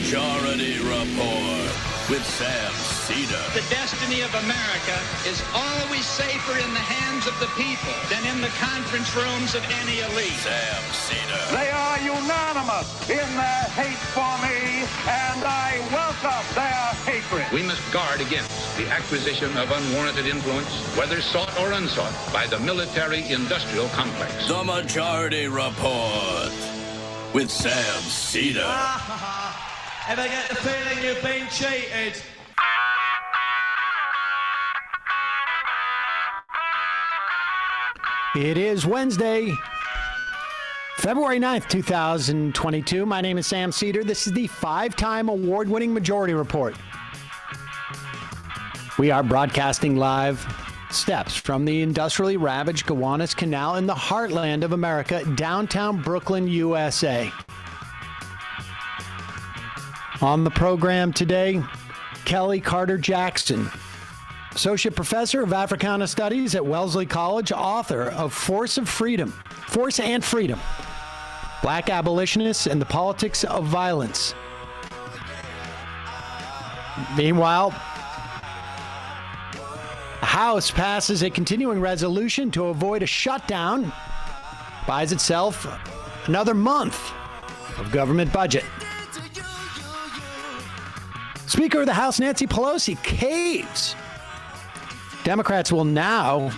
Majority Report with Sam Seder. The destiny of America is always safer in the hands of the people than in the conference rooms of any elite. Sam Seder. They are unanimous in their hate for me, and I welcome their hatred. We must guard against the acquisition of unwarranted influence, whether sought or unsought, by the military-industrial complex. The Majority Report with Sam Seder. Ever get the feeling you've been cheated? It is Wednesday, February 9th, 2022. My name is Sam Seder. This is the five-time award-winning Majority Report. We are broadcasting live steps from the industrially ravaged Gowanus Canal in the heartland of America, downtown Brooklyn, USA. On the program today, Kellie Carter Jackson, Associate Professor of Africana Studies at Wellesley College, author of Force and Freedom, Black Abolitionists and the Politics of Violence. Meanwhile, the House passes a continuing resolution to avoid a shutdown, buys itself another month of government budget. Speaker of the House Nancy Pelosi caves. Democrats will now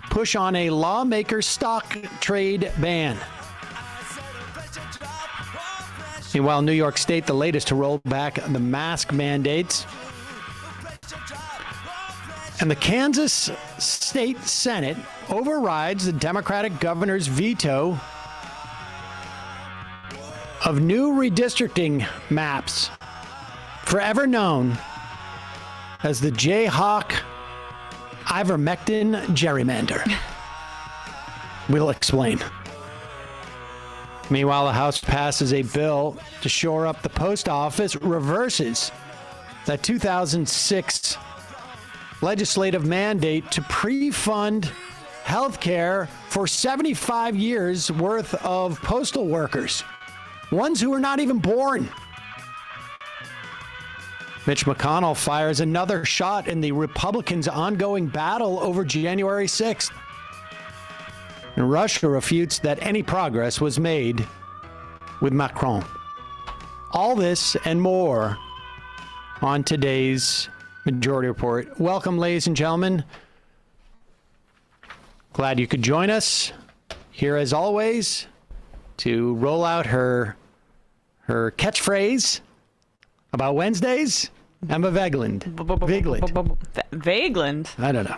push on a lawmaker stock trade ban. Meanwhile, New York State, the latest to roll back the mask mandates. And the Kansas State Senate overrides the Democratic governor's veto of new redistricting maps, forever known as the Jayhawk ivermectin gerrymander. We'll explain. Meanwhile, the House passes a bill to shore up the post office, reverses that 2006 legislative mandate to pre-fund health care for 75 years worth of postal workers, ones who were not even born. Mitch McConnell fires another shot in the Republicans' ongoing battle over January 6th. And Russia refutes that any progress was made with Macron. All this and more on today's Majority Report. Welcome, ladies and gentlemen. Glad you could join us here, as always, to roll out her catchphrase about Wednesdays. Emma Vegland. Vagland. I don't know.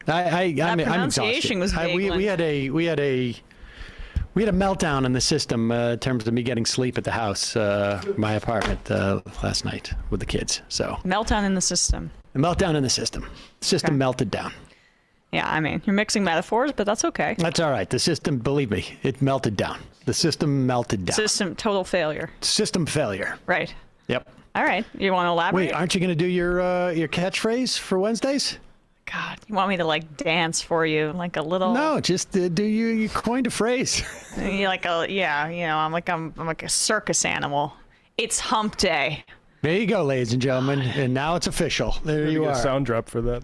I'm pronunciation was exhausted. We had a meltdown in the system in terms of me getting sleep at the house, my apartment last night with the kids. So Meltdown in the system. a meltdown in the system. System melted down. Yeah, I mean, you're mixing metaphors, but that's okay. That's all right. The system, believe me, it melted down. The system melted down. System total failure. System failure. Right. Yep. All right. You want to elaborate? Wait, aren't you going to do your catchphrase for Wednesdays? God, you want me to like dance for you, like a little? No, just do you coined a phrase. You like a I'm like a circus animal. It's hump day. There you go, ladies and gentlemen, and now it's official. There you are. A sound drop for that.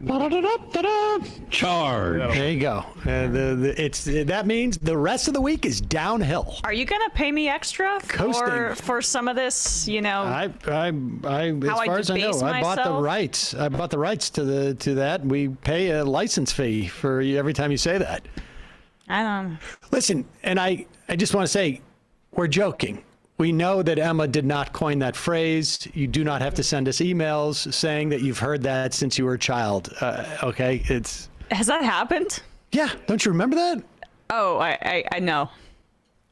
Charge. There you go. That means the rest of the week is downhill. Are you gonna pay me extra for some of this? You know, I as far as I know, I bought the rights. I bought the rights to that. We pay a license fee for every time you say that. I don't know. Listen, and I just want to say, we're joking. We know that Emma did not coin that phrase. You do not have to send us emails saying that you've heard that since you were a child. Okay, Has that happened? Yeah, don't you remember that? Oh, I know.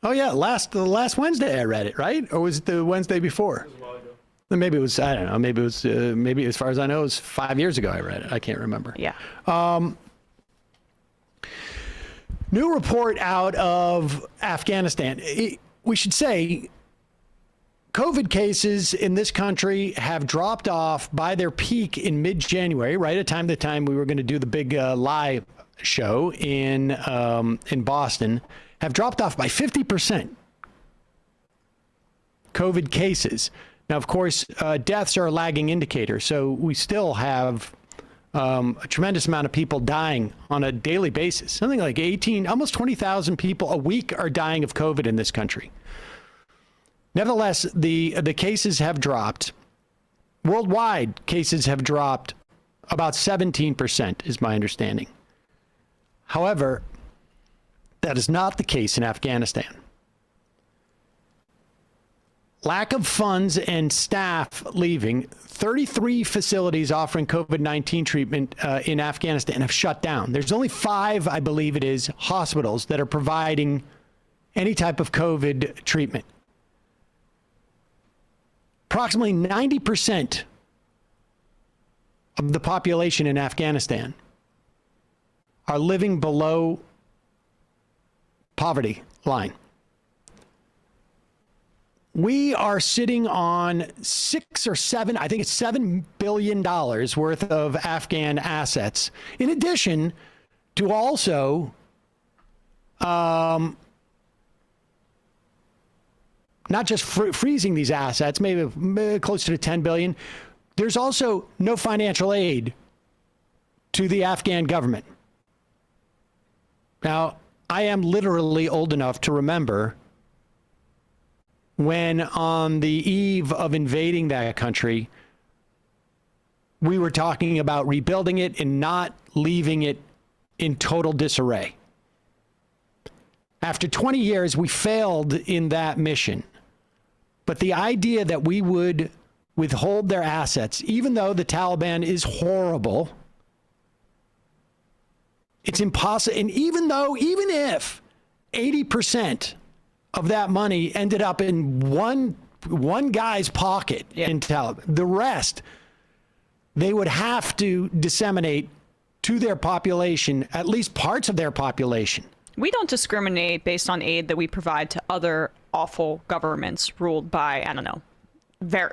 Oh yeah, the last Wednesday I read it, right? Or was it the Wednesday before? It was a while ago. Maybe it was. I don't know. Maybe it was. Maybe as far as I know, it was 5 years ago I read it. I can't remember. Yeah. New report out of Afghanistan. We should say, COVID cases in this country have dropped off by their peak in mid-January, right at the time we were going to do the big live show in Boston, have dropped off by 50%. COVID cases. Now, of course, deaths are a lagging indicator, so we still have a tremendous amount of people dying on a daily basis. Something like almost 20,000 people a week are dying of COVID in this country. Nevertheless, the cases have dropped. Worldwide, cases have dropped about 17%, is my understanding. However, that is not the case in Afghanistan. Lack of funds and staff leaving. 33 facilities offering COVID-19 treatment in Afghanistan have shut down. There's only 5, I believe it is, hospitals that are providing any type of COVID treatment. Approximately 90% of the population in Afghanistan are living below poverty line. We are sitting on $7 billion worth of Afghan assets, in addition to also not just freezing these assets, maybe closer to 10 billion. There's also no financial aid to the Afghan government. Now, I am literally old enough to remember when on the eve of invading that country, we were talking about rebuilding it and not leaving it in total disarray. After 20 years, we failed in that mission. But the idea that we would withhold their assets, even though the Taliban is horrible, it's impossible. And even if 80% of that money ended up in one guy's pocket in Taliban, the rest, they would have to disseminate to their population, at least parts of their population. We don't discriminate based on aid that we provide to other awful governments ruled by, I don't know,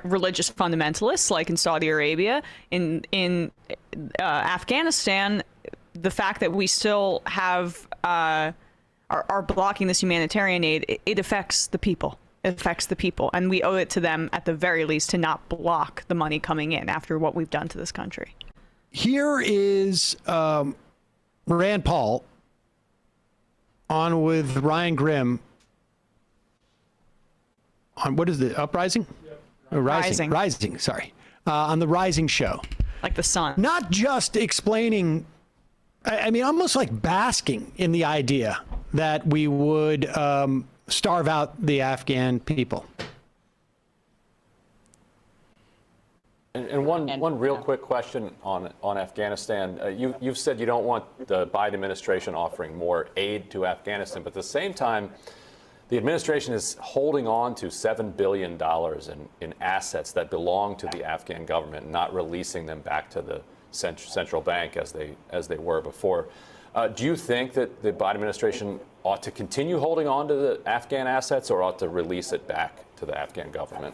religious fundamentalists like in Saudi Arabia. In Afghanistan, the fact that we still have are blocking this humanitarian aid, it affects the people. It affects the people, and we owe it to them at the very least to not block the money coming in after what we've done to this country. Here is Rand Paul on with Ryan Grimm on, what is the Uprising? Yep. Rising, sorry. On the Rising show. Like the sun. Not just explaining, I mean, almost like basking in the idea that we would starve out the Afghan people. And one real quick question on Afghanistan. You've said you don't want the Biden administration offering more aid to Afghanistan, but at the same time, the administration is holding on to $7 billion in assets that belong to the Afghan government, not releasing them back to the central bank as they were before. Do you think that the Biden administration ought to continue holding on to the Afghan assets or ought to release it back to the Afghan government?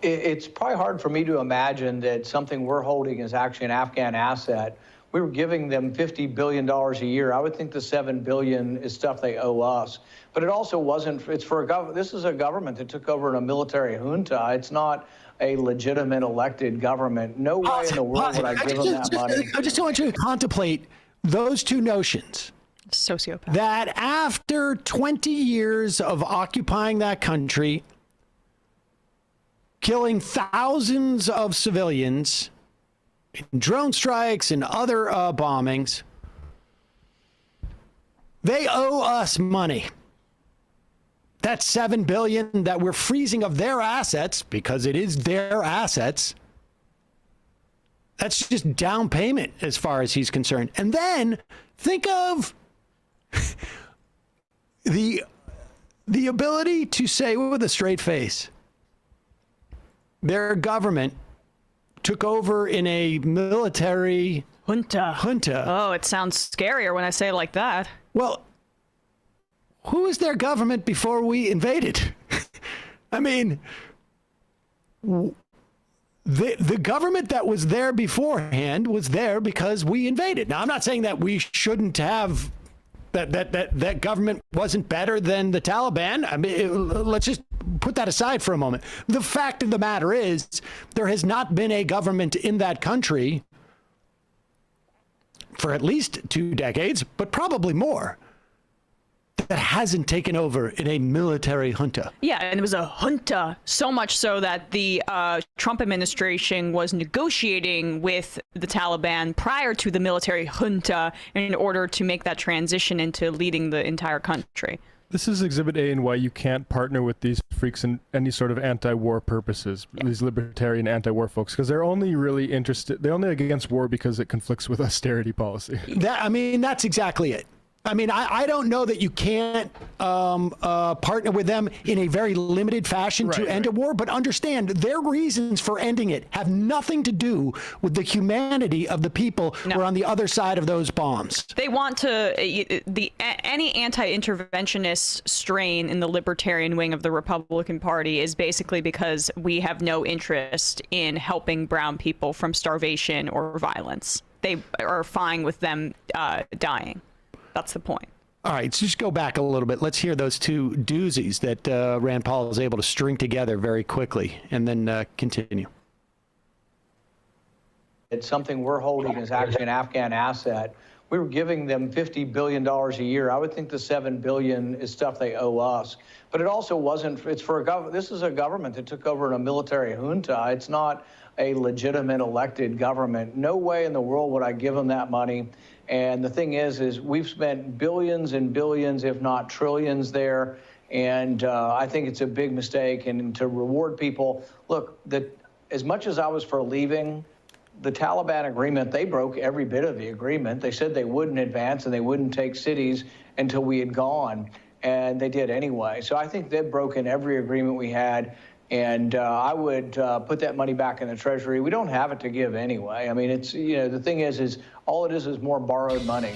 It's probably hard for me to imagine that something we're holding is actually an Afghan asset. We were giving them $50 billion a year. I would think the $7 billion is stuff they owe us. But it also wasn't, it's for a government. This is a government that took over in a military junta. It's not a legitimate elected government. No way in the world would I give them that money. I just want you to contemplate those two notions. Sociopath. That after 20 years of occupying that country, killing thousands of civilians, drone strikes and other bombings, they owe us money. That $7 billion that we're freezing of their assets, because it is their assets, that's just down payment as far as he's concerned. And then think of the ability to say with a straight face, their government took over in a military junta. Oh, it sounds scarier when I say it like that. Well, who was their government before we invaded? I mean, the government that was there beforehand was there because we invaded. Now, I'm not saying that we shouldn't have that government wasn't better than the Taliban. I mean, let's just put that aside for a moment. The fact of the matter is there has not been a government in that country for at least 2 decades, but probably more, that hasn't taken over in a military junta. Yeah, and it was a junta, so much so that the Trump administration was negotiating with the Taliban prior to the military junta in order to make that transition into leading the entire country. This is Exhibit A and why you can't partner with these freaks in any sort of anti-war purposes, these libertarian anti-war folks, because they're only really interested, they're only against war because it conflicts with austerity policy. That's exactly it. I mean, I don't know that you can't partner with them in a very limited fashion to end a war, but understand their reasons for ending it have nothing to do with the humanity of the people who are on the other side of those bombs. They want to, any anti-interventionist strain in the libertarian wing of the Republican Party is basically because we have no interest in helping brown people from starvation or violence. They are fine with them dying. That's the point. All right, so just go back a little bit. Let's hear those two doozies that Rand Paul is able to string together very quickly, and then continue. It's something we're holding as actually an Afghan asset. We were giving them $50 billion a year. I would think the $7 billion is stuff they owe us. But it also wasn't, it's for a government. This is a government that took over in a military junta. It's not a legitimate elected government. No way in the world would I give them that money. And the thing is we've spent billions and billions, if not trillions there. And I think it's a big mistake. And to reward people, look, as much as I was for leaving, the Taliban agreement, they broke every bit of the agreement. They said they wouldn't advance and they wouldn't take cities until we had gone. And they did anyway. So I think they've broken every agreement we had. And I would put that money back in the Treasury. We don't have it to give anyway. I mean, it's, the thing is all it is more borrowed money.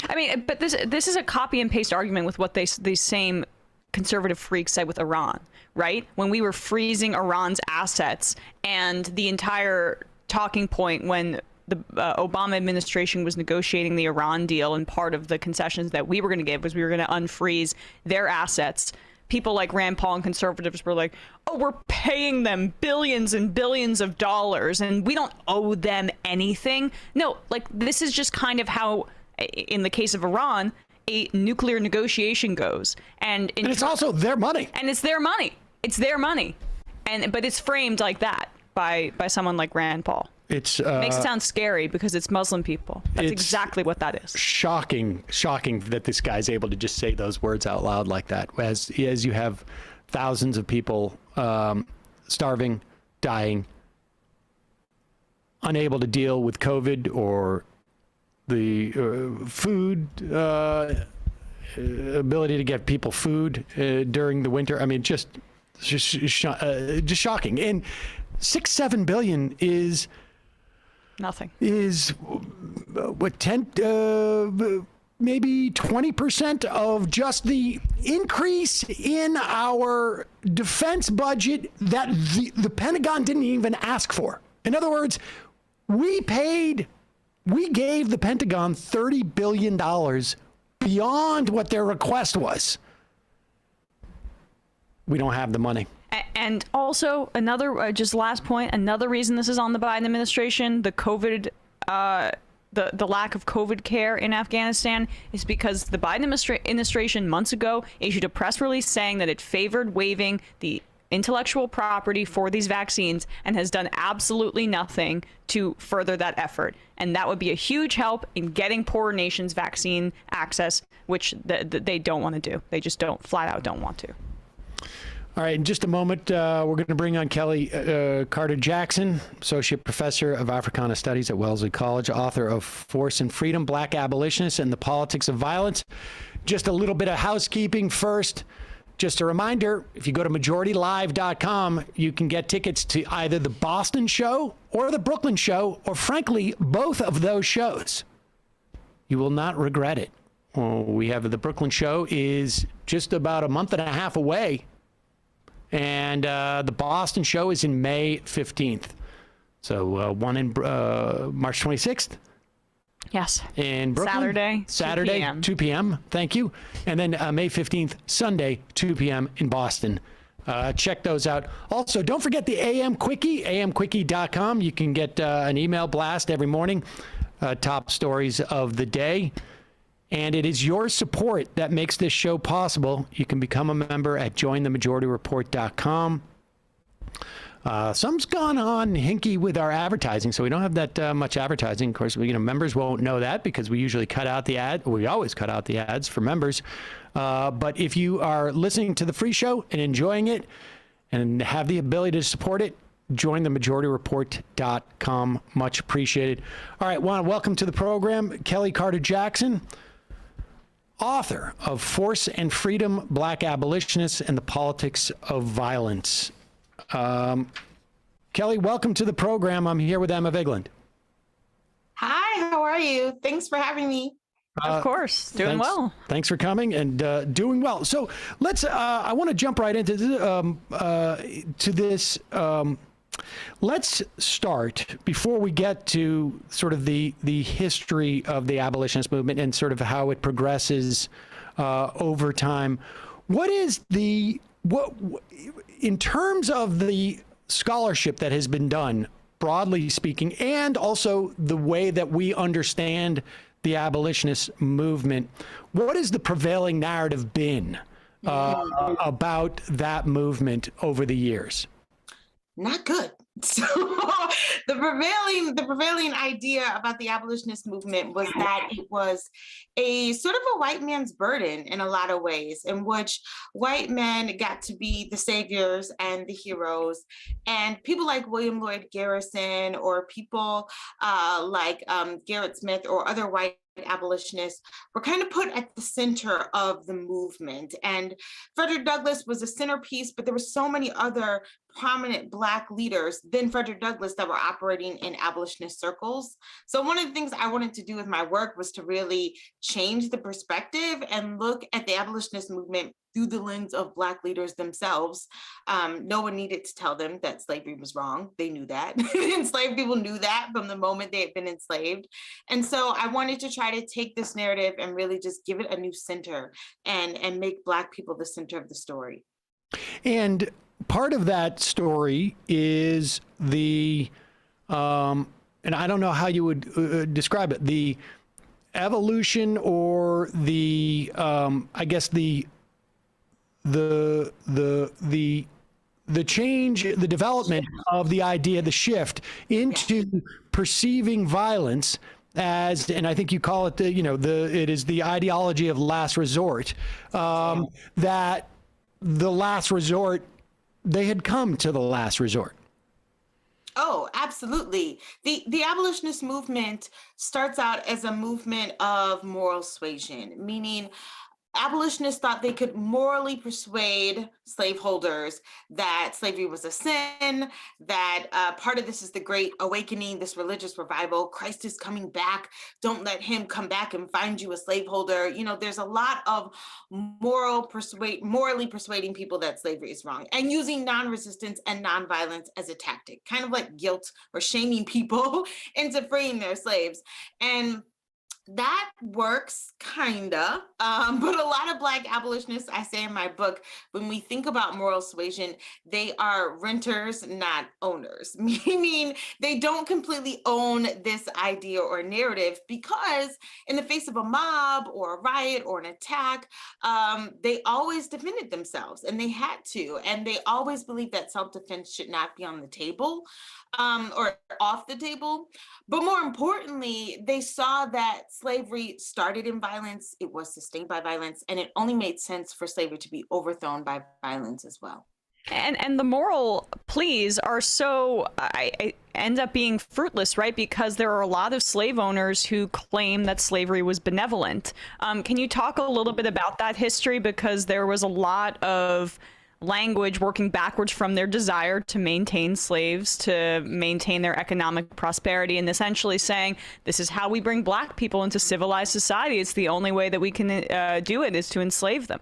I mean, but this is a copy and paste argument with what these same conservative freaks said with Iran, right? When we were freezing Iran's assets, and the entire talking point when the Obama administration was negotiating the Iran deal, and part of the concessions that we were going to give was we were going to unfreeze their assets. People like Rand Paul and conservatives were like, oh, we're paying them billions and billions of dollars and we don't owe them anything. No, like, this is just kind of how, in the case of Iran, a nuclear negotiation goes. And it's also their money. And it's their money. It's their money. But it's framed like that by someone like Rand Paul. It makes it sound scary because it's Muslim people. That's exactly what that is. Shocking that this guy's able to just say those words out loud like that. As you have thousands of people starving, dying, unable to deal with COVID or the food, ability to get people food during the winter. I mean, just shocking. And 6-7 billion is nothing. Is what, 10, maybe 20% of just the increase in our defense budget that the Pentagon didn't even ask for. In other words, we gave the Pentagon $30 billion beyond what their request was. We don't have the money. And also, another, just last point, another reason this is on the Biden administration, the COVID, the lack of COVID care in Afghanistan, is because the Biden administration months ago issued a press release saying that it favored waiving the intellectual property for these vaccines and has done absolutely nothing to further that effort. And that would be a huge help in getting poorer nations vaccine access, which they don't want to do. They just flat out don't want to. All right, in just a moment, we're going to bring on Kellie Carter-Jackson, Associate Professor of Africana Studies at Wellesley College, author of Force and Freedom, Black Abolitionists and the Politics of Violence. Just a little bit of housekeeping first. Just a reminder, if you go to MajorityLive.com, you can get tickets to either the Boston show or the Brooklyn show, or frankly, both of those shows. You will not regret it. We have the Brooklyn show is just about a month and a half away. And the Boston show is in May 15th. So one in March 26th. Yes. In Brooklyn. Saturday, 2 p.m. Thank you. And then May 15th, Sunday, 2 p.m. in Boston. Check those out. Also, don't forget the AM Quickie, amquickie.com. You can get an email blast every morning, top stories of the day. And it is your support that makes this show possible. You can become a member at jointhemajorityreport.com. Something's gone on hinky with our advertising, so we don't have that much advertising. Of course, members won't know that because we usually cut out the ad. We always cut out the ads for members. But if you are listening to the free show and enjoying it and have the ability to support it, jointhemajorityreport.com. Much appreciated. All right, welcome to the program, Kellie Carter-Jackson, author of Force and Freedom, Black Abolitionists and the Politics of Violence. Kellie, welcome to the program. I'm here with Emma Vigeland. Hi, how are you? Thanks for having me. Of course, doing well. Thanks for coming and doing well. So let's. I want to jump right into this. Let's start before we get to sort of the history of the abolitionist movement and sort of how it progresses over time. What is what in terms of the scholarship that has been done, broadly speaking, and also the way that we understand the abolitionist movement, what has the prevailing narrative been about that movement over the years? Not good. So the prevailing idea about the abolitionist movement was that it was a sort of a white man's burden in a lot of ways, in which white men got to be the saviors and the heroes, and people like William Lloyd Garrison or people like Gerrit Smith or other white abolitionists were kind of put at the center of the movement. And Frederick Douglass was a centerpiece, but there were so many other prominent Black leaders than Frederick Douglass that were operating in abolitionist circles. So one of the things I wanted to do with my work was to really change the perspective and look at the abolitionist movement through the lens of Black leaders themselves. No one needed to tell them that slavery was wrong. They knew that. Enslaved people knew that from the moment they had been enslaved. And so I wanted to try to take this narrative and really just give it a new center and make Black people the center of the story. And part of that story is the, and I don't know how you would describe it, the evolution or the, I guess the change, the development of the idea, the shift into perceiving violence as, and I think you call it it is the ideology of last resort, that the last resort, they had come to the last resort. Oh, absolutely. The abolitionist movement starts out as a movement of moral suasion, meaning abolitionists thought they could morally persuade slaveholders that slavery was a sin, that part of this is the Great Awakening, this religious revival. Christ is coming back. Don't let him come back and find you a slaveholder. You know, there's a lot of morally persuading people that slavery is wrong and using non-resistance and non-violence as a tactic, kind of like guilt or shaming people into freeing their slaves. And that works, kinda, but a lot of Black abolitionists, I say in my book, when we think about moral suasion, they are renters, not owners, meaning they don't completely own this idea or narrative because in the face of a mob or a riot or an attack, they always defended themselves and they had to, and they always believed that self-defense should not be on the table or off the table. But more importantly, they saw that slavery started in violence, it was sustained by violence, and it only made sense for slavery to be overthrown by violence as well. And the moral pleas are so, I end up being fruitless, right? Because there are a lot of slave owners who claim that slavery was benevolent. Can you talk a little bit about that history? Because there was a lot of language working backwards from their desire to maintain slaves, to maintain their economic prosperity, and essentially saying, this is how we bring Black people into civilized society. It's the only way that we can do it is to enslave them.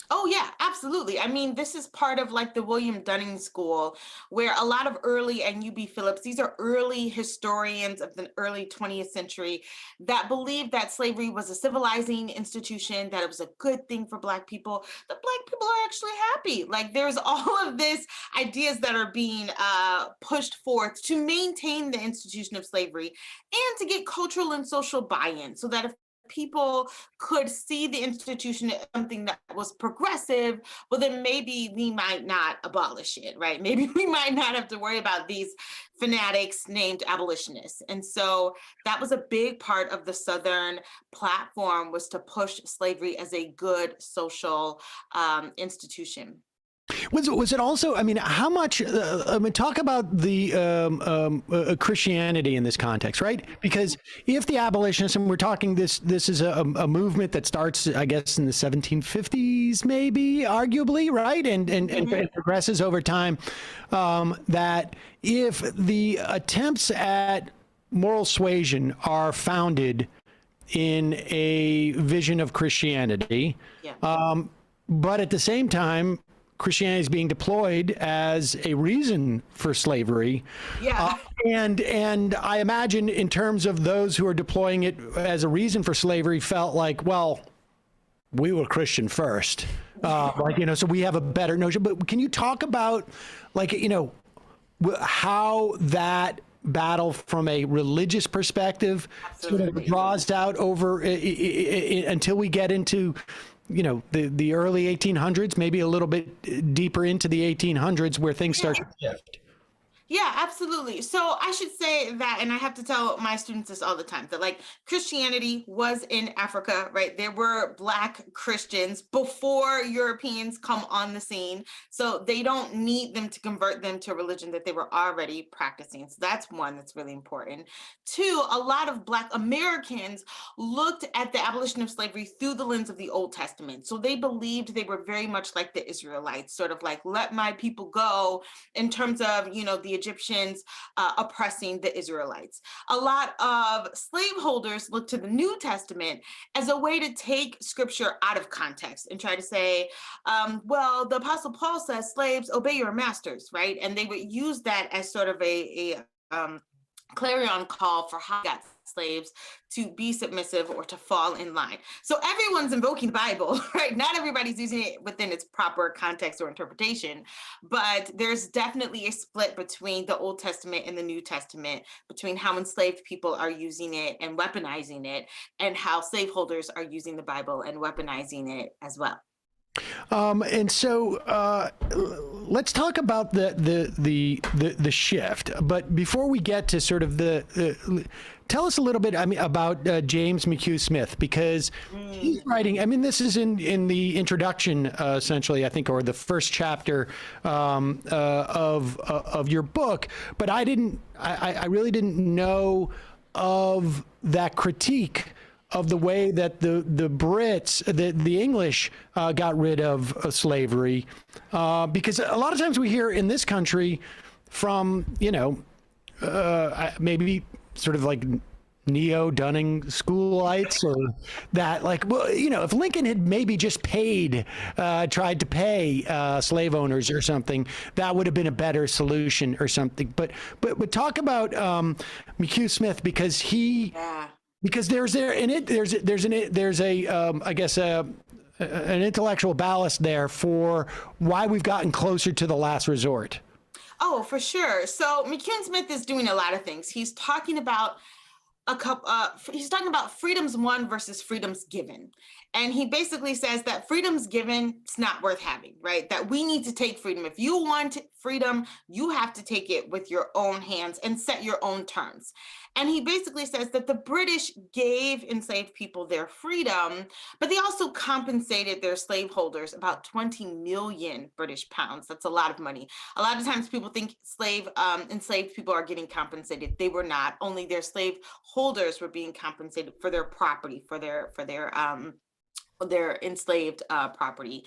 Oh, yeah, absolutely. I mean, this is part of like the William Dunning School, where a lot of early, and UB Phillips, these are early historians of the early 20th century that believed that slavery was a civilizing institution, that it was a good thing for Black people, that Black people are actually happy. Like there's all of this ideas that are being pushed forth to maintain the institution of slavery and to get cultural and social buy-in so that if people could see the institution as something that was progressive, well, then maybe we might not abolish it, right? Maybe we might not have to worry about these fanatics named abolitionists. And so that was a big part of the Southern platform, was to push slavery as a good social institution. Was it also? I mean, how much? Talk about the Christianity in this context, right? Because if the abolitionists, and we're talking this is a movement that starts, I guess, in the 1750s, maybe, arguably, right, and progresses over time. That if the attempts at moral suasion are founded in a vision of Christianity, but at the same time, Christianity is being deployed as a reason for slavery. And I imagine in terms of those who are deploying it as a reason for slavery felt like, well, we were Christian first. So we have a better notion. But can you talk about how that battle from a religious perspective sort of draws out over until we get into the early 1800s, maybe a little bit deeper into the 1800s, where things start to shift? Yeah, absolutely. So I should say that, and I have to tell my students this all the time, that like Christianity was in Africa, right? There were Black Christians before Europeans come on the scene. So they don't need them to convert them to a religion that they were already practicing. So that's one that's really important. Two, a lot of Black Americans looked at the abolition of slavery through the lens of the Old Testament. So they believed they were very much like the Israelites, sort of like, let my people go, in terms of, the Egyptians oppressing the Israelites. A lot of slaveholders look to the New Testament as a way to take scripture out of context and try to say, well, the Apostle Paul says, slaves, obey your masters, right? And they would use that as sort of a clarion call for how God slaves to be submissive or to fall in line. So everyone's invoking the Bible, right? Not everybody's using it within its proper context or interpretation, but there's definitely a split between the Old Testament and the New Testament, between how enslaved people are using it and weaponizing it, and how slaveholders are using the Bible and weaponizing it as well. And so let's talk about the shift. But before we get to sort of tell us a little bit, about James McHugh Smith, because he's writing. this is in the introduction, essentially, I think, or the first chapter of your book. But I really didn't know of that critique of the way that the Brits, the English, got rid of slavery, because a lot of times we hear in this country from maybe sort of like neo-Dunning schoolites, or that, like, well, if Lincoln had maybe just tried to pay slave owners or something, that would have been a better solution or something. But talk about McHugh Smith, because because there's an intellectual ballast there for why we've gotten closer to the last resort. Oh, for sure. So McHugh Smith is doing a lot of things. He's talking about he's talking about freedoms won versus freedoms given. And he basically says that freedoms given, it's not worth having, right? That we need to take freedom. If you want freedom, you have to take it with your own hands and set your own terms. And he basically says that the British gave enslaved people their freedom, but they also compensated their slaveholders about 20 million British pounds. That's a lot of money. A lot of times people think enslaved people are getting compensated. They were not. Only their slave holders were being compensated for their property, for their enslaved property.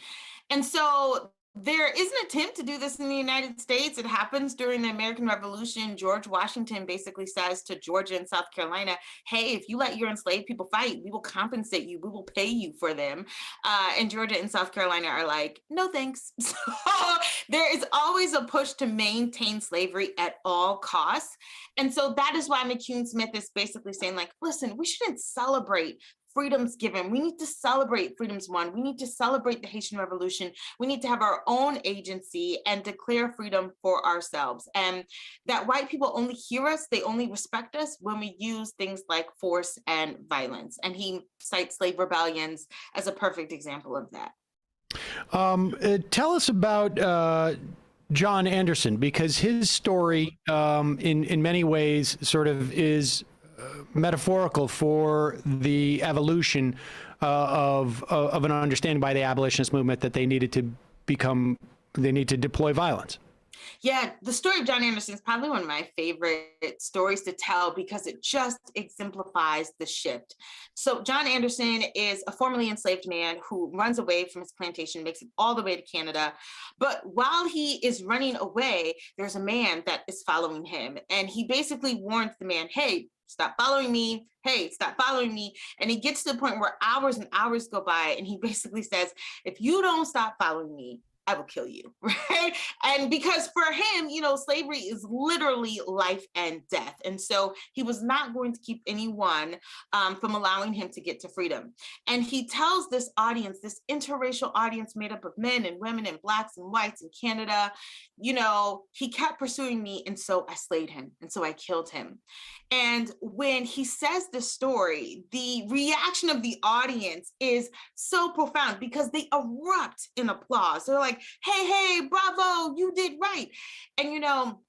And so there is an attempt to do this in the United States. It happens during the American Revolution. George Washington basically says to Georgia and South Carolina, hey, if you let your enslaved people fight, we will compensate you. We will pay you for them. And Georgia and South Carolina are like, no, thanks. So there is always a push to maintain slavery at all costs. And so that is why McCune Smith is basically saying, like, listen, we shouldn't celebrate freedoms given. We need to celebrate freedoms won. We need to celebrate the Haitian Revolution. We need to have our own agency and declare freedom for ourselves. And that white people only hear us, they only respect us when we use things like force and violence. And he cites slave rebellions as a perfect example of that. Tell us about John Anderson, because his story in many ways sort of is metaphorical for the evolution of an understanding by the abolitionist movement that they need to deploy violence. Yeah, the story of John Anderson is probably one of my favorite stories to tell because it just exemplifies the shift. So John Anderson is a formerly enslaved man who runs away from his plantation, makes it all the way to Canada. But while he is running away, there's a man that is following him. And he basically warns the man, hey, stop following me. Hey, stop following me. And he gets to the point where hours and hours go by. And he basically says, if you don't stop following me, I will kill you, right? And because for him, you know, slavery is literally life and death. And so he was not going to keep anyone from allowing him to get to freedom. And he tells this audience, this interracial audience made up of men and women and Blacks and whites in Canada, you know, he kept pursuing me. And so I slayed him. And so I killed him. And when he says this story, the reaction of the audience is so profound because they erupt in applause. They're like, hey, bravo, you did right. And, you know,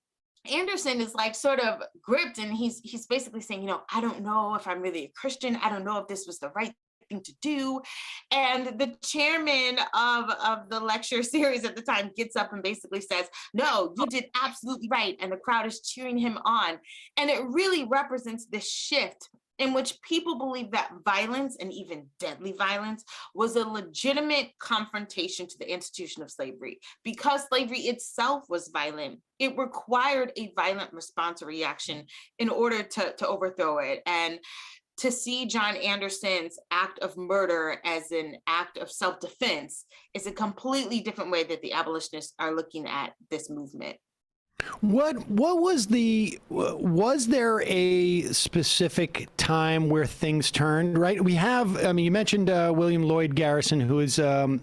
Anderson is like sort of gripped and he's basically saying, you know, I don't know if I'm really a Christian. I don't know if this was the right thing to do. And the chairman of the lecture series at the time gets up and basically says, no, you did absolutely right. And the crowd is cheering him on. And it really represents this shift in which people believe that violence and even deadly violence was a legitimate confrontation to the institution of slavery. Because slavery itself was violent, it required a violent response or reaction in order to overthrow it. And to see John Anderson's act of murder as an act of self-defense is a completely different way that the abolitionists are looking at this movement. What was there a specific time where things turned, right? We have, I mean, you mentioned William Lloyd Garrison, who is the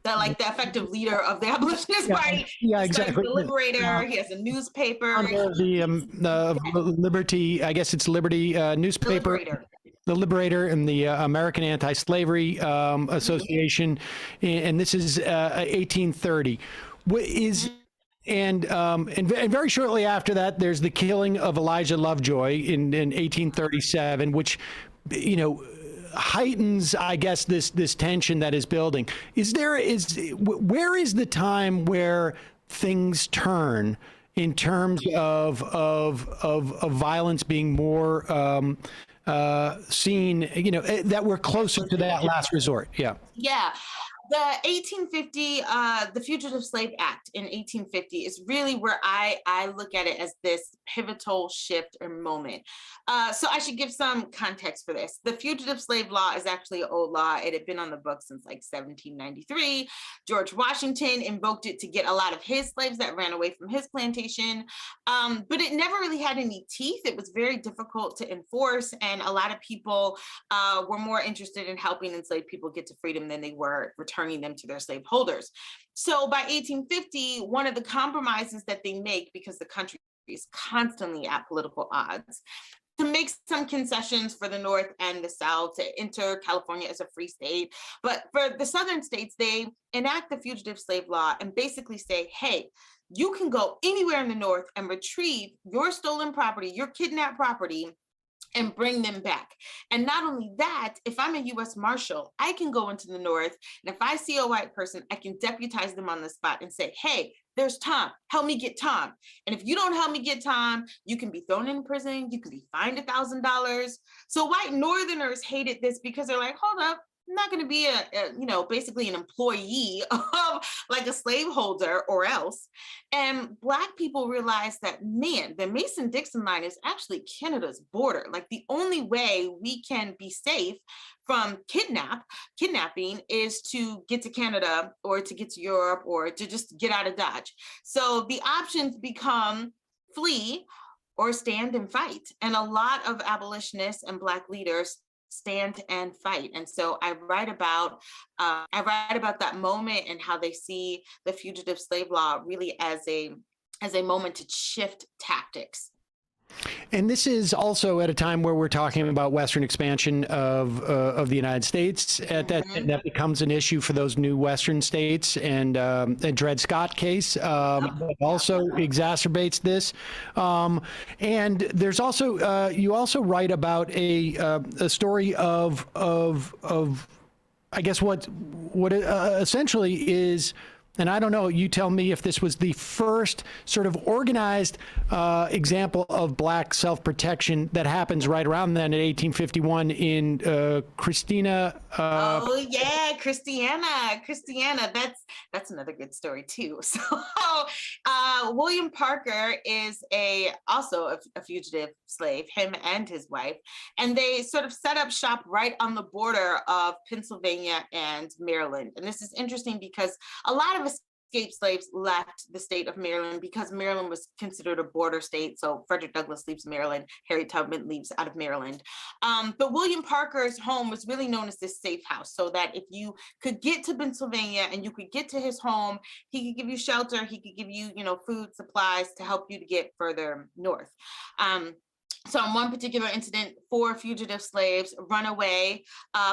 effective leader of the abolitionist party. Yeah, exactly. The Liberator. He has a newspaper. The Liberty, I guess it's Liberty newspaper. The Liberator and the American Anti-Slavery Association, and this is 1830. And very shortly after that, there's the killing of Elijah Lovejoy in 1837, which, you know, heightens, I guess, this tension that is building. Where is the time where things turn in terms of violence being more seen? You know, that we're closer to that last resort. Yeah. Yeah. The 1850, the Fugitive Slave Act in 1850 is really where I look at it as this pivotal shift or moment. So I should give some context for this. The Fugitive Slave Law is actually an old law. It had been on the books since like 1793. George Washington invoked it to get a lot of his slaves that ran away from his plantation. But it never really had any teeth. It was very difficult to enforce. And a lot of people were more interested in helping enslaved people get to freedom than they were returning them to their slave holders. So by 1850, one of the compromises that they make, because the country is constantly at political odds, to make some concessions for the North and the South to enter California as a free state. But for the Southern states, they enact the Fugitive Slave Law and basically say, hey, you can go anywhere in the North and retrieve your stolen property, your kidnapped property, and bring them back. And not only that, if I'm a U.S. Marshal, I can go into the North, and if I see a white person, I can deputize them on the spot and say, hey, there's Tom, help me get Tom. And if you don't help me get Tom, you can be thrown in prison, you can be fined $1,000. So white Northerners hated this because they're like, hold up, not going to be basically an employee of like a slaveholder or else. And Black people realized that, man, the Mason-Dixon line is actually Canada's border. Like the only way we can be safe from kidnapping is to get to Canada or to get to Europe or to just get out of Dodge. So the options become flee or stand and fight. And a lot of abolitionists and Black leaders stand and fight. And so I write about that moment and how they see the fugitive slave law really as a moment to shift tactics. And this is also at a time where we're talking about Western expansion of the United States. At that becomes an issue for those new Western states, and the Dred Scott case also exacerbates this. And there's also you also write about a story of I guess what essentially is. And I don't know, you tell me if this was the first sort of organized example of Black self-protection that happens right around then in 1851 in Christina. Oh yeah, Christiana. That's another good story too. So William Parker is also a fugitive slave, him and his wife, and they sort of set up shop right on the border of Pennsylvania and Maryland. And this is interesting because a lot of escaped slaves left the state of Maryland because Maryland was considered a border state. So Frederick Douglass leaves Maryland, Harriet Tubman leaves out of Maryland. But William Parker's home was really known as this safe house, so that if you could get to Pennsylvania and you could get to his home, he could give you shelter, he could give you, food, supplies to help you to get further north. So in one particular incident, 4 fugitive slaves run away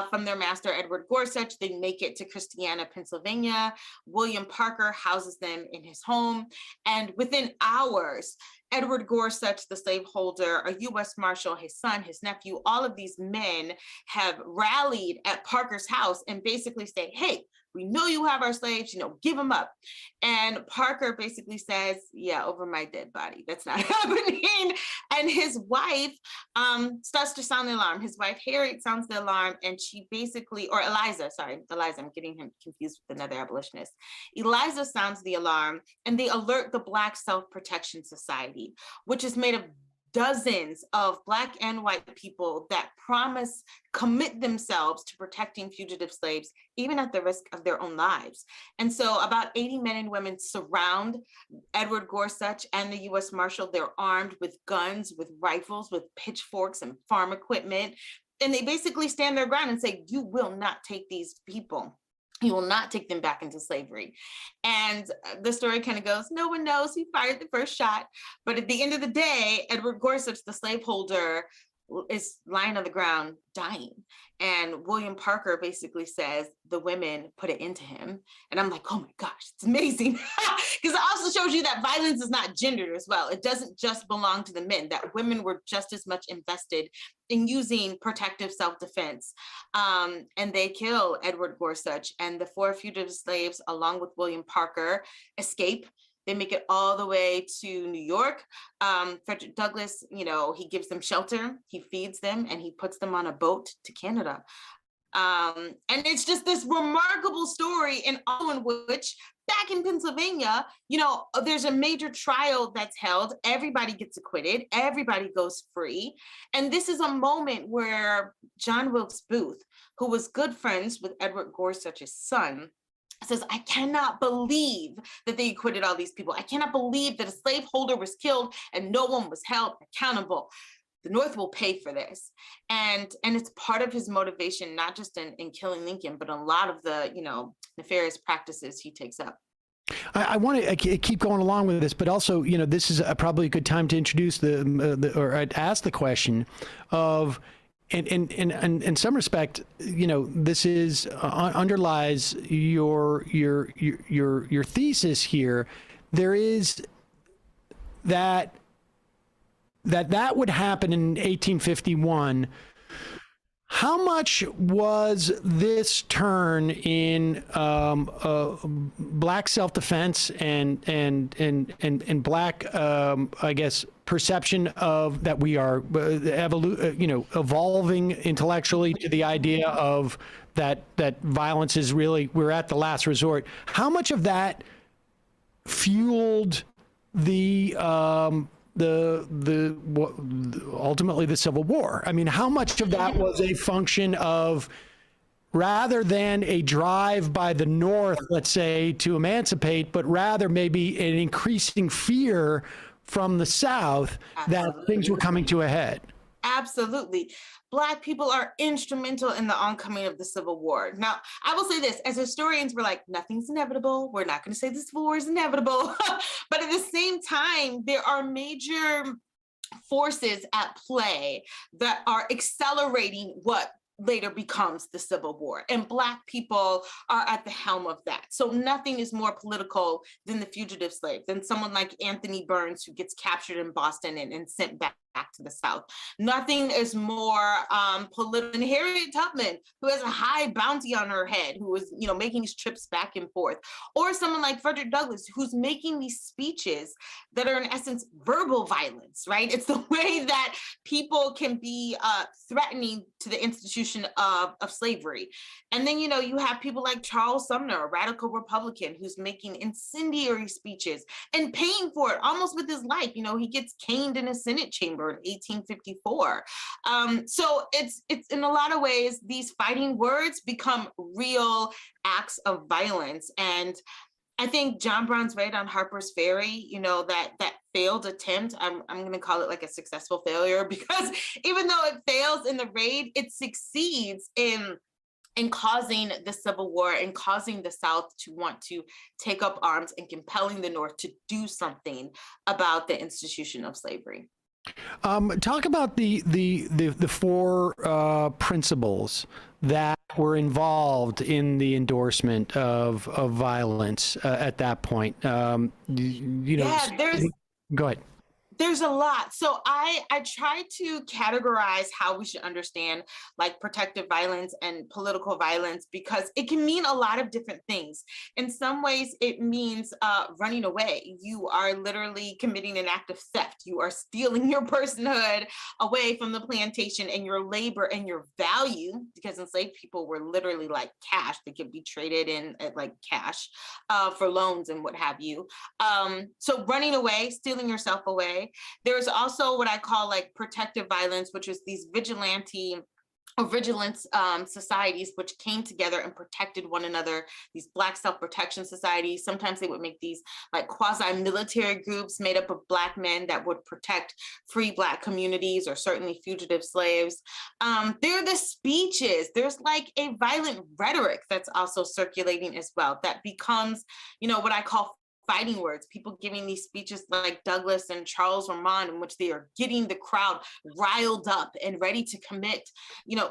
from their master, Edward Gorsuch. They make it to Christiana, Pennsylvania. William Parker houses them in his home. And within hours, Edward Gorsuch, the slaveholder, a U.S. Marshal, his son, his nephew, all of these men have rallied at Parker's house and basically say, hey, we know you have our slaves, give them up. And Parker basically says, yeah, over my dead body. That's not happening. And his wife starts to sound the alarm. His wife, Harriet, sounds the alarm, and she basically, or Eliza, I'm getting him confused with another abolitionist. Eliza sounds the alarm, and they alert the Black Self-Protection Society, which is made of dozens of Black and white people that commit themselves to protecting fugitive slaves, even at the risk of their own lives. And so about 80 men and women surround Edward Gorsuch and the U.S. Marshal. They're armed with guns, with rifles, with pitchforks and farm equipment. And they basically stand their ground and say, you will not take these people. You will not take them back into slavery. And the story kind of goes, no one knows who fired the first shot. But at the end of the day, Edward Gorsuch, the slaveholder, is lying on the ground dying. And William Parker basically says the women put it into him. And I'm like, oh my gosh, it's amazing. Because it also shows you that violence is not gendered as well. It doesn't just belong to the men, that women were just as much invested in using protective self-defense. And they kill Edward Gorsuch, and the 4 fugitive slaves, along with William Parker, escape. They make it all the way to New York. Frederick Douglass, he gives them shelter, he feeds them, and he puts them on a boat to Canada. And it's just this remarkable story, and all in which, back in Pennsylvania, there's a major trial that's held. Everybody gets acquitted. Everybody goes free. And this is a moment where John Wilkes Booth, who was good friends with Edward Gorsuch's son, says, I cannot believe that they acquitted all these people. I cannot believe that a slaveholder was killed and no one was held accountable. The North will pay for this. And it's part of his motivation, not just in killing Lincoln, but a lot of the, nefarious practices he takes up. I want to keep going along with this, but also, this is probably a good time to introduce or ask the question of, and in some respect, this is underlies your thesis here. There is that would happen in 1851. How much was this turn in Black self-defense and Black, I guess, perception of that we are evolving intellectually to the idea of that violence is really, we're at the last resort. How much of that fueled ultimately the Civil War? I mean, how much of that was a function of, rather than a drive by the North, let's say, to emancipate, but rather maybe an increasing fear from the South that things were coming to a head? Absolutely. Black people are instrumental in the oncoming of the Civil War. Now, I will say this, as historians, we're like, nothing's inevitable. We're not going to say the Civil War is inevitable. But at the same time, there are major forces at play that are accelerating what later becomes the Civil War. And Black people are at the helm of that. So nothing is more political than the fugitive slave, than someone like Anthony Burns, who gets captured in Boston and sent back to the South. Nothing is more political than Harriet Tubman, who has a high bounty on her head, who is, making these trips back and forth. Or someone like Frederick Douglass, who's making these speeches that are in essence verbal violence, right? It's the way that people can be threatening to the institution of slavery. And then, you have people like Charles Sumner, a radical Republican, who's making incendiary speeches and paying for it almost with his life. He gets caned in a Senate chamber in 1854. So it's in a lot of ways, these fighting words become real acts of violence. And I think John Brown's raid on Harper's Ferry, that failed attempt, I'm going to call it like a successful failure, because even though it fails in the raid, it succeeds in causing the Civil War and causing the South to want to take up arms and compelling the North to do something about the institution of slavery. Talk about the four principles that were involved in the endorsement of violence at that point. Go ahead. There's a lot. So I try to categorize how we should understand like protective violence and political violence, because it can mean a lot of different things. In some ways, it means running away. You are literally committing an act of theft. You are stealing your personhood away from the plantation and your labor and your value, because enslaved people were literally like cash. They could be traded in like cash for loans and what have you. So running away, stealing yourself away. There's also what I call like protective violence, which is these vigilance societies which came together and protected one another, these Black self-protection societies. Sometimes they would make these like quasi-military groups made up of Black men that would protect free Black communities or certainly fugitive slaves. There are the speeches. There's like a violent rhetoric that's also circulating as well that becomes, what I call fighting words, people giving these speeches like Douglass and Charles Ramond, in which they are getting the crowd riled up and ready to commit,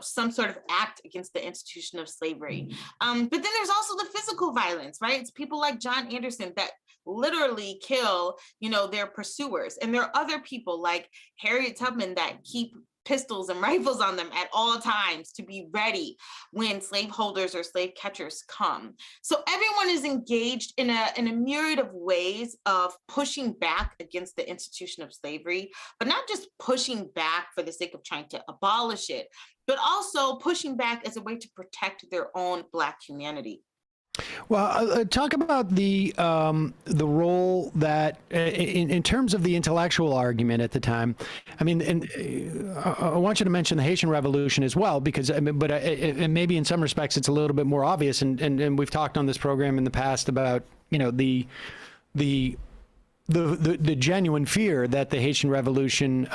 some sort of act against the institution of slavery. But then there's also the physical violence, right? It's people like John Anderson that literally kill, their pursuers. And there are other people like Harriet Tubman that keep pistols and rifles on them at all times to be ready when slaveholders or slave catchers come. So everyone is engaged in a myriad of ways of pushing back against the institution of slavery, but not just pushing back for the sake of trying to abolish it, but also pushing back as a way to protect their own Black humanity. Well, talk about the role that, in terms of the intellectual argument at the time. I mean, and I want you to mention the Haitian Revolution as well, because and maybe in some respects it's a little bit more obvious. And we've talked on this program in the past about the genuine fear that the Haitian Revolution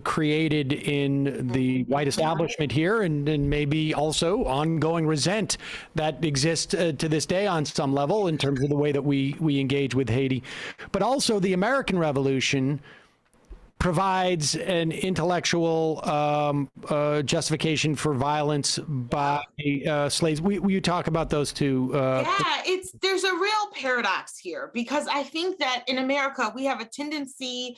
created in the white establishment here, and maybe also ongoing resent that exists to this day on some level in terms of the way that we engage with Haiti. But also the American Revolution provides an intellectual justification for violence by slaves. Will you talk about those two? There's a real paradox here, because I think that in America, we have a tendency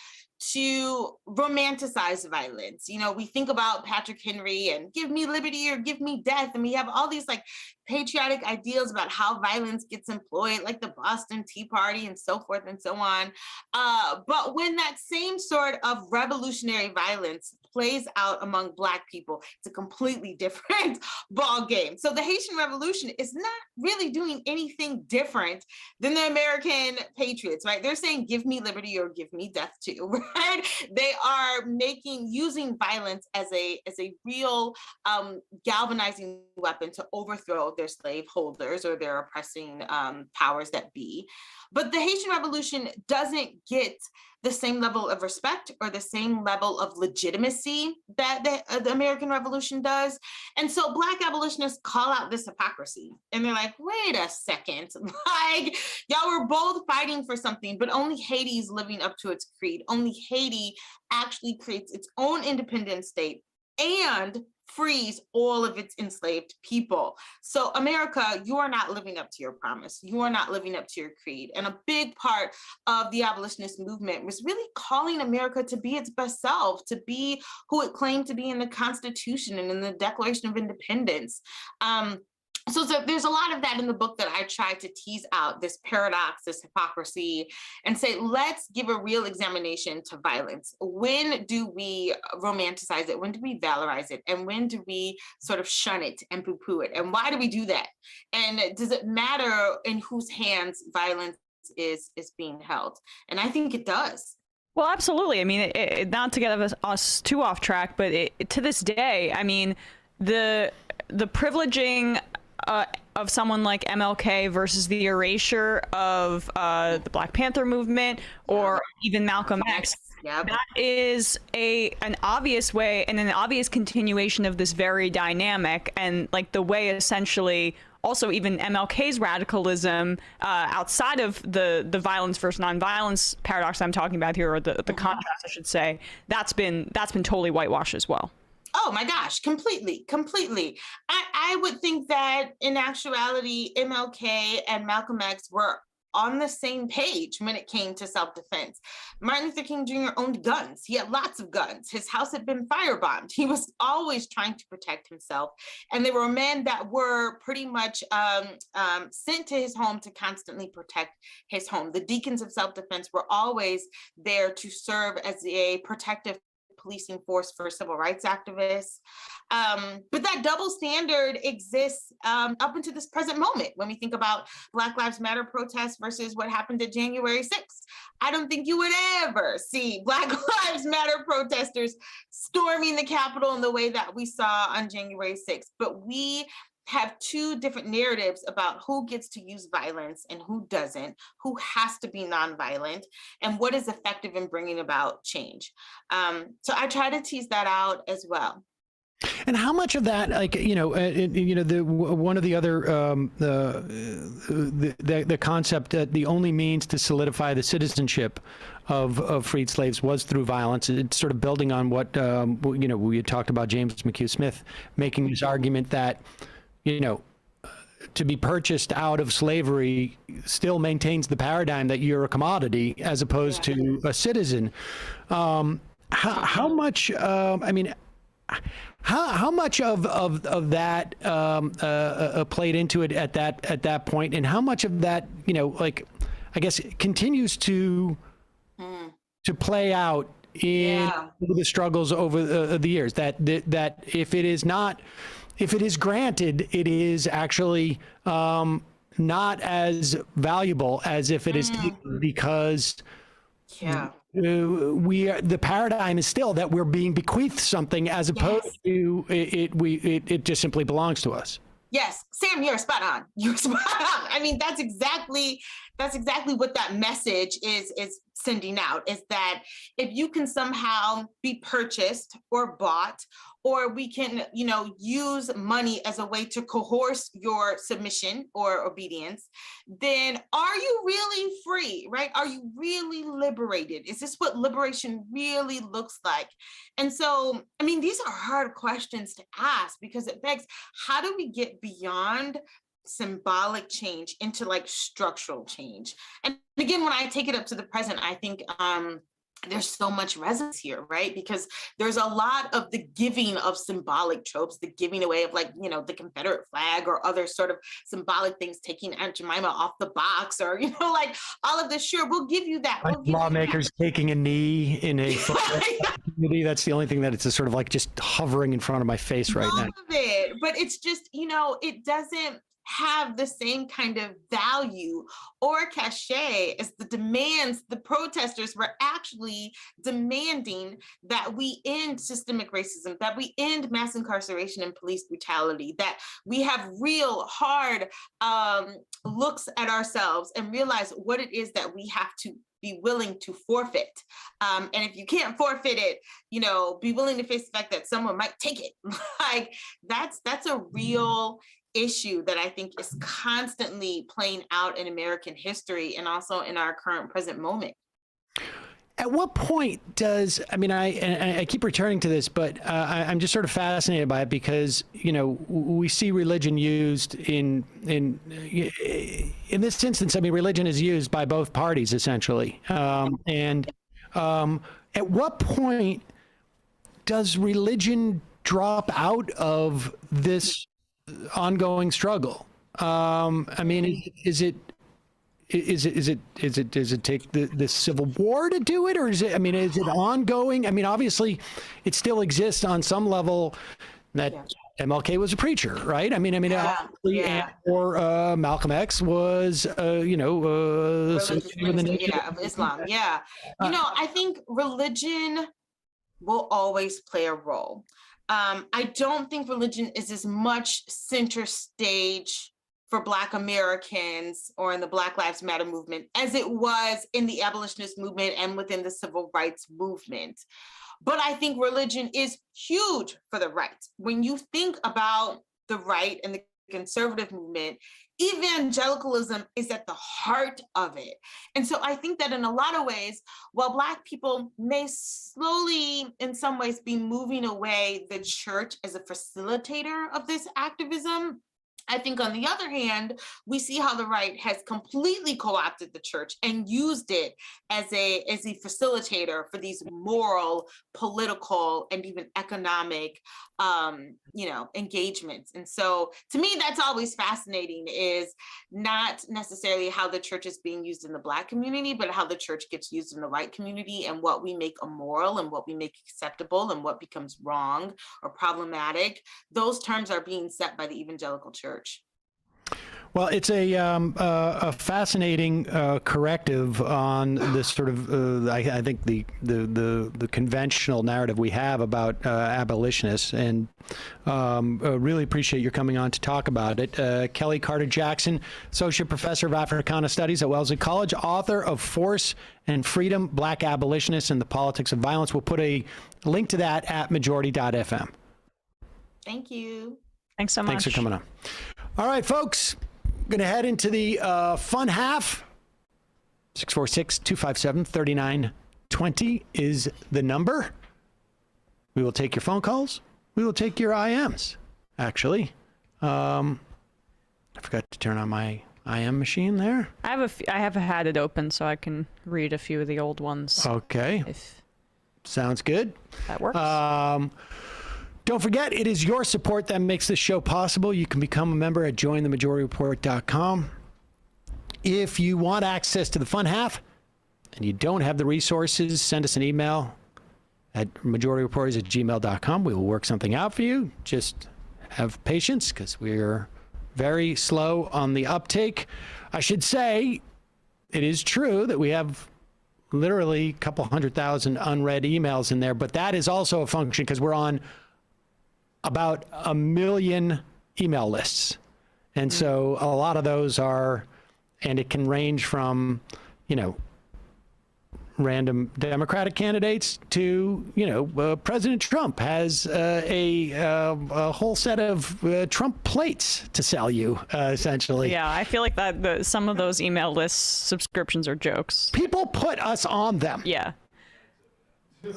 to romanticize violence. We think about Patrick Henry and give me liberty or give me death. And we have all these like patriotic ideals about how violence gets employed, like the Boston Tea Party and so forth and so on. But when that same sort of revolutionary violence plays out among Black people, it's a completely different ball game. So the Haitian Revolution is not really doing anything different than the American patriots, right? They're saying, give me liberty or give me death too, right? They are using violence as a real galvanizing weapon to overthrow their slaveholders or their oppressing powers that be. But the Haitian Revolution doesn't get the same level of respect or the same level of legitimacy that the American Revolution does. And so Black abolitionists call out this hypocrisy. And they're like, wait a second, like, y'all were both fighting for something, but only Haiti is living up to its creed. Only Haiti actually creates its own independent state and frees all of its enslaved people. So America, you are not living up to your promise. You are not living up to your creed. And a big part of the abolitionist movement was really calling America to be its best self, to be who it claimed to be in the Constitution and in the Declaration of Independence. So there's a lot of that in the book that I tried to tease out, this paradox, this hypocrisy, and say, let's give a real examination to violence. When do we romanticize it? When do we valorize it? And when do we sort of shun it and poo-poo it? And why do we do that? And does it matter in whose hands violence is being held? And I think it does. Well, absolutely. I mean, not to get us too off track, but to this day, I mean, the privileging of someone like MLK versus the erasure of the Black Panther movement or even Malcolm X. Yep. That is an obvious way and an obvious continuation of this very dynamic, and like the way essentially also even MLK's radicalism outside of the violence versus nonviolence paradox I'm talking about here, or the contrast I should say, that's been totally whitewashed as well. Oh my gosh, completely. I would think that in actuality, MLK and Malcolm X were on the same page when it came to self-defense. Martin Luther King Jr. owned guns. He had lots of guns. His house had been firebombed. He was always trying to protect himself. And there were men that were pretty much sent to his home to constantly protect his home. The deacons of self-defense were always there to serve as a protective policing force for civil rights activists. But that double standard exists up into this present moment when we think about Black Lives Matter protests versus what happened at January 6th. I don't think you would ever see Black Lives Matter protesters storming the Capitol in the way that we saw on January 6th. But we have two different narratives about who gets to use violence and who doesn't, who has to be nonviolent, and what is effective in bringing about change. So I try to tease that out as well. And how much of that, like, one of the other, the concept that the only means to solidify the citizenship of freed slaves was through violence. It's sort of building on what, we had talked about James McHugh Smith making this argument that, to be purchased out of slavery still maintains the paradigm that you're a commodity as opposed to a citizen. How much, how much of that played into it at that point, and how much of that, I guess, continues to play out in the struggles over the years, that if it is granted, it is actually not as valuable as if it is taken, because the paradigm is still that we're being bequeathed something as opposed to it just simply belongs to us. Yes, Sam, you're spot on. You're spot on. I mean, that's exactly what that message is sending out, is that if you can somehow be purchased or bought, or we can, use money as a way to coerce your submission or obedience, then are you really free, right? Are you really liberated? Is this what liberation really looks like? And so, I mean, these are hard questions to ask, because it begs, how do we get beyond symbolic change into like structural change? And again, when I take it up to the present, I think there's so much resonance here, right? Because there's a lot of the giving of symbolic tropes, the giving away of like, you know, the Confederate flag or other sort of symbolic things, taking Aunt Jemima off the box, or, you know, like all of this. Sure, we'll give you that. Like lawmakers taking a knee in a community. That's the only thing that it's a sort of like just hovering in front of my face right now. But it's just, you know, it doesn't have the same kind of value or cachet as the demands. The protesters were actually demanding that we end systemic racism, that we end mass incarceration and police brutality, that we have real hard looks at ourselves and realize what it is that we have to be willing to forfeit. And if you can't forfeit it, you know, be willing to face the fact that someone might take it. Like that's a real issue that I think is constantly playing out in American history and also in our current present moment. At what point does, I mean, I keep returning to this, but I'm just sort of fascinated by it because, you know, we see religion used in this instance. I mean, religion is used by both parties essentially. At what point does religion drop out of this ongoing struggle? I mean, does it take the Civil War to do it, or is it? I mean, is it ongoing? I mean, obviously, it still exists on some level. That MLK was a preacher, right? I mean, or Malcolm X was, of Islam. Yeah, you know, I think religion will always play a role. I don't think religion is as much center stage for Black Americans or in the Black Lives Matter movement as it was in the abolitionist movement and within the civil rights movement. But I think religion is huge for the right. When you think about the right and the conservative movement, evangelicalism is at the heart of it. And so I think that in a lot of ways, while Black people may slowly, in some ways, be moving away the church as a facilitator of this activism, I think on the other hand, we see how the right has completely co-opted the church and used it as a facilitator for these moral, political, and even economic, engagements. And so to me, that's always fascinating, is not necessarily how the church is being used in the Black community, but how the church gets used in the white community, and what we make immoral and what we make acceptable and what becomes wrong or problematic. Those terms are being set by the evangelical church. Well, it's a fascinating corrective on this sort of, I think, the conventional narrative we have about abolitionists, and really appreciate your coming on to talk about it. Kellie Carter-Jackson, Associate Professor of Africana Studies at Wellesley College, author of Force and Freedom, Black Abolitionists and the Politics of Violence. We'll put a link to that at majority.fm. Thank you. Thanks so much. Thanks for coming on. All right, folks. Going to head into the fun half. 646-257-3920 is the number. We will take your phone calls. We will take your IMs, actually. I forgot to turn on my IM machine there. I have had it open so I can read a few of the old ones. Okay. Sounds good. That works. Don't forget, it is your support that makes this show possible. You can become a member at jointhemajorityreport.com. If you want access to the fun half and you don't have the resources, send us an email at majorityreporters@gmail.com. We will work something out for you. Just have patience, because we're very slow on the uptake. I should say, it is true that we have literally a couple 100,000 unread emails in there, but that is also a function because we're on about 1 million email lists. And so a lot of those are, and it can range from, random Democratic candidates to, President Trump has a whole set of Trump plates to sell you, essentially. Yeah, I feel like that some of those email list subscriptions are jokes. People put us on them. Yeah.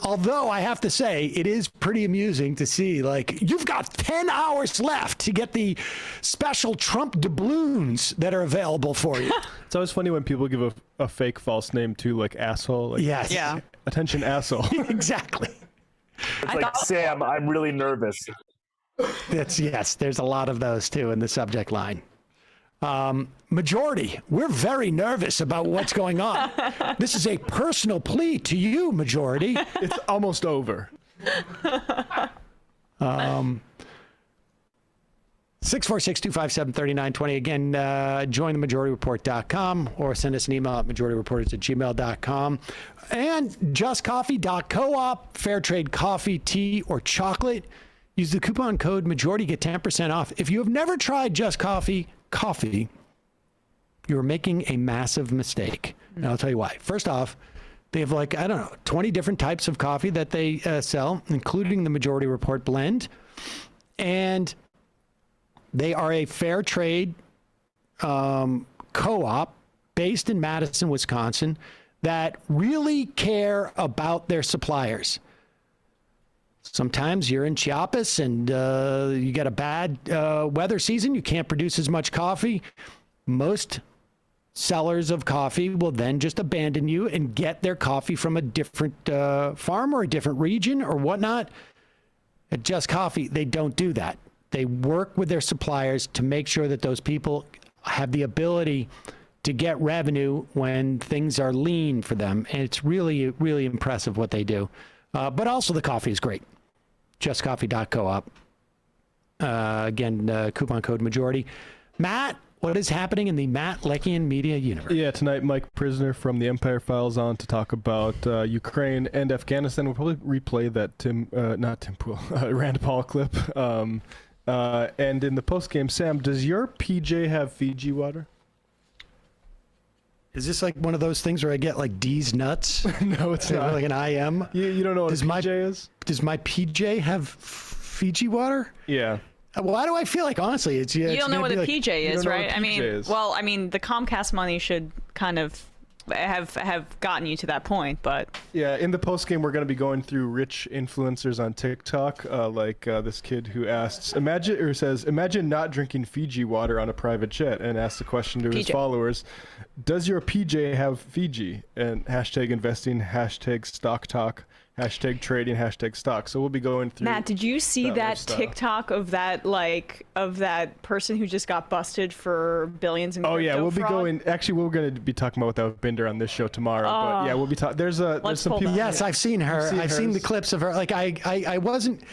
Although I have to say, it is pretty amusing to see, like, you've got 10 hours left to get the special Trump doubloons that are available for you. It's always funny when people give a fake false name too, like asshole. Like, yes. Yeah. Attention, asshole. Exactly. It's like, Sam, I'm really nervous. Yes, there's a lot of those too in the subject line. Majority, we're very nervous about what's going on. This is a personal plea to you, Majority. It's almost over. 646-257-3920. Again, join the majorityreport.com or send us an email at majorityreporters@gmail.com. And justcoffee.coop, fair trade coffee, tea, or chocolate. Use the coupon code majority, get 10% off. If you have never tried Just Coffee, you're making a massive mistake. And I'll tell you why. First off, they have 20 different types of coffee that they sell, including the Majority Report blend. And they are a fair trade co-op based in Madison, Wisconsin, that really care about their suppliers. Sometimes you're in Chiapas and you get a bad weather season. You can't produce as much coffee. Most sellers of coffee will then just abandon you and get their coffee from a different farm or a different region or whatnot. At Just Coffee, they don't do that. They work with their suppliers to make sure that those people have the ability to get revenue when things are lean for them. And it's really, really impressive what they do. But also the coffee is great. JustCoffee.coop. Again, coupon code majority. Matt, what is happening in the Matt Lekian media universe? Yeah, tonight Mike Prisner from the Empire Files on to talk about Ukraine and Afghanistan. We'll probably replay that Rand Paul clip. And in the postgame, Sam, does your PJ have Fiji water? Is this like one of those things where I get like D's nuts? No, it's not. Like an IM? You don't know what PJ is? Does my PJ have Fiji water? Yeah. Why do I feel like, honestly, it's... You don't know what a PJ is, right? I mean, the Comcast money should kind of have gotten you to that point, but... Yeah, in the postgame, we're going to be going through rich influencers on TikTok, like this kid who says, imagine not drinking Fiji water on a private jet, and asks the question to his followers, does your PJ have Fiji? And hashtag investing, hashtag stock talk, hashtag trading, hashtag stock. So we'll be going through. Matt, did you see that TikTok of that person who just got busted for billions in crypto we'll fraud? be going. Actually, we're going to be talking about that with Binder on this show tomorrow. But yeah, we'll be talking. There's some people. Yes, I've seen her. I've seen the clips of her. Like I couldn't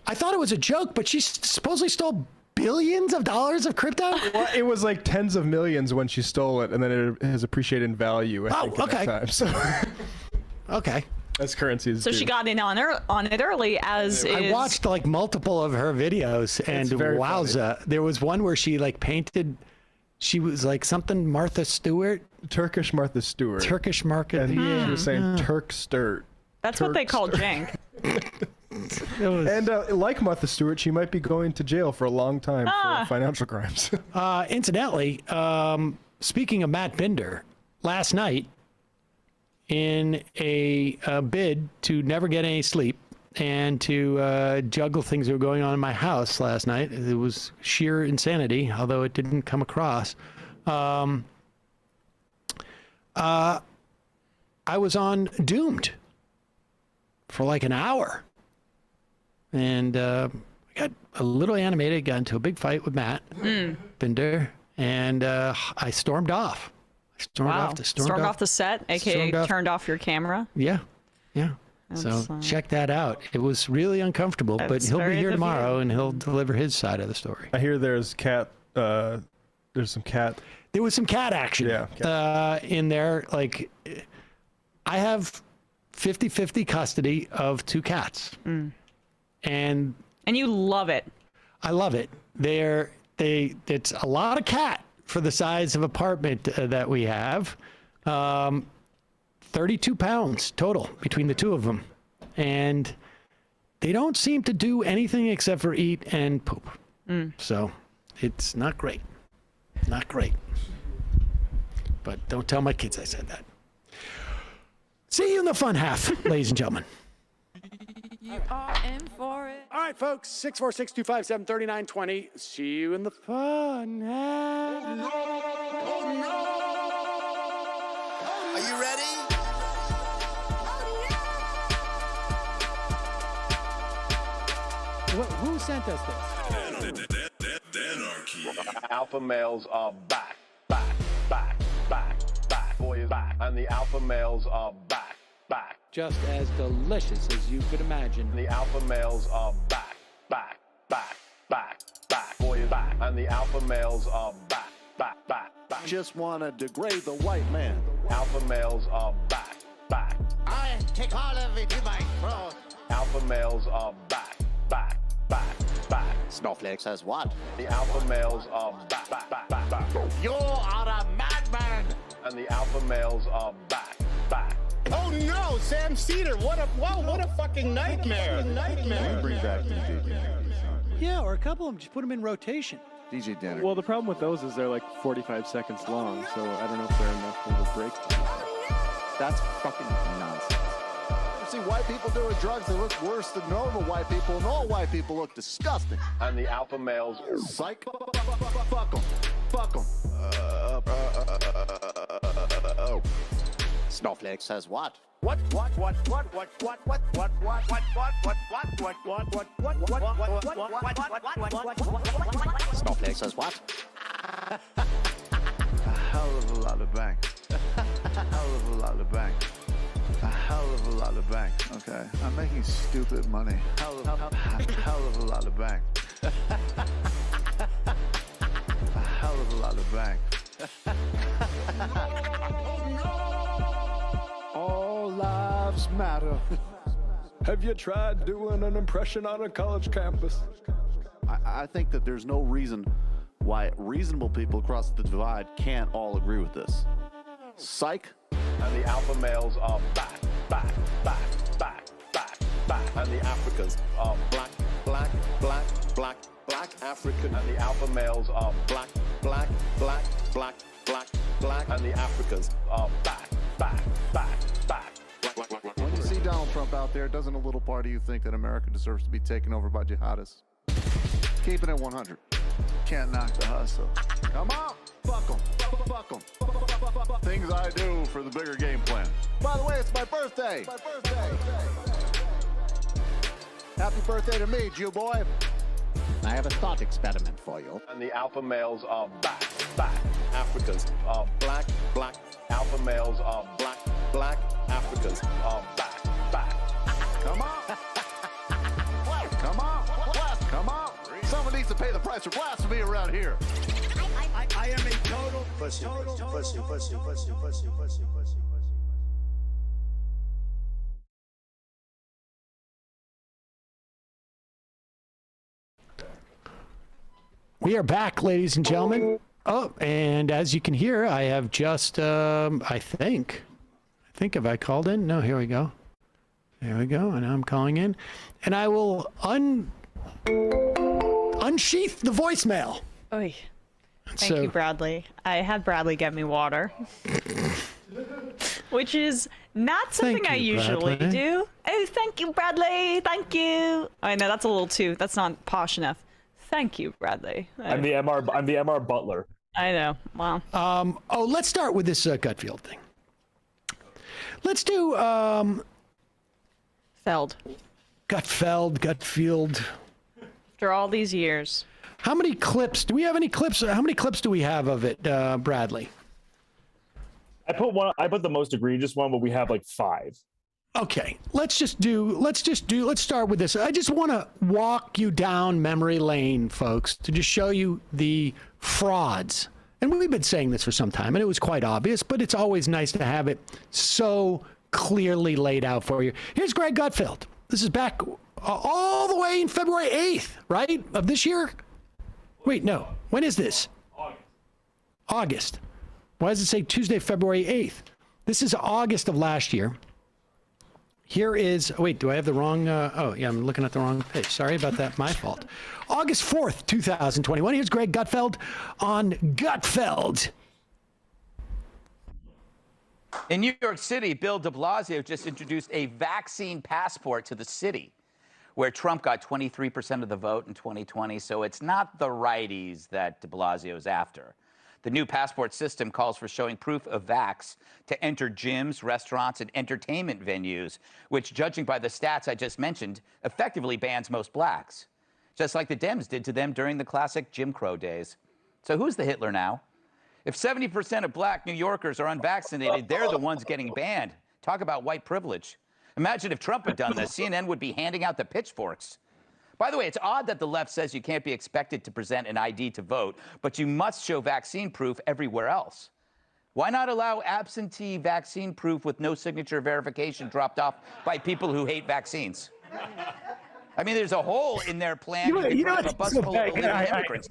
I thought it was a joke, but she supposedly stole billions of dollars of crypto. Well, it was like tens of millions when she stole it, and then it has appreciated in value. I think, okay. At that time. So okay. As currencies. So she got in on it early, as I watched like multiple of her videos, and wowza, funny. There was one where she painted. She was like something Martha Stewart. Turkish Martha Stewart. Turkish market. And she was saying Turk Sturt. That's what they call jank. And like Martha Stewart, she might be going to jail for a long time for financial crimes. Incidentally, speaking of Matt Binder, last night, in a bid to never get any sleep and to juggle things that were going on in my house last night, it was sheer insanity, although it didn't come across. I was on Doomed for like an hour. And I got a little animated, got into a big fight with Matt Binder, and I stormed off. Stormed off the set, aka turned off your camera. Yeah. So check that out. It was really uncomfortable, but he'll be here tomorrow and he'll deliver his side of the story. I hear there's some cat. There was some cat action. In there. Like, I have 50-50 custody of 2 cats. And you love it. I love it. It's a lot of cat for the size of apartment that we have. 32 pounds total between the 2 of them. And they don't seem to do anything except for eat and poop. So it's not great. Not great. But don't tell my kids I said that. See you in the fun half, ladies and gentlemen. You are in for it. All right, folks, 646-257-3920. See you in the fun half. Are you ready? sent us this. Alpha males are back. Boy is back. And the alpha males are back. Just as delicious as you could imagine. The alpha males are back. Boy is back. And the alpha males are back. Just want to degrade the white man. Alpha males are back. I take all of it in my throat. Alpha males are back. Snowflake says what? The alpha males are back. You are a madman. And the alpha males are back. Oh no, Sam Seder! What a fucking nightmare! Bring back DJ Danner. Yeah, or a couple of them. Just put them in rotation. DJ Danner. Well, the problem with those is they're like 45 seconds long, so I don't know if they're enough of a break. That's fucking nonsense. You see white people doing drugs, they look worse than normal white people, and all white people look disgusting. And the alpha males. Psych. Fuck them. Oh. Snowflake says what? Snowflake says what? A hell of a lot of bank. A hell of a lot of bank. A hell of a lot of bank. Okay, I'm making stupid money. Hell of a lot of bank. A hell of a lot of bank. All lives matter. Have you tried doing an impression on a college campus? I think that there's no reason why reasonable people across the divide can't all agree with this. Psych. And the alpha males are back. And the Africans are black African. And the alpha males are black. And the Africans are back. When you see Donald Trump out there, doesn't a little part of you think that America deserves to be taken over by jihadists? Keeping it 100. Can't knock the hustle. Come on, fuck them. Things I do for the bigger game plan. By the way, it's my birthday. Happy birthday to me, Jew boy. I have a thought experiment for you. And the alpha males are back. Africans are black. Alpha males are black. Africans are back. Come on. Come on. Someone needs to pay the price for blasphemy around here. I am a total pussy. We are back, ladies and gentlemen. Oh, and as you can hear, I have just, I think have I called in? No, here we go. There we go, and I'm calling in. And I will unsheath the voicemail. Oy. Thank you, Bradley. I had Bradley get me water. Which is not something I usually do. Oh, thank you, Bradley. Thank you. I know that's a little too, that's not posh enough. Thank you, Bradley. I'm the MR butler. I know. Wow. Let's start with this Gutfield thing. Let's do Gutfield. After all these years. How many clips? Do we have any clips? How many clips do we have of it, Bradley? I put the most egregious one, but we have like 5. Okay, let's start with this. I just want to walk you down memory lane, folks, to just show you the frauds. And we've been saying this for some time, and it was quite obvious, but it's always nice to have it so clearly laid out for you. Here's Greg Gutfeld. This is back all the way in February 8th, right, of this year? Wait, no. When is this? August. Why does it say Tuesday, February 8th? This is August of last year. Here is, wait, do I have the wrong, I'm looking at the wrong page. Sorry about that, my fault. August 4th, 2021. Here's Greg Gutfeld on Gutfeld. In New York City, Bill de Blasio just introduced a vaccine passport to the city, where Trump got 23% of the vote in 2020, so it's not the righties that de Blasio's after. The new passport system calls for showing proof of vax to enter gyms, restaurants, and entertainment venues, which, judging by the stats I just mentioned, effectively bans most blacks. just like the Dems did to them during the classic Jim Crow days. So who's the Hitler now? If 70% of black New Yorkers are unvaccinated, they're the ones getting banned. Talk about white privilege. Imagine if Trump had done this. CNN would be handing out the pitchforks. By the way, it's odd that the left says you can't be expected to present an ID to vote, but you must show vaccine proof everywhere else. Why not allow absentee vaccine proof with no signature verification dropped off by people who hate vaccines? I mean, there's a hole in their plan. You know a bus full of illegal immigrants.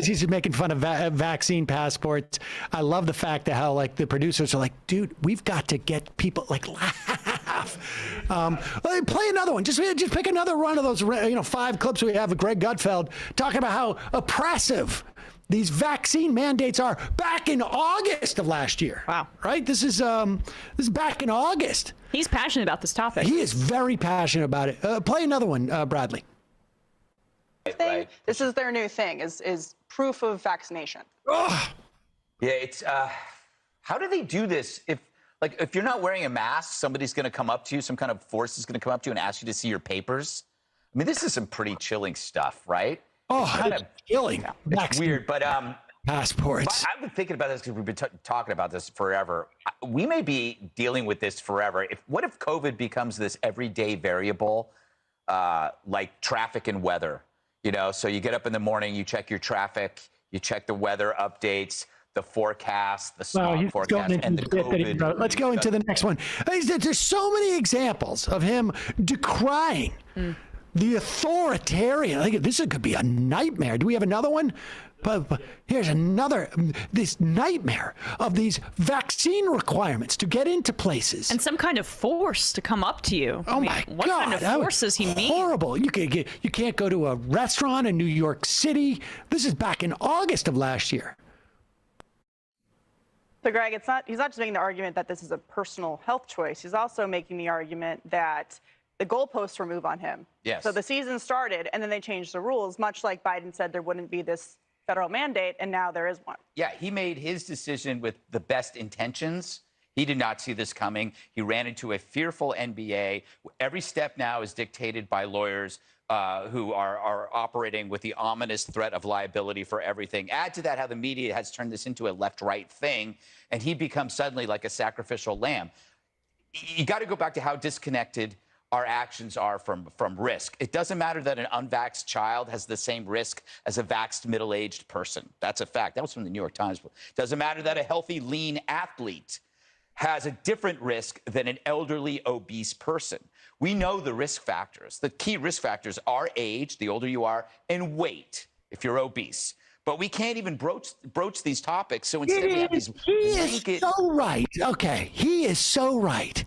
He's making fun of vaccine passports. I love the fact that how like the producers are like, dude, we've got to get people like laugh. Play another one. Just pick another one of those 5 clips we have of Greg Gutfeld talking about how oppressive these vaccine mandates are back in August of last year. Wow. Right? This is back in August. He's passionate about this topic. He is very passionate about it. Play another one, Bradley. Right. This is their new thing, is proof of vaccination. Yeah, it's how do they do this? If you're not wearing a mask, somebody's going to come up to you, some kind of force is going to come up to you and ask you to see your papers. I mean, this is some pretty chilling stuff, right? Oh, chilling. It's weird, but passports. I've been thinking about this because we've been talking about this forever. We may be dealing with this forever. What if COVID becomes this everyday variable, like traffic and weather? So you get up in the morning, you check your traffic, you check the weather updates, the forecast, the smog forecast, and the COVID. Let's go into the next one. There's so many examples of him decrying the authoritarian. I think this could be a nightmare. Do we have another one? But here's another, this nightmare of these vaccine requirements to get into places. And some kind of force to come up to you. Oh my God. What kind of force does he mean? Horrible. You can't go to a restaurant in New York City. This is back in August of last year. So Greg, he's not just making the argument that this is a personal health choice. He's also making the argument that the goalposts were moved on him. Yes. So the season started, and then they changed the rules, much like Biden said there wouldn't be this federal mandate, and now there is one. Yeah, he made his decision with the best intentions. He did not see this coming. He ran into a fearful NBA. Every step now is dictated by lawyers who are operating with the ominous threat of liability for everything. Add to that how the media has turned this into a left-right thing, and he becomes suddenly like a sacrificial lamb. You got to go back to how disconnected our actions are from risk. It doesn't matter that an unvaxxed child has the same risk as a vaxxed middle-aged person. That's a fact. That was from the New York Times. It doesn't matter that a healthy, lean athlete has a different risk than an elderly, obese person. We know the risk factors. The key risk factors are age, the older you are, and weight, if you're obese. But we can't even broach these topics. So instead we have these He is so right. Okay, he is so right.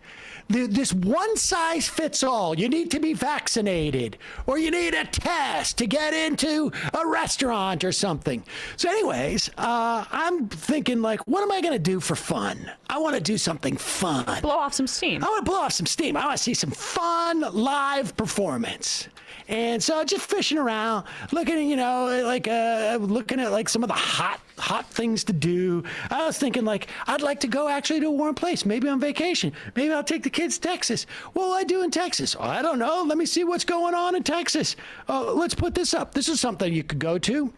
This one size fits all. You need to be vaccinated, or you need a test to get into a restaurant or something. So anyways, I'm thinking like, what am I going to do for fun? I want to do something fun. Blow off some steam. I want to blow off some steam. I want to see some fun live performance. And so just fishing around, looking, looking at like some of the hot things to do. I was thinking like, I'd like to go actually to a warm place, maybe on vacation. Maybe I'll take the kids to Texas. What will I do in Texas? Oh, I don't know. Let me see what's going on in Texas. Oh, let's put this up. This is something you could go to.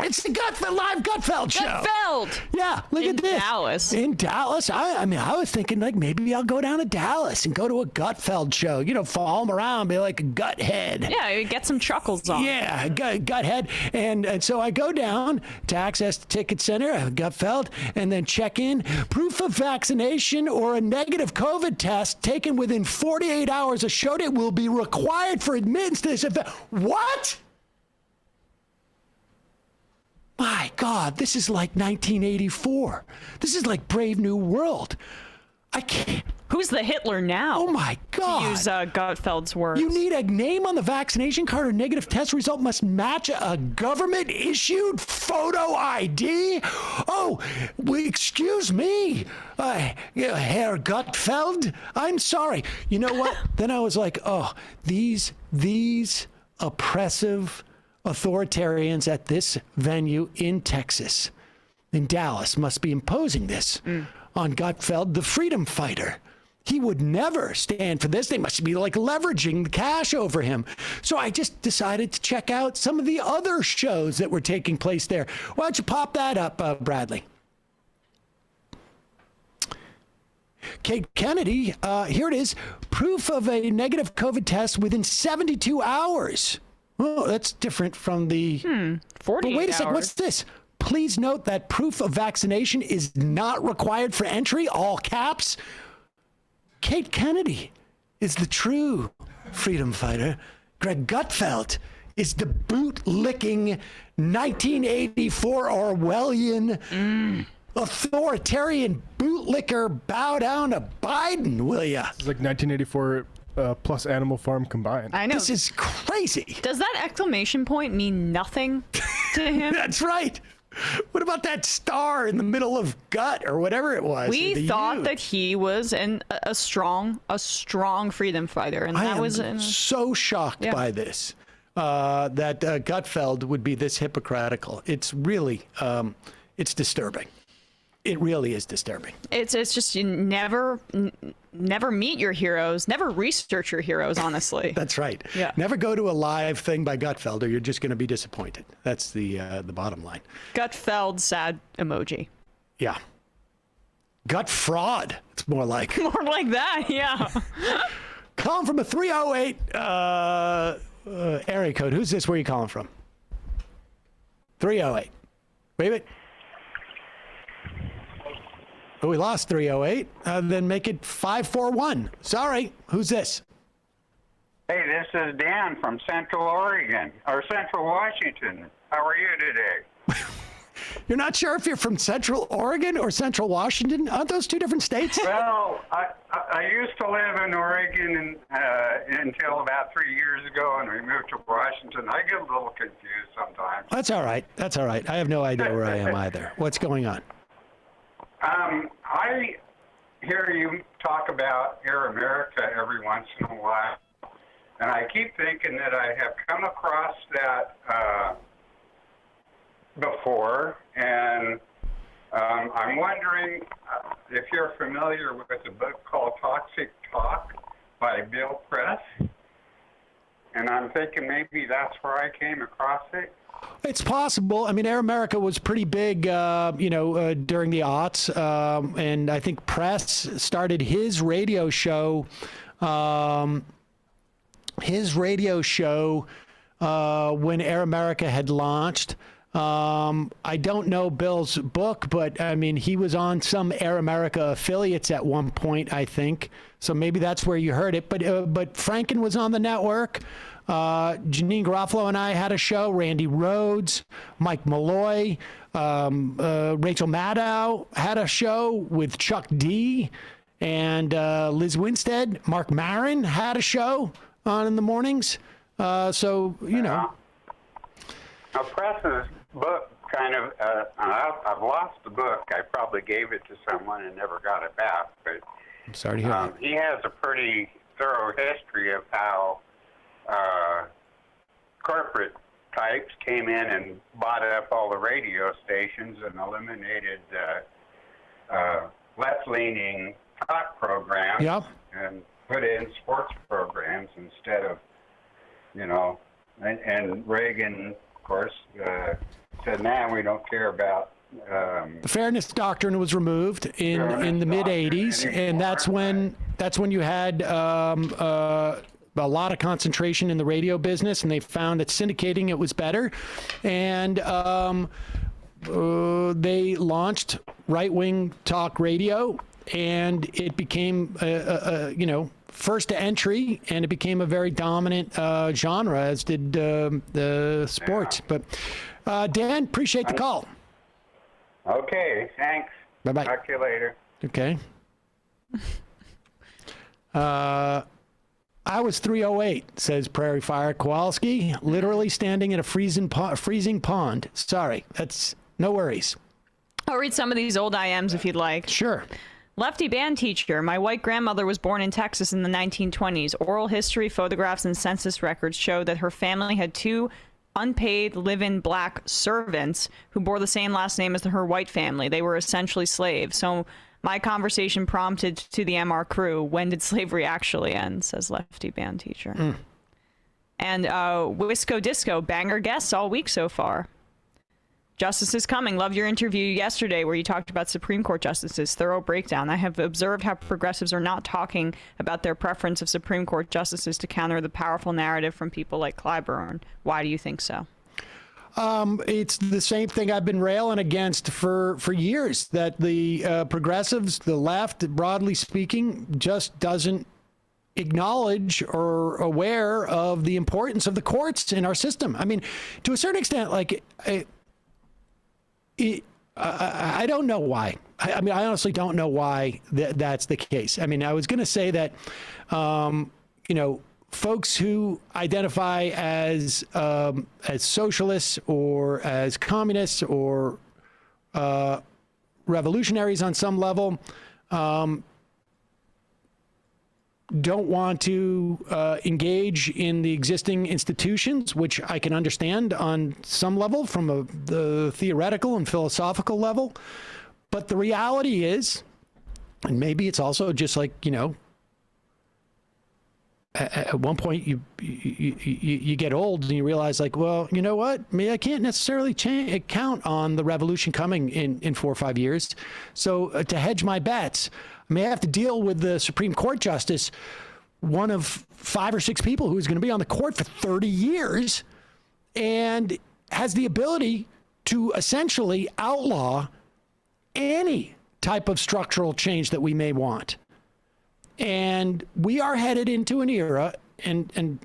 It's the live Gutfeld show. Gutfeld! Yeah, look at this. In Dallas. In Dallas. I was thinking like maybe I'll go down to Dallas and go to a Gutfeld show. Follow him around, be like a gut head. Yeah, get some chuckles on. Yeah, gut head. And so I go down to access the ticket center, Gutfeld, and then check in. Proof of vaccination or a negative COVID test taken within 48 hours of show date will be required for admittance to this event. What? My God, this is like 1984. This is like Brave New World. I can't. Who's the Hitler now? Oh my God. To use Gutfeld's words. You need a name on the vaccination card or negative test result must match a government-issued photo ID? Oh, excuse me, Herr Gutfeld. I'm sorry. You know what? Then I was like, oh, these oppressive authoritarians at this venue in Texas, in Dallas, must be imposing this on Gutfeld, the freedom fighter. He would never stand for this. They must be like leveraging the cash over him. So I just decided to check out some of the other shows that were taking place there. Why don't you pop that up, Bradley? Kate Kennedy, here it is. Proof of a negative COVID test within 72 hours. Oh, that's different from the 48 But wait a second, hours. what's this? Please note that proof of vaccination is not required for entry, all caps. Kate Kennedy is the true freedom fighter. Greg Gutfeld is the boot-licking 1984 Orwellian authoritarian bootlicker. Bow down to Biden, will ya? It's like 1984 plus Animal Farm combined. I know. This is crazy. Does that exclamation point mean nothing to him? That's right. What about that star in the middle of gut or whatever it was? We thought that he was a strong freedom fighter, and that was so shocked by this that Gutfeld would be this hypocritical. It's really it's disturbing. It really is disturbing. It's just you never meet your heroes, never research your heroes, honestly. That's right. Yeah. Never go to a live thing by Gutfeld, or you're just going to be disappointed. That's the bottom line. Gutfeld sad emoji. Yeah. Gut fraud. It's more like. More like that, yeah. Calling from a 308 area code. Who's this? Where are you calling from? 308. Wait a minute. Oh, we lost 308. Then make it 541. Sorry. Who's this? Hey, this is Dan from Central Oregon, or Central Washington. How are you today? You're not sure if you're from Central Oregon or Central Washington? Aren't those two different states? Well, I used to live in Oregon until about 3 years ago, and we moved to Washington. I get a little confused sometimes. That's all right. That's all right. I have no idea where I am either. What's going on? I hear you talk about Air America every once in a while, and I keep thinking that I have come across that before, and I'm wondering if you're familiar with a book called Toxic Talk by Bill Press, and I'm thinking maybe that's where I came across it. It's possible. I mean, Air America was pretty big, during the aughts, and I think Press started his radio show. When Air America had launched. I don't know Bill's book, but I mean, he was on some Air America affiliates at one point, I think. So maybe that's where you heard it. But Franken was on the network. Janine Garofalo and I had a show. Randy Rhodes, Mike Malloy, Rachel Maddow had a show with Chuck D and Liz Winstead. Mark Maron had a show on in the mornings. So, you know. Now, Press's book kind of, I've lost the book. I probably gave it to someone and never got it back. But I'm sorry to hear that. He has a pretty thorough history of how corporate types came in and bought up all the radio stations and eliminated left-leaning talk programs and put in sports programs instead of, and Reagan, of course, said, "Man, we don't care about." The Fairness Doctrine was removed in the mid '80s, and that's when you had a lot of concentration in the radio business, and they found that syndicating it was better, and they launched right-wing talk radio, and it became first to entry, and it became a very dominant genre, as did the sports. But Dan, appreciate the call. Okay, thanks. Bye-bye. Talk to you later. Okay. I was 308, says Prairie Fire Kowalski, literally standing in a freezing pond. Sorry, that's no worries. I'll read some of these old IMs if you'd like. Sure. Lefty band teacher. My white grandmother was born in Texas in the 1920s. Oral history, photographs, and census records show that her family had 2 unpaid live-in black servants who bore the same last name as her white family. They were essentially slaves. So My conversation prompted to the MR crew, when did slavery actually end, says Lefty Band Teacher. And Wisco Disco, banger guests all week so far. Justice is coming. Loved your interview yesterday where you talked about Supreme Court justices. Thorough breakdown. I have observed how progressives are not talking about their preference of Supreme Court justices to counter the powerful narrative from people like Clyburn. Why do you think so? It's the same thing I've been railing against for years, that the progressives, the left, broadly speaking, just doesn't acknowledge or aware of the importance of the courts in our system. I mean, to a certain extent, like, I don't know why. I mean, I honestly don't know why that's the case. I mean, I was going to say that, you know, folks who identify as socialists or as communists or revolutionaries on some level don't want to engage in the existing institutions, which I can understand on some level from the theoretical and philosophical level. But the reality is, and maybe it's also just like, you know, at one point you get old and you realize, like, well, you know what? I mean, I can't necessarily count on the revolution coming in 4 or 5 years. So to hedge my bets, I may have to deal with the Supreme Court justice, one of 5 or 6 people who is going to be on the court for 30 years and has the ability to essentially outlaw any type of structural change that we may want. And we are headed into an era, and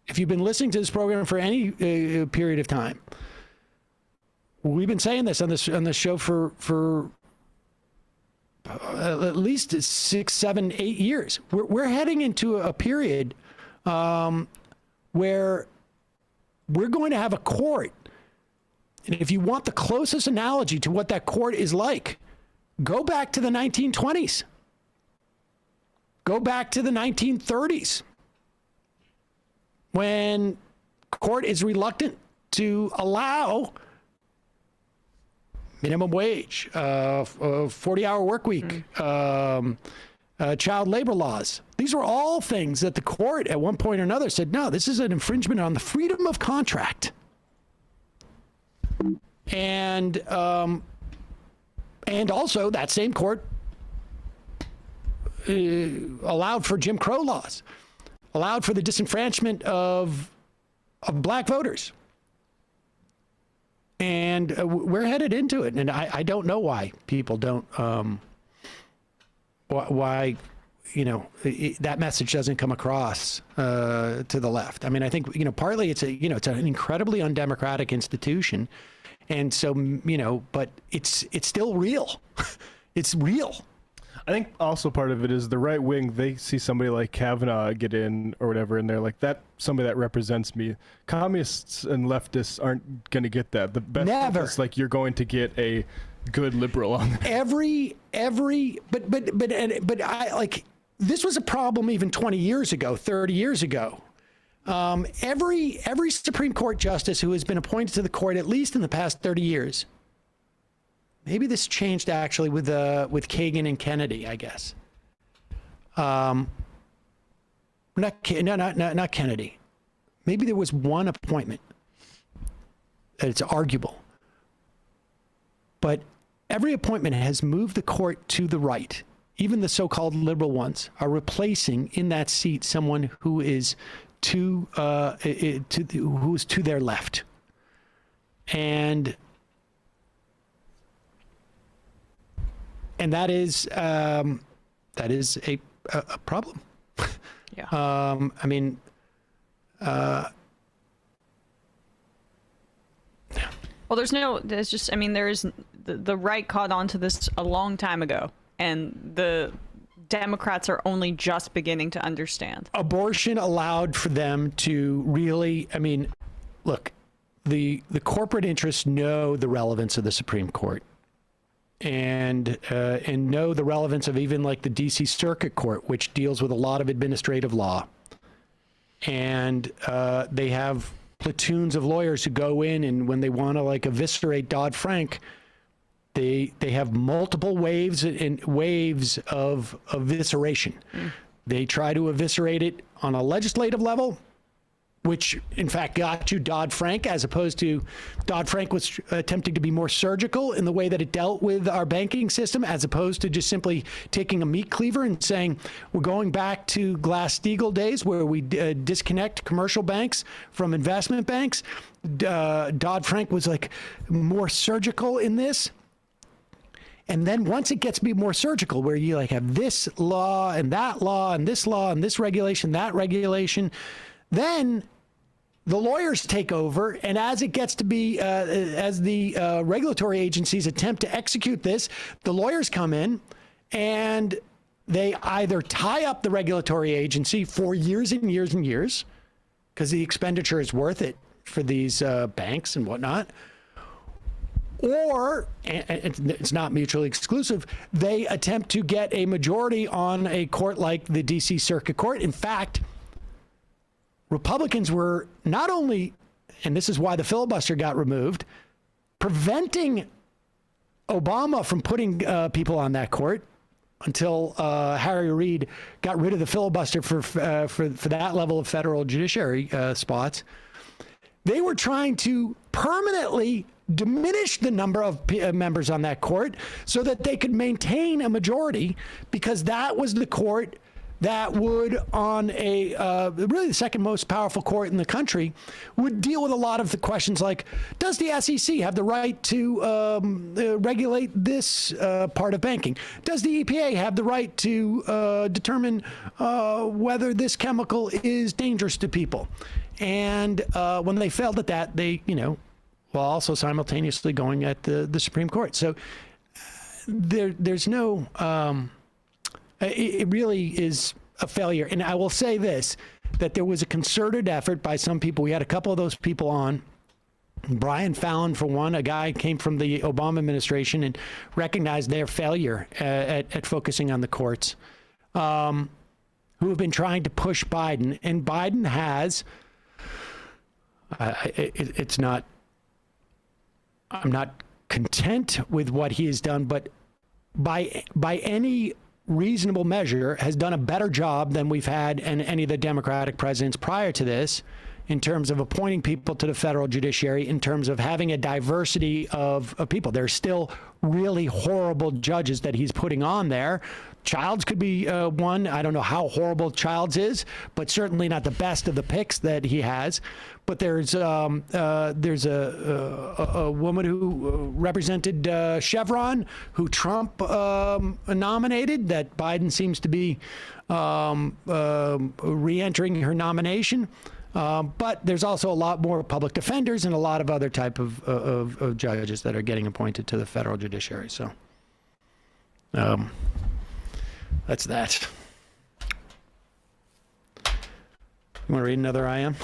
if you've been listening to this program for any period of time, we've been saying this on this show for at least 6, 7, 8 years. We're heading into a period where we're going to have a court. And if you want the closest analogy to what that court is like, go back to the 1920s. Go back to the 1930s, when court is reluctant to allow minimum wage, 40-hour work week, child labor laws. These were all things that the court at one point or another said, no, this is an infringement on the freedom of contract. And also that same court allowed for Jim Crow laws, allowed for the disenfranchisement of black voters. And we're headed into it. And I don't know why people don't, why, you know, that message doesn't come across to the left. I mean, I think, you know, partly it's it's an incredibly undemocratic institution. And so, you know, but it's still real. It's real. I think also part of it is the right wing. They see somebody like Kavanaugh get in or whatever, and they're like, that somebody that represents me. Communists and leftists aren't going to get that. The best is like, you're going to get a good liberal on there. But I like, this was a problem even 20 years ago, 30 years ago. Every Supreme Court justice who has been appointed to the court, at least in the past 30 years, maybe this changed actually with Kagan and Kennedy, I guess. Not Kennedy. Maybe there was one appointment that it's arguable. But every appointment has moved the court to the right. Even the so-called liberal ones are replacing in that seat someone who is to their left. And that is a problem. Yeah. I mean, well, there's just, I mean, there's the right caught on to this a long time ago, and the Democrats are only just beginning to understand. Abortion allowed for them to really, I mean, look, the corporate interests know the relevance of the Supreme Court. And know the relevance of even like the DC Circuit Court, which deals with a lot of administrative law. And they have platoons of lawyers who go in, and when they want to like eviscerate Dodd-Frank, They have multiple waves of evisceration. They try to eviscerate it on a legislative level, which in fact got you Dodd-Frank, as opposed to Dodd-Frank was attempting to be more surgical in the way that it dealt with our banking system, as opposed to just simply taking a meat cleaver and saying, we're going back to Glass-Steagall days where we disconnect commercial banks from investment banks. Dodd-Frank was like more surgical in this. And then once it gets to be more surgical, where you like have this law and that law and this law and this regulation, that regulation, then the lawyers take over, and as it gets to be, as the regulatory agencies attempt to execute this, the lawyers come in and they either tie up the regulatory agency for years and years and years, because the expenditure is worth it for these banks and whatnot, or, and it's not mutually exclusive, they attempt to get a majority on a court like the D.C. Circuit Court. In fact, Republicans were not only, and this is why the filibuster got removed, preventing Obama from putting people on that court until Harry Reid got rid of the filibuster for that level of federal judiciary spots. They were trying to permanently diminish the number of members on that court so that they could maintain a majority, because that was the court that would, on a really the second most powerful court in the country, would deal with a lot of the questions like, does the SEC have the right to regulate this part of banking? Does the EPA have the right to determine whether this chemical is dangerous to people? And when they failed at that, they, while also simultaneously going at the Supreme Court. So there's no... It really is a failure. And I will say this, that there was a concerted effort by some people. We had a couple of those people on. Brian Fallon, for one, a guy came from the Obama administration and recognized their failure at focusing on the courts, who have been trying to push Biden. And Biden has, it's not, I'm not content with what he has done, but by any reasonable measure has done a better job than we've had in any of the Democratic presidents prior to this, in terms of appointing people to the federal judiciary, in terms of having a diversity of people. There's still really horrible judges that he's putting on there. Childs could be one. I don't know how horrible Childs is, but certainly not the best of the picks that he has. But there's a woman who represented Chevron, who Trump nominated, that Biden seems to be re-entering her nomination. But there's also a lot more public defenders and a lot of other type of judges that are getting appointed to the federal judiciary. So that's that. You want to read another IM?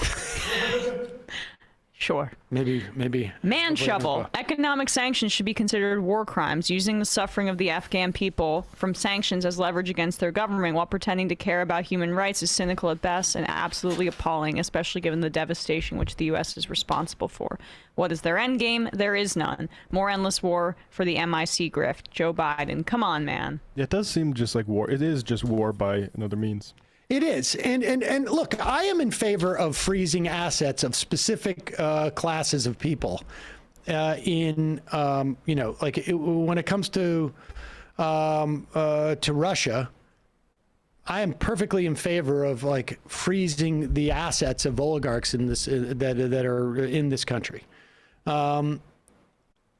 Sure. Maybe. Man shovel. Economic sanctions should be considered war crimes, using the suffering of the Afghan people from sanctions as leverage against their government while pretending to care about human rights is cynical at best and absolutely appalling, especially given the devastation which the U.S. is responsible for. What is their end game? There is none. More endless war for the MIC grift. Joe Biden. Come on, man. Yeah, it does seem just like war. It is just war by another means. It is. And look, I am in favor of freezing assets of specific classes of people when it comes to Russia. I am perfectly in favor of like freezing the assets of oligarchs in this that are in this country. I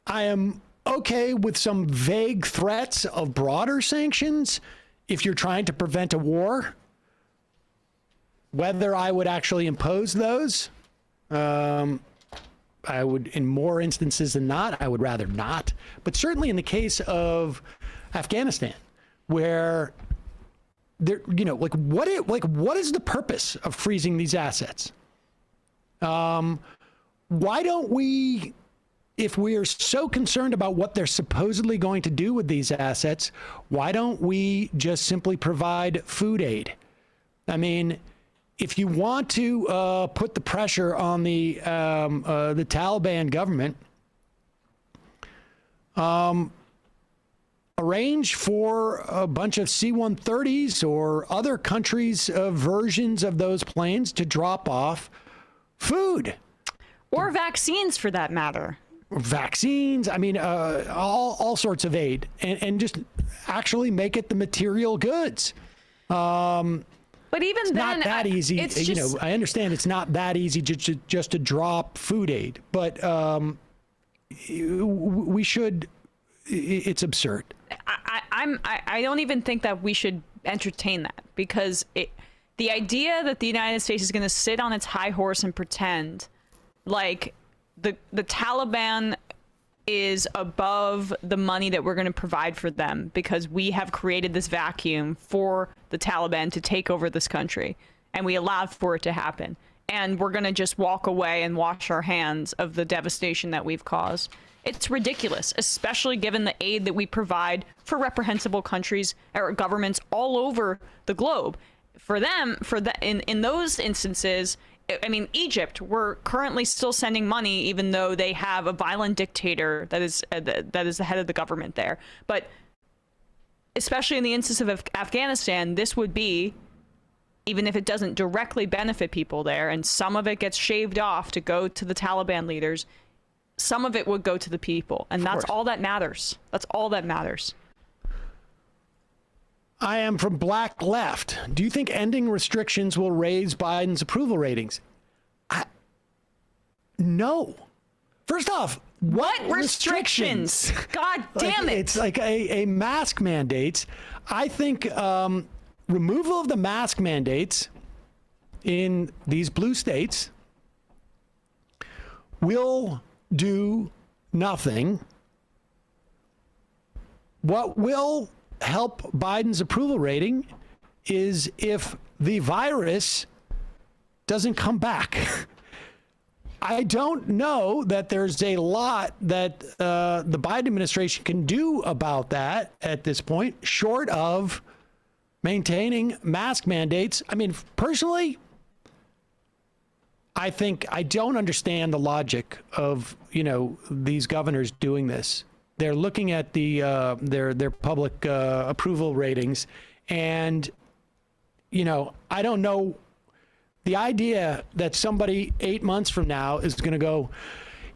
am okay with some vague threats of broader sanctions if you're trying to prevent a war. Whether I would actually impose those, I would, in more instances than not, I would rather not. But certainly in the case of Afghanistan, where there, what is the purpose of freezing these assets? Why don't we, if we are so concerned about what they're supposedly going to do with these assets, why don't we just simply provide food aid? I mean, if you want to put the pressure on the Taliban government, arrange for a bunch of C-130s or other countries' versions of those planes to drop off food. Or vaccines, for that matter. Vaccines, I mean, all sorts of aid, and just actually make it the material goods. But even it's then, not that easy. You know, I understand it's not that easy just to drop food aid, but we should. It's absurd. I don't even think that we should entertain that, because the idea that the United States is going to sit on its high horse and pretend like the Taliban is above the money that we're going to provide for them because we have created this vacuum for the Taliban to take over this country, and we allowed for it to happen, and we're going to just walk away and wash our hands of the devastation that we've caused. It's ridiculous, especially given the aid that we provide for reprehensible countries or governments all over the globe. For them, in those instances, I mean, Egypt, we're currently still sending money, even though they have a violent dictator that is the head of the government there. But especially in the instance of Afghanistan, this would be, even if it doesn't directly benefit people there, and some of it gets shaved off to go to the Taliban leaders, some of it would go to the people, and that's all that matters. That's all that matters. I am from Black Left. Do you think ending restrictions will raise Biden's approval ratings? No. First off, what restrictions? God damn it. It's like a mask mandates. I think removal of the mask mandates in these blue states will do nothing. What will help Biden's approval rating is if the virus doesn't come back. I don't know that there's a lot that the Biden administration can do about that at this point, short of maintaining mask mandates. I mean, personally, I think I don't understand the logic of, these governors doing this. They're looking at their public approval ratings, and I don't know, the idea that somebody 8 months from now is going to go,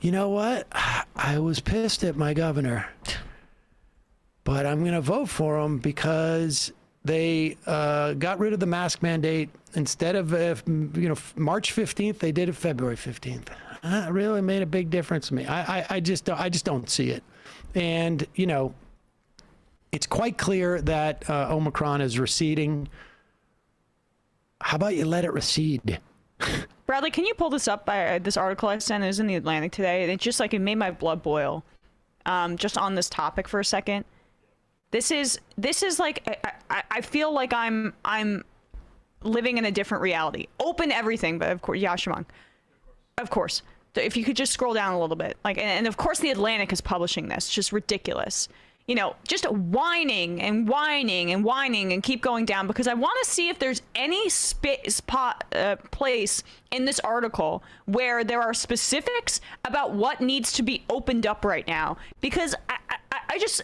you know what, I was pissed at my governor, but I'm going to vote for him because they got rid of the mask mandate. Instead of March 15th, they did it February 15th. It really made a big difference to me. I just don't see it. And, it's quite clear that Omicron is receding. How about you let it recede? Bradley, can you pull this up? This article I sent is in the Atlantic today, and it's just like it made my blood boil. Just on this topic for a second. This is like I feel like I'm living in a different reality. Open everything, but of course, Yashimang. Of course. If you could just scroll down a little bit. And of course the Atlantic is publishing this. It's just ridiculous. Just whining and whining and whining and keep going down, because I want to see if there's any place in this article where there are specifics about what needs to be opened up right now. Because I just,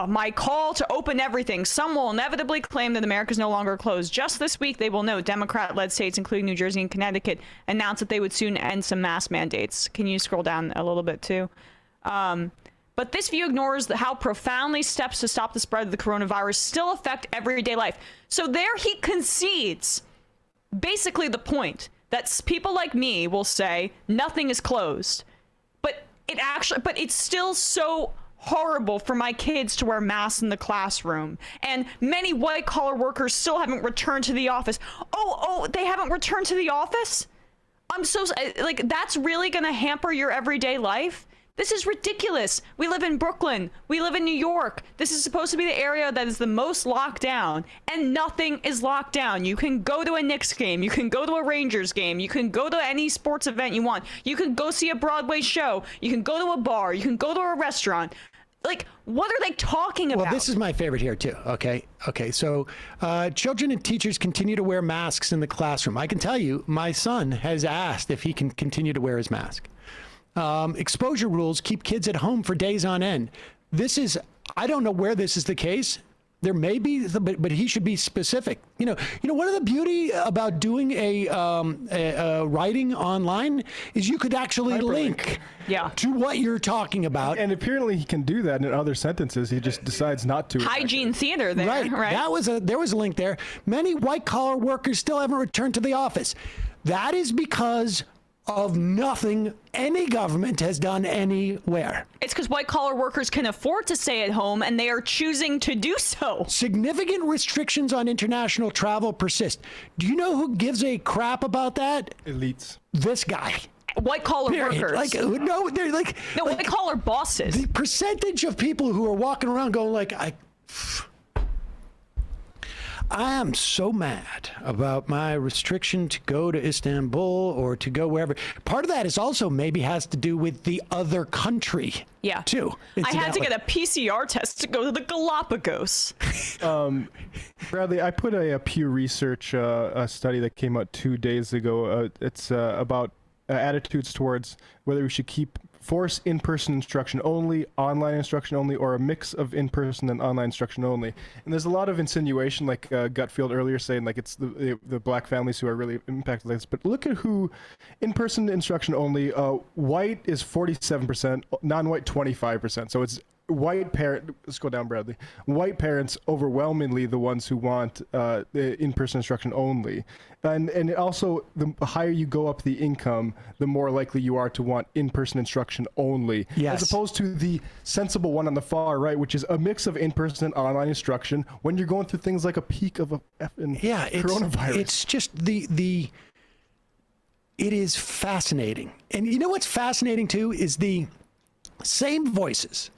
my call to open everything. Some will inevitably claim that America is no longer closed. Just this week, they will note Democrat-led states, including New Jersey and Connecticut, announced that they would soon end some mask mandates. Can you scroll down a little bit, too? But this view ignores how profoundly steps to stop the spread of the coronavirus still affect everyday life. So there he concedes basically the point that people like me will say nothing is closed. But it's still so horrible for my kids to wear masks in the classroom, and many white-collar workers still haven't returned to the office. Oh, they haven't returned to the office? I'm so, that's really going to hamper your everyday life? This is ridiculous. We live in Brooklyn. We live in New York. This is supposed to be the area that is the most locked down, and nothing is locked down. You can go to a Knicks game. You can go to a Rangers game. You can go to any sports event you want. You can go see a Broadway show. You can go to a bar. You can go to a restaurant. What are they talking about? Well, this is my favorite here, too. Okay. So children and teachers continue to wear masks in the classroom. I can tell you, my son has asked if he can continue to wear his mask. Exposure rules keep kids at home for days on end. I don't know where this is the case. There may be, but he should be specific. You know, one of the beauty about doing a writing online is you could actually link to what you're talking about. And apparently he can do that in other sentences. He just decides not to. Hygiene theater there, right? There was a link there. Many white-collar workers still haven't returned to the office. That is because of nothing any government has done anywhere. It's because white-collar workers can afford to stay at home, and they are choosing to do so. Significant restrictions on international travel persist. Do you know who gives a crap about that? Elites. This guy. White-collar workers. They're like... No, white-collar bosses. The percentage of people who are walking around going like, I am so mad about my restriction to go to Istanbul or to go wherever. Part of that is also maybe has to do with the other country. Yeah. Too. I had to get a PCR test to go to the Galapagos. Bradley, I put a Pew Research a study that came out 2 days ago. It's about attitudes towards whether we should force in-person instruction only, online instruction only, or a mix of in-person and online instruction only. And there's a lot of insinuation, like Gutfield earlier saying, like it's the black families who are really impacted like this. But look at who in-person instruction only. White is 47%, non-white 25%. So it's white parent. Let's go down, Bradley. White parents overwhelmingly the ones who want the in-person instruction only. And also, the higher you go up the income, the more likely you are to want in-person instruction only. Yes. As opposed to the sensible one on the far right, which is a mix of in-person and online instruction when you're going through things like a peak of coronavirus. It's just it is fascinating. And you know what's fascinating too is the same voices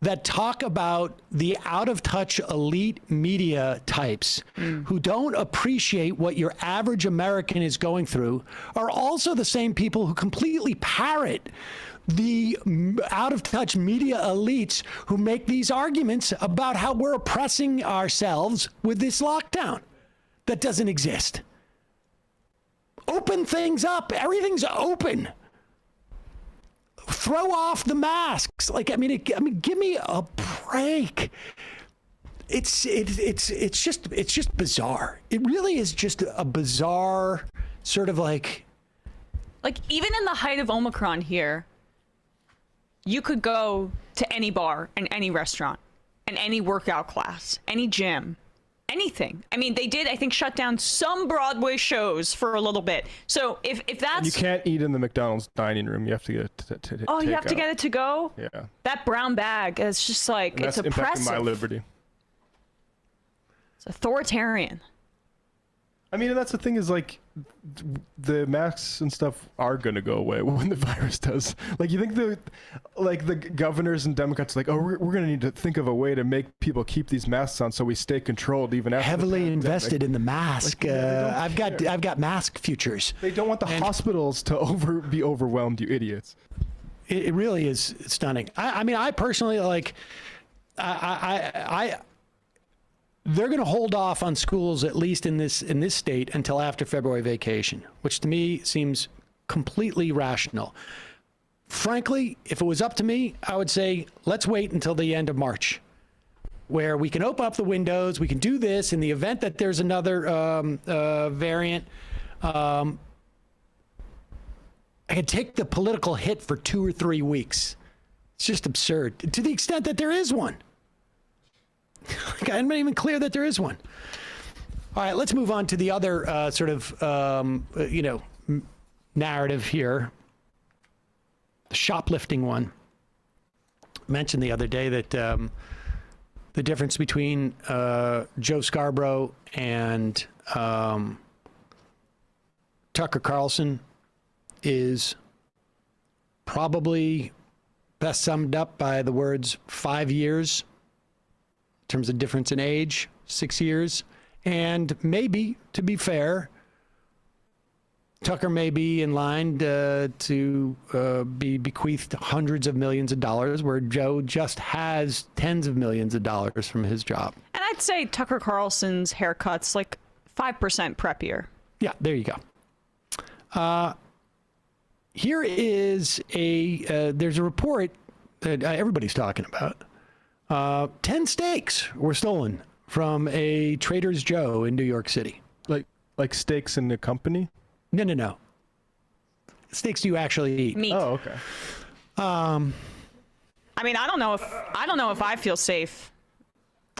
that talk about the out-of-touch elite media types who don't appreciate what your average American is going through are also the same people who completely parrot the out-of-touch media elites who make these arguments about how we're oppressing ourselves with this lockdown that doesn't exist. Open things up. Everything's open. Throw off the masks. Give me a break. It's just bizarre. It really is just a bizarre sort of like even in the height of Omicron here, you could go to any bar and any restaurant and any workout class, any gym, anything. I mean, they did, I think, shut down some Broadway shows for a little bit. So if that's... And you can't eat in the McDonald's dining room. You have to get it Oh, you have to get it to go? Yeah. That brown bag, it's just like, and it's that's oppressive. impacting my liberty. It's authoritarian. I mean, and that's the thing is, like, the masks and stuff are going to go away when the virus does. Like, you think the governors and Democrats are like, oh, we're going to need to think of a way to make people keep these masks on so we stay controlled even after heavily invested in the mask. I've got mask futures. They don't want the hospitals to be overwhelmed, you idiots. It really is stunning. I mean, I personally they're going to hold off on schools, at least in this state, until after February vacation, which to me seems completely rational. Frankly, if it was up to me, I would say let's wait until the end of March, where we can open up the windows, we can do this in the event that there's another variant. I could take the political hit for 2 or 3 weeks. It's just absurd, to the extent that there is one. I'm not even clear that there is one. All right, let's move on to the other sort of, narrative here. The shoplifting one. I mentioned the other day that the difference between Joe Scarborough and Tucker Carlson is probably best summed up by the words 5 years. In terms of difference in age, 6 years. And maybe, to be fair, Tucker may be in line to be bequeathed hundreds of millions of dollars, where Joe just has tens of millions of dollars from his job. And I'd say Tucker Carlson's haircut's like 5% preppier. Yeah, there you go. Here is there's a report that everybody's talking about 10 steaks were stolen from a Trader's Joe in New York City. Like steaks in the company? No. Steaks you actually eat. Meat. Oh, okay. I mean, I don't know if I feel safe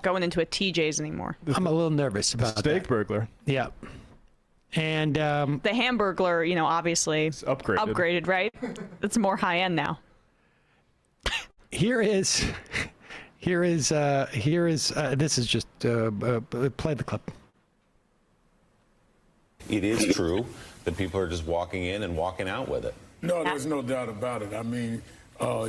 going into a TJ's anymore. I'm a little nervous about steak burglar. Yeah. And the Hamburglar, obviously it's upgraded, right? It's more high end now. Here is this is just play the clip. It is true that people are just walking in and walking out with it. No, there's no doubt about it. I mean,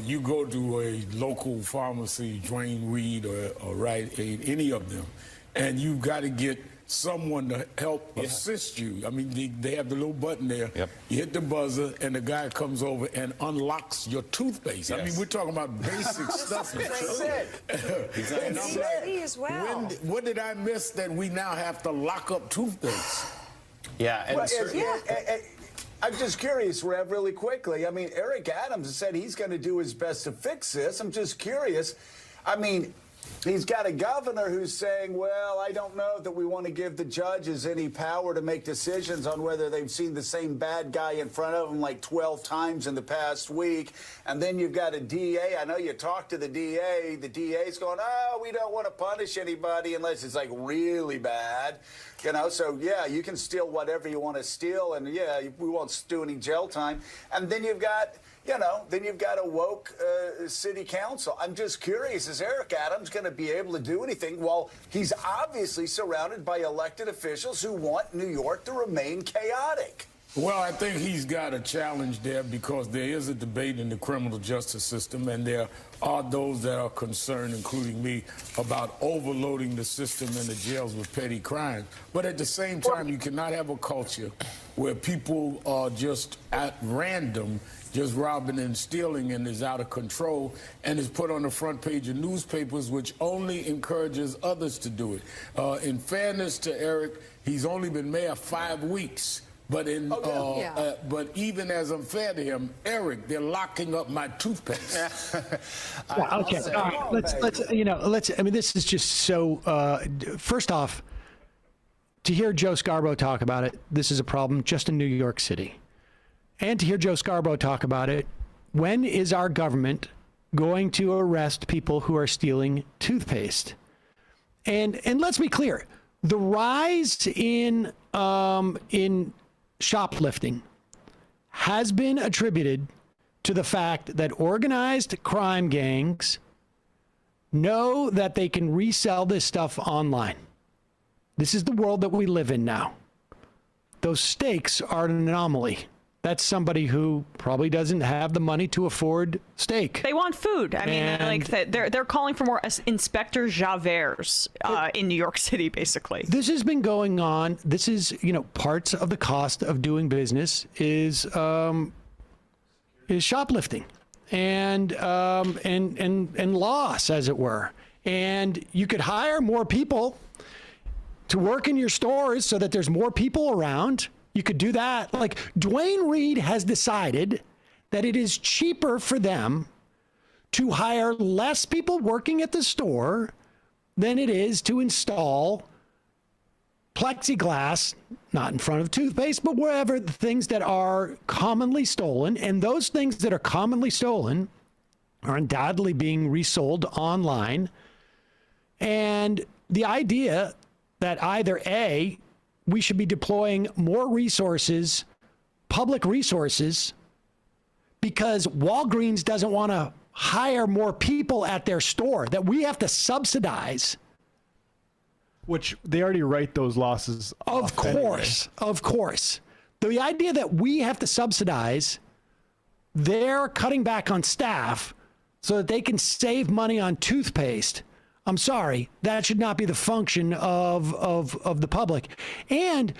you go to a local pharmacy, Dwayne Reed or Rite Aid, any of them, and you've got to get someone to help assist you. I mean, they have the little button there. Yep. You hit the buzzer, and the guy comes over and unlocks your toothpaste. Yes. I mean, we're talking about basic stuff. And I'm like, what did I miss that we now have to lock up toothpaste? Yeah, and I'm just curious, Rev, really quickly. I mean, Eric Adams said he's going to do his best to fix this. I'm just curious. I mean, he's got a governor who's saying, well, I don't know that we want to give the judges any power to make decisions on whether they've seen the same bad guy in front of them like 12 times in the past week. And then you've got a DA. I know you talked to the DA. The DA's going, oh, we don't want to punish anybody unless it's like really bad. So, yeah, you can steal whatever you want to steal. And, yeah, we won't do any jail time. And then you've got... then you've got a woke city council. I'm just curious, is Eric Adams going to be able to do anything? Well, he's obviously surrounded by elected officials who want New York to remain chaotic. Well, I think he's got a challenge there because there is a debate in the criminal justice system, and there are those that are concerned, including me, about overloading the system and the jails with petty crimes. But at the same time, you cannot have a culture where people are just at random just robbing and stealing and is out of control and is put on the front page of newspapers, which only encourages others to do it. In fairness to Eric, he's only been mayor 5 weeks. But but even as unfair to him, Eric, they're locking up my toothpaste. Okay. Let's. I mean, this is just so. First off, to hear Joe Scarborough talk about it, this is a problem just in New York City. And to hear Joe Scarborough talk about it, when is our government going to arrest people who are stealing toothpaste? And let's be clear, the rise in shoplifting has been attributed to the fact that organized crime gangs know that they can resell this stuff online. This is the world that we live in now. Those steaks are an anomaly. That's somebody who probably doesn't have the money to afford steak. They want food. I mean, they're calling for more Inspector Javerts in New York City, basically. This has been going on. This is, parts of the cost of doing business is shoplifting and loss, as it were. And you could hire more people to work in your stores so that there's more people around. You could do that. Like, Dwayne Reed has decided that it is cheaper for them to hire less people working at the store than it is to install plexiglass, not in front of toothpaste, but wherever, the things that are commonly stolen. And those things that are commonly stolen are undoubtedly being resold online. And the idea that either A, we should be deploying more resources, public resources, because Walgreens doesn't want to hire more people at their store, that we have to subsidize. Which they already write those losses off. Of course. The idea that we have to subsidize their cutting back on staff so that they can save money on toothpaste, I'm sorry, that should not be the function of the public. And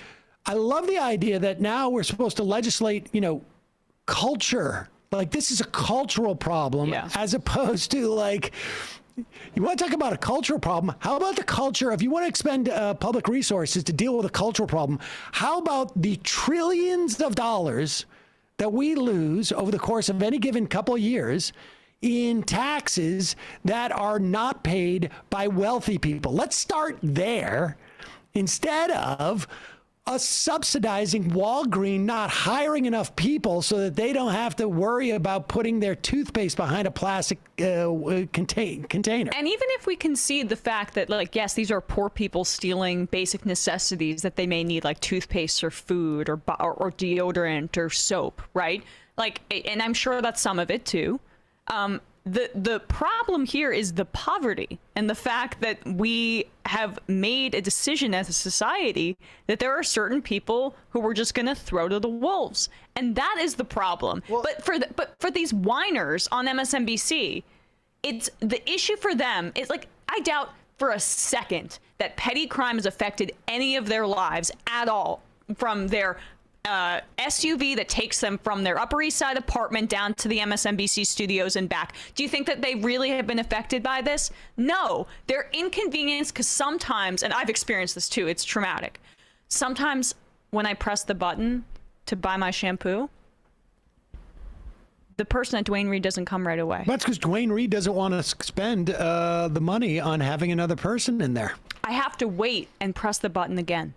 I love the idea that now we're supposed to legislate, culture. Like, this is a cultural problem, as opposed to, like, you want to talk about a cultural problem? How about the culture? If you want to expend public resources to deal with a cultural problem, how about the trillions of dollars that we lose over the course of any given couple of years in taxes that are not paid by wealthy people. Let's start there instead of us subsidizing Walgreens not hiring enough people so that they don't have to worry about putting their toothpaste behind a plastic container. And even if we concede the fact that, like, yes, these are poor people stealing basic necessities that they may need, like toothpaste or food or deodorant or soap, right? Like, and I'm sure that's some of it too. The problem here is the poverty and the fact that we have made a decision as a society that there are certain people who we're just going to throw to the wolves, and that is the problem. But for these whiners on MSNBC, it's the issue for them. It's like, I doubt for a second that petty crime has affected any of their lives at all, from their SUV that takes them from their Upper East Side apartment down to the MSNBC studios and back. Do you think that they really have been affected by this? No, they're inconvenienced because sometimes, and I've experienced this too, it's traumatic. Sometimes when I press the button to buy my shampoo, the person at Duane Reade doesn't come right away. That's because Duane Reade doesn't want to spend the money on having another person in there. I have to wait and press the button again.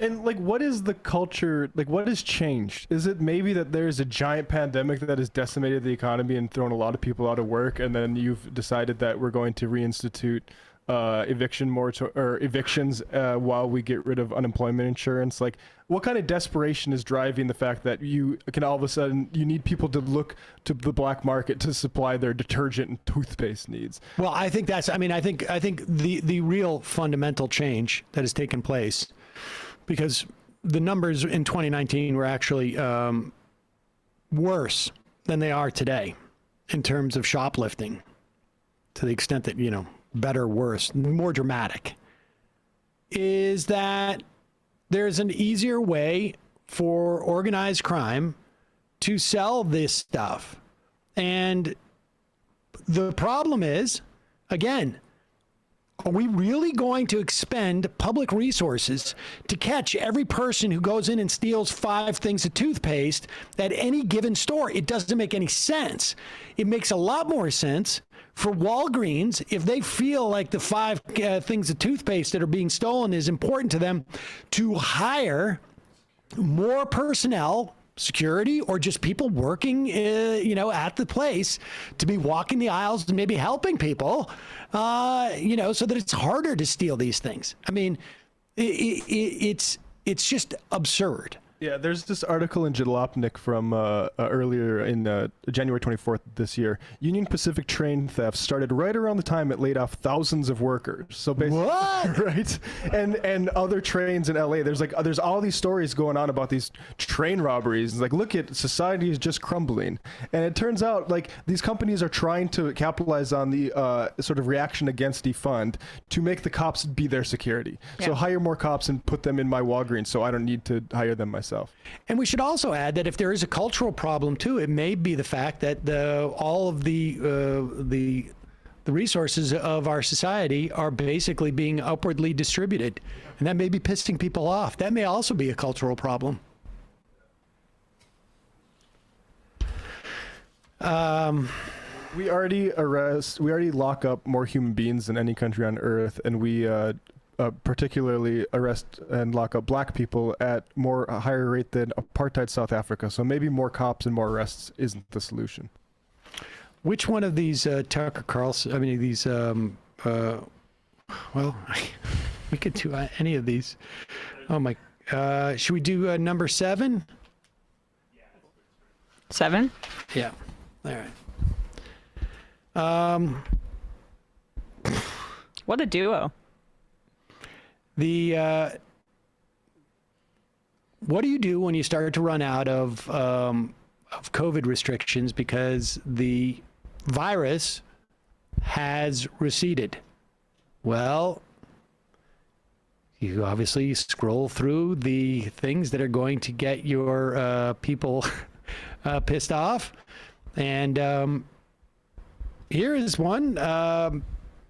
And like, what is the culture, like what has changed? Is it maybe that there's a giant pandemic that has decimated the economy and thrown a lot of people out of work, and then you've decided that we're going to reinstitute evictions while we get rid of unemployment insurance? Like, what kind of desperation is driving the fact that you can all of a sudden, you need people to look to the black market to supply their detergent and toothpaste needs? Well, I think that's, I think the real fundamental change that has taken place, because the numbers in 2019 were actually worse than they are today in terms of shoplifting, to the extent that, better, worse, more dramatic, is that there's an easier way for organized crime to sell this stuff. And the problem is, again, are we really going to expend public resources to catch every person who goes in and steals 5 things of toothpaste at any given store? It doesn't make any sense. It makes a lot more sense for Walgreens, if they feel like the 5 things of toothpaste that are being stolen is important to them, to hire more personnel, security, or just people working, at the place, to be walking the aisles and maybe helping people, so that it's harder to steal these things. I mean, it's just absurd. Yeah, there's this article in Jalopnik from earlier in January 24th this year. Union Pacific train theft started right around the time it laid off thousands of workers. So basically, what? Right? And other trains in LA. There's all these stories going on about these train robberies. It's like, look at, society is just crumbling. And it turns out like these companies are trying to capitalize on the sort of reaction against defund to make the cops be their security. Yeah. So hire more cops and put them in my Walgreens so I don't need to hire them myself. And we should also add that if there is a cultural problem too, it may be the fact that all of the resources of our society are basically being upwardly distributed, and that may be pissing people off. That may also be a cultural problem. We already lock up more human beings than any country on earth, and we particularly arrest and lock up black people at a higher rate than apartheid South Africa. So maybe more cops and more arrests isn't the solution. Which one of these Tucker Carlson, we could do any of these. Oh my, should we do number 7? 7? Yeah. All right. What a duo. What do you do when you start to run out of COVID restrictions because the virus has receded? Well, you obviously scroll through the things that are going to get your people pissed off. And here is one.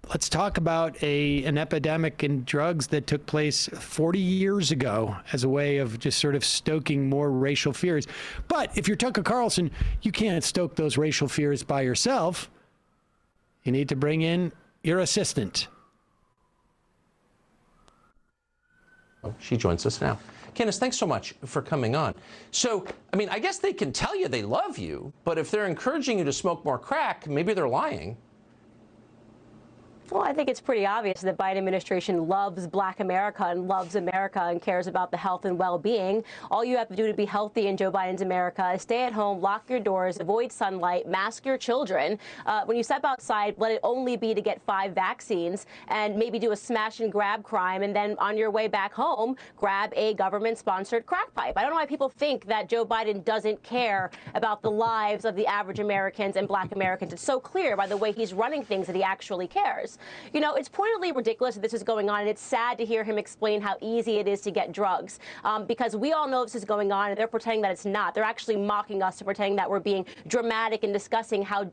let's talk about an epidemic in drugs that took place 40 years ago as a way of just sort of stoking more racial fears. But if you're Tucker Carlson, you can't stoke those racial fears by yourself. You need to bring in your assistant. Oh, she joins us now. Candace, thanks so much for coming on. So, I mean, I guess they can tell you they love you, but if they're encouraging you to smoke more crack, maybe they're lying. Well, I think it's pretty obvious that the Biden administration loves Black America and cares about the health and well-being. All you have to do to be healthy in Joe Biden's America is stay at home, lock your doors, avoid sunlight, mask your children. When you step outside, let it only be to get 5 vaccines and maybe do a smash and grab crime, and then on your way back home, grab a government-sponsored crack pipe. I don't know why people think that Joe Biden doesn't care about the lives of the average Americans and Black Americans. It's so clear by the way he's running things that he actually cares. You know, it's pointedly ridiculous that this is going on, and it's sad to hear him explain how easy it is to get drugs, because we all know this is going on, and they're pretending that it's not. They're actually mocking us and pretending that we're being dramatic and discussing how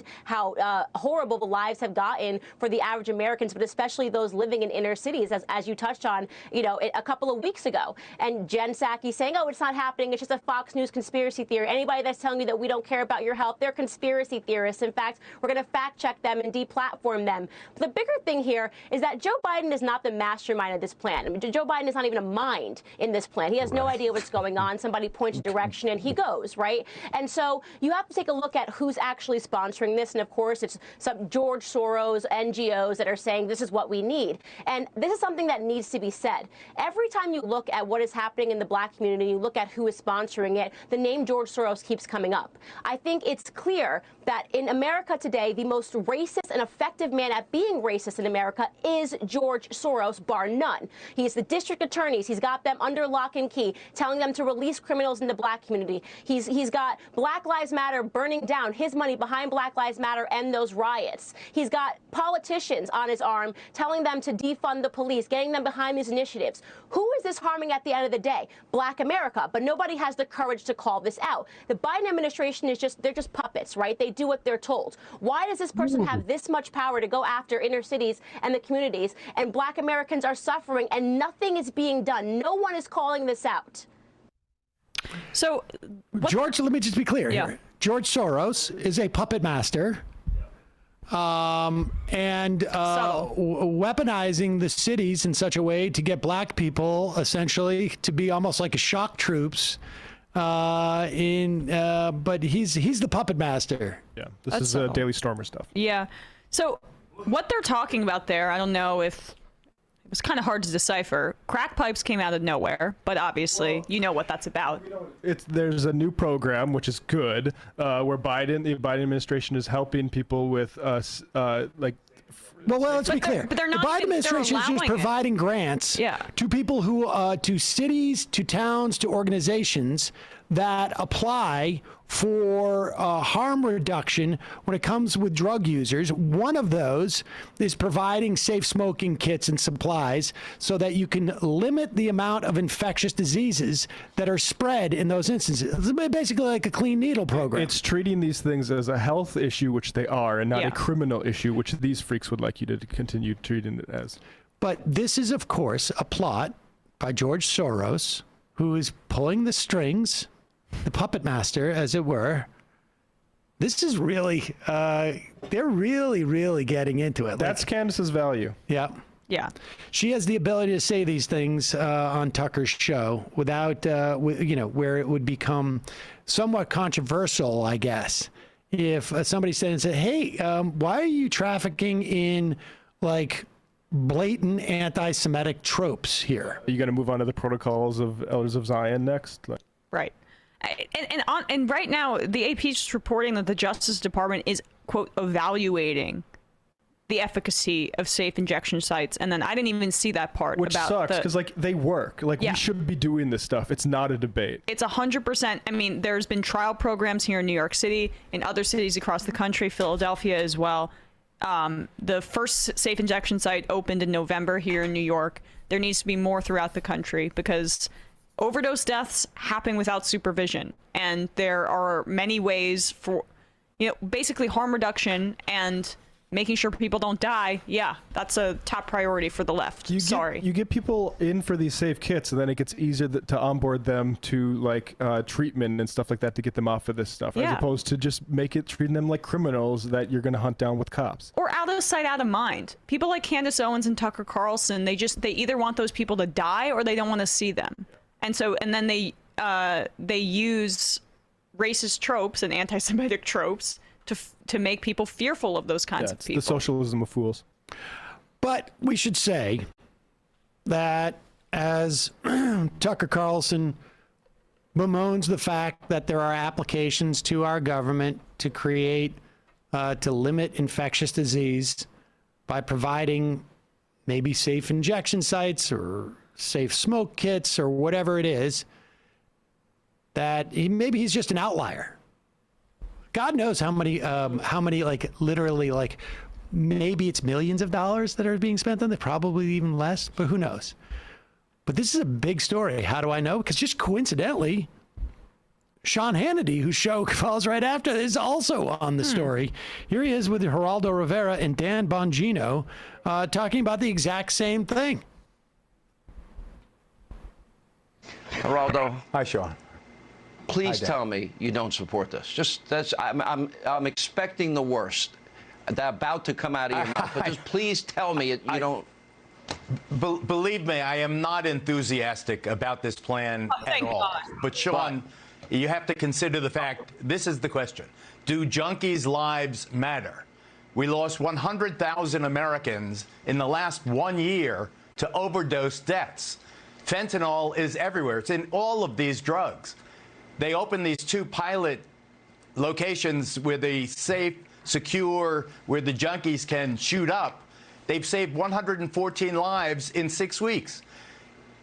horrible the lives have gotten for the average Americans, but especially those living in inner cities, as you touched on, you know, a couple of weeks ago. And Jen Psaki saying, oh, it's not happening, it's just a Fox News conspiracy theory. Anybody that's telling you that we don't care about your health, they're conspiracy theorists. In fact, we're going to fact check them and deplatform them. But the bigger thing here is that Joe Biden is not the mastermind of this plan. I mean, Joe Biden is not even a mind in this plan. He has no idea what's going on. Somebody points a direction and he goes, right? And so you have to take a look at who's actually sponsoring this. And of course, it's some George Soros, NGOs that are saying this is what we need. And this is something that needs to be said. Every time you look at what is happening in the Black community, you look at who is sponsoring it, the name George Soros keeps coming up. I think it's clear that in America today, the most racist and effective man at being racist in America is George Soros, bar none. He's the district attorneys. He's got them under lock and key, telling them to release criminals in the Black community. He's got Black Lives Matter burning down, his money behind Black Lives Matter and those riots. He's got politicians on his arm telling them to defund the police, getting them behind these initiatives. Who is this harming at the end of the day? Black America. But nobody has the courage to call this out. The Biden administration is they're just puppets, right? They do what they're told. Why does this person have this much power to go after inner cities and the communities, and Black Americans are suffering and nothing is being done? No one is calling this out. So, George, let me just be clear here. George Soros is a puppet master, weaponizing the cities in such a way to get Black people essentially to be almost like a shock troops. But he's the puppet master. Yeah, this is Daily Stormer stuff. Yeah. So what they're talking about there, I don't know if it was kind of hard to decipher. Crack pipes came out of nowhere, but obviously you know what that's about. There's a new program which is good, where the Biden administration is helping people with like. Well, let's be clear. But they're not. The Biden administration is just providing grants to people who, to cities, to towns, to organizations that apply for harm reduction when it comes with drug users. One of those is providing safe smoking kits and supplies so that you can limit the amount of infectious diseases that are spread in those instances. It's basically like a clean needle program. It's treating these things as a health issue, which they are, and not a criminal issue, which these freaks would like you to continue treating it as. But this is, of course, a plot by George Soros, who is pulling the strings, the puppet master, as it were. This is really, they're really getting into it. That's Candace's value. Yeah. Yeah. She has the ability to say these things on Tucker's show without, where it would become somewhat controversial, I guess. If somebody said, hey, why are you trafficking in, like, blatant anti-Semitic tropes here? Are you going to move on to the protocols of Elders of Zion next? Right. And right now, the AP is just reporting that the Justice Department is, quote, evaluating the efficacy of safe injection sites. And then I didn't even see that part. Which about sucks, because, like, they work. Like, Yeah. we should be doing this stuff. It's not a debate. It's 100%. I mean, there's been trial programs here in New York City, in other cities across the country, Philadelphia as well. The first safe injection site opened in November here in New York. There needs to be more throughout the country because overdose deaths happen without supervision. And there are many ways for, basically harm reduction and making sure people don't die, yeah, that's a top priority for the left. You get people in for these safe kits, and then it gets easier to onboard them to like treatment and stuff like that to get them off of this stuff, as opposed to just treating them like criminals that you're going to hunt down with cops. Or out of sight, out of mind. People like Candace Owens and Tucker Carlson, they either want those people to die or they don't want to see them. And then they use racist tropes and anti-Semitic tropes to make people fearful of those kinds of people. It's the socialism of fools. But we should say that as Tucker Carlson bemoans the fact that there are applications to our government to create, to limit infectious disease by providing maybe safe injection sites or safe smoke kits or whatever it is, that maybe he's just an outlier. God knows how many, like literally, like maybe it's millions of dollars that are being spent on it, probably even less, but who knows? But this is a big story. How do I know? Because just coincidentally, Sean Hannity, whose show follows right after, is also on the story. Here he is with Geraldo Rivera and Dan Bongino talking about the exact same thing. Geraldo. Hi, Sean. Please tell me you don't support this. I'm expecting the worst about to come out of your mouth, but just please tell me you don't. Believe me, I am not enthusiastic about this plan at all. God. But Sean, you have to consider the fact, this is the question. Do junkies' lives matter? We lost 100,000 Americans in the last 1 year to overdose deaths. Fentanyl is everywhere. It's in all of these drugs. They opened these 2 pilot locations where the safe, secure, where the junkies can shoot up. They've saved 114 lives in 6 weeks.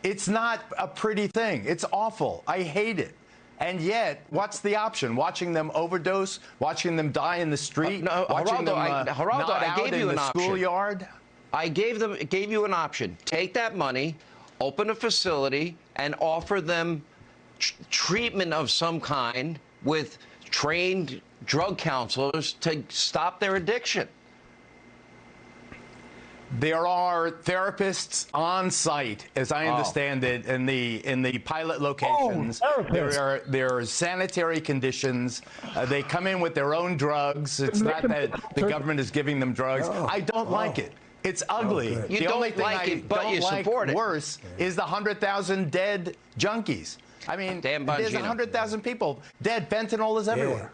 It's not a pretty thing. It's awful. I hate it. And yet, what's the option? Watching them overdose, watching them die in the street, watching them not out in the schoolyard? I gave you an option. Take that money, open a facility, and offer them treatment of some kind with trained drug counselors to stop their addiction. There are therapists on site, as I understand it, in the pilot locations. There are sanitary conditions. They come in with their own drugs. It's not that the government is giving them drugs. I don't like it. It's ugly. You don't like it, but you support it. Worse is the 100,000 dead junkies. I mean, there's 100,000 people dead. Fentanyl is everywhere.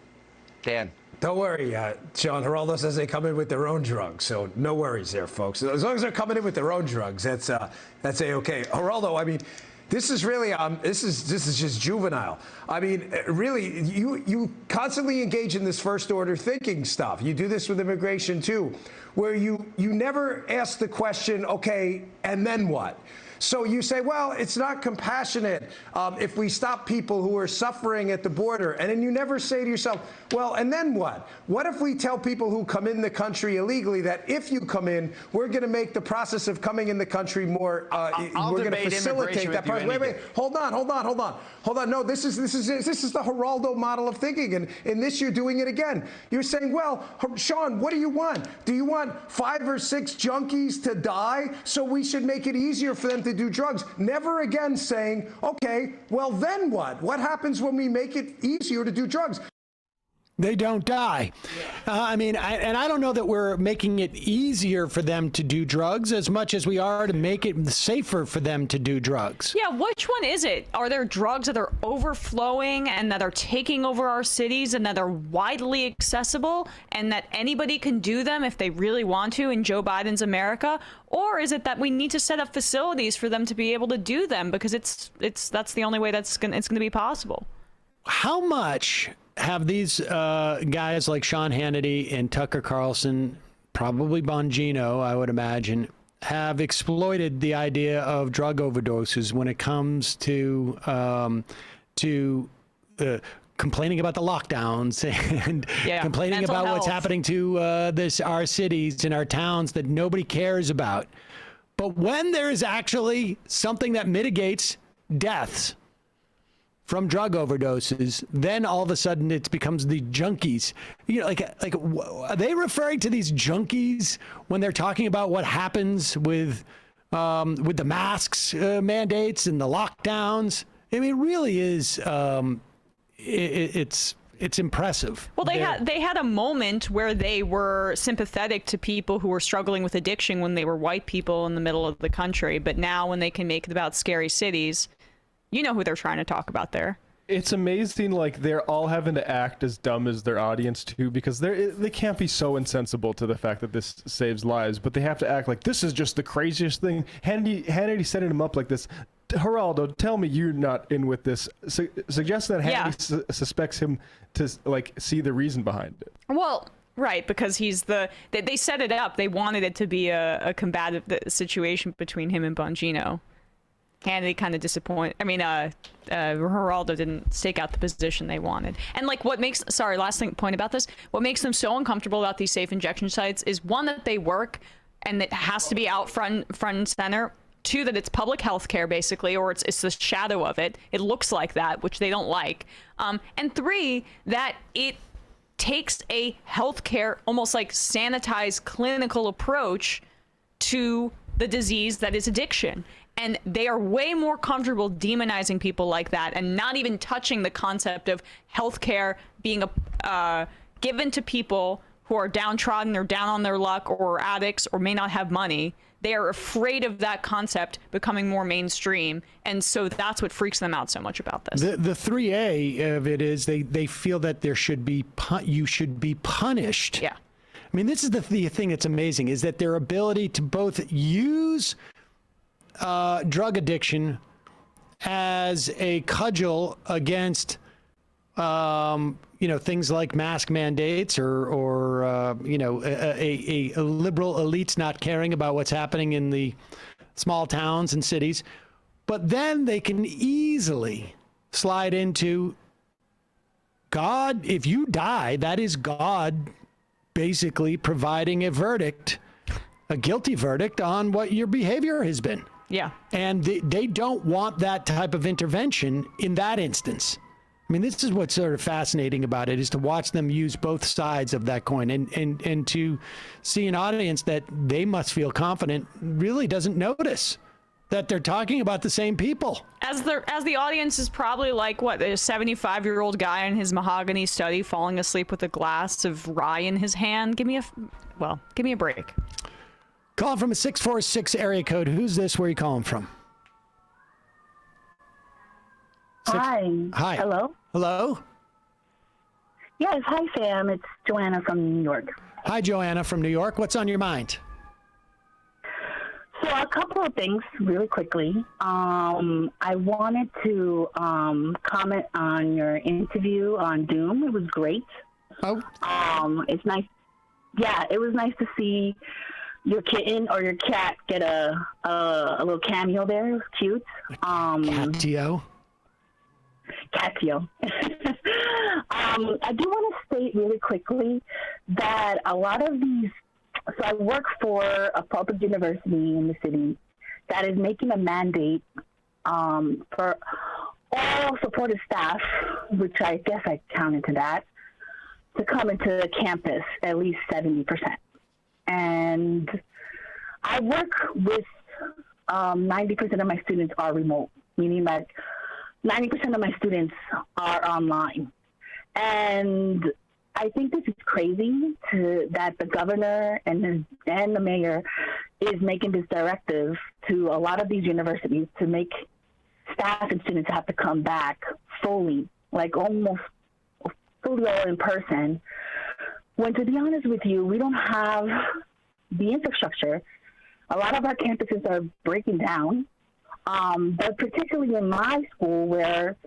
Dan. Don't worry, Sean. Geraldo says they come in with their own drugs, so no worries there, folks. As long as they're coming in with their own drugs, that's a-okay. Geraldo, I mean, this is really this is just juvenile. I mean, really, you constantly engage in this first order thinking stuff. You do this with immigration too, where you never ask the question, okay, and then what? So you say, well, it's not compassionate if we stop people who are suffering at the border. And then you never say to yourself, well, and then what? What if we tell people who come in the country illegally that if you come in, we're going to make the process of coming in the country more, we're going to facilitate that process. Wait, hold on. No, this is the Geraldo model of thinking. And in this, you're doing it again. You're saying, well, Sean, what do you want? Do you want 5 or 6 junkies to die? So we should make it easier for them to do drugs. Never again saying, okay, well, then what? What happens when we make it easier to do drugs? They don't die. I mean, I don't know that we're making it easier for them to do drugs as much as we are to make it safer for them to do drugs. Yeah, which one is it? Are there drugs that are overflowing and that are taking over our cities and that are widely accessible and that anybody can do them if they really want to in Joe Biden's America? Or is it that we need to set up facilities for them to be able to do them because that's the only way it's going to be possible? How much have these guys like Sean Hannity and Tucker Carlson, probably Bongino, I would imagine, have exploited the idea of drug overdoses when it comes to complaining about the lockdowns and complaining about what's happening to our cities and our towns that nobody cares about. But when there is actually something that mitigates deaths, from drug overdoses, then all of a sudden it becomes the junkies. You know, are they referring to these junkies when they're talking about what happens with the masks mandates and the lockdowns? I mean, it really is. It's impressive. Well, they had a moment where they were sympathetic to people who were struggling with addiction when they were white people in the middle of the country. But now when they can make it about scary cities, you know who they're trying to talk about there. It's amazing, like, they're all having to act as dumb as their audience, too, because they can't be so insensible to the fact that this saves lives, but they have to act like this is just the craziest thing. Hannity setting him up like this. Geraldo, tell me you're not in with this. Suggest that Hannity suspects him to, like, see the reason behind it. Well, right, because they set it up. They wanted it to be a combative situation between him and Bongino. Hannity kind of disappointed. I mean, Geraldo didn't stake out the position they wanted. And like, last point about this, what makes them so uncomfortable about these safe injection sites is, one, that they work and it has to be out front and center. Two, that it's public health care, basically, or it's the shadow of it. It looks like that, which they don't like. And three, that it takes a healthcare, almost like sanitized clinical approach to the disease that is addiction. And they are way more comfortable demonizing people like that and not even touching the concept of healthcare being given to people who are downtrodden or down on their luck or addicts or may not have money. They are afraid of that concept becoming more mainstream. And so that's what freaks them out so much about this. The 3A of it is they feel that you should be punished. Yeah. I mean, this is the thing that's amazing, is that their ability to both use drug addiction as a cudgel against, things like mask mandates or a liberal elites not caring about what's happening in the small towns and cities. But then they can easily slide into God. If you die, that is God basically providing a verdict, a guilty verdict on what your behavior has been. Yeah. And they don't want that type of intervention in that instance. I mean, this is what's sort of fascinating about it, is to watch them use both sides of that coin and to see an audience that they must feel confident really doesn't notice that they're talking about the same people. As the audience is probably like, what, a 75-year-old guy in his mahogany study falling asleep with a glass of rye in his hand. Give me a break. Calling from a 646 area code. Who's this? Where are you calling from? Hi. Hi. Hello? Hello? Yes. Hi, Sam. It's Joanna from New York. Hi, Joanna from New York. What's on your mind? So a couple of things really quickly. I wanted to comment on your interview on Doom. It was great. Oh. It's nice. Yeah, it was nice to see your kitten or your cat get a little cameo there. It was cute. Catio. Catio. I do want to state really quickly that a lot of these, so I work for a public university in the city that is making a mandate for all supportive staff, which I guess I count into that, to come into the campus at least 70%. And I work with 90% of my students are remote, meaning that 90% of my students are online. And I think this is crazy that the governor and the mayor is making this directive to a lot of these universities to make staff and students have to come back fully, like almost fully all in person. When, to be honest with you, we don't have the infrastructure. A lot of our campuses are breaking down, but particularly in my school, where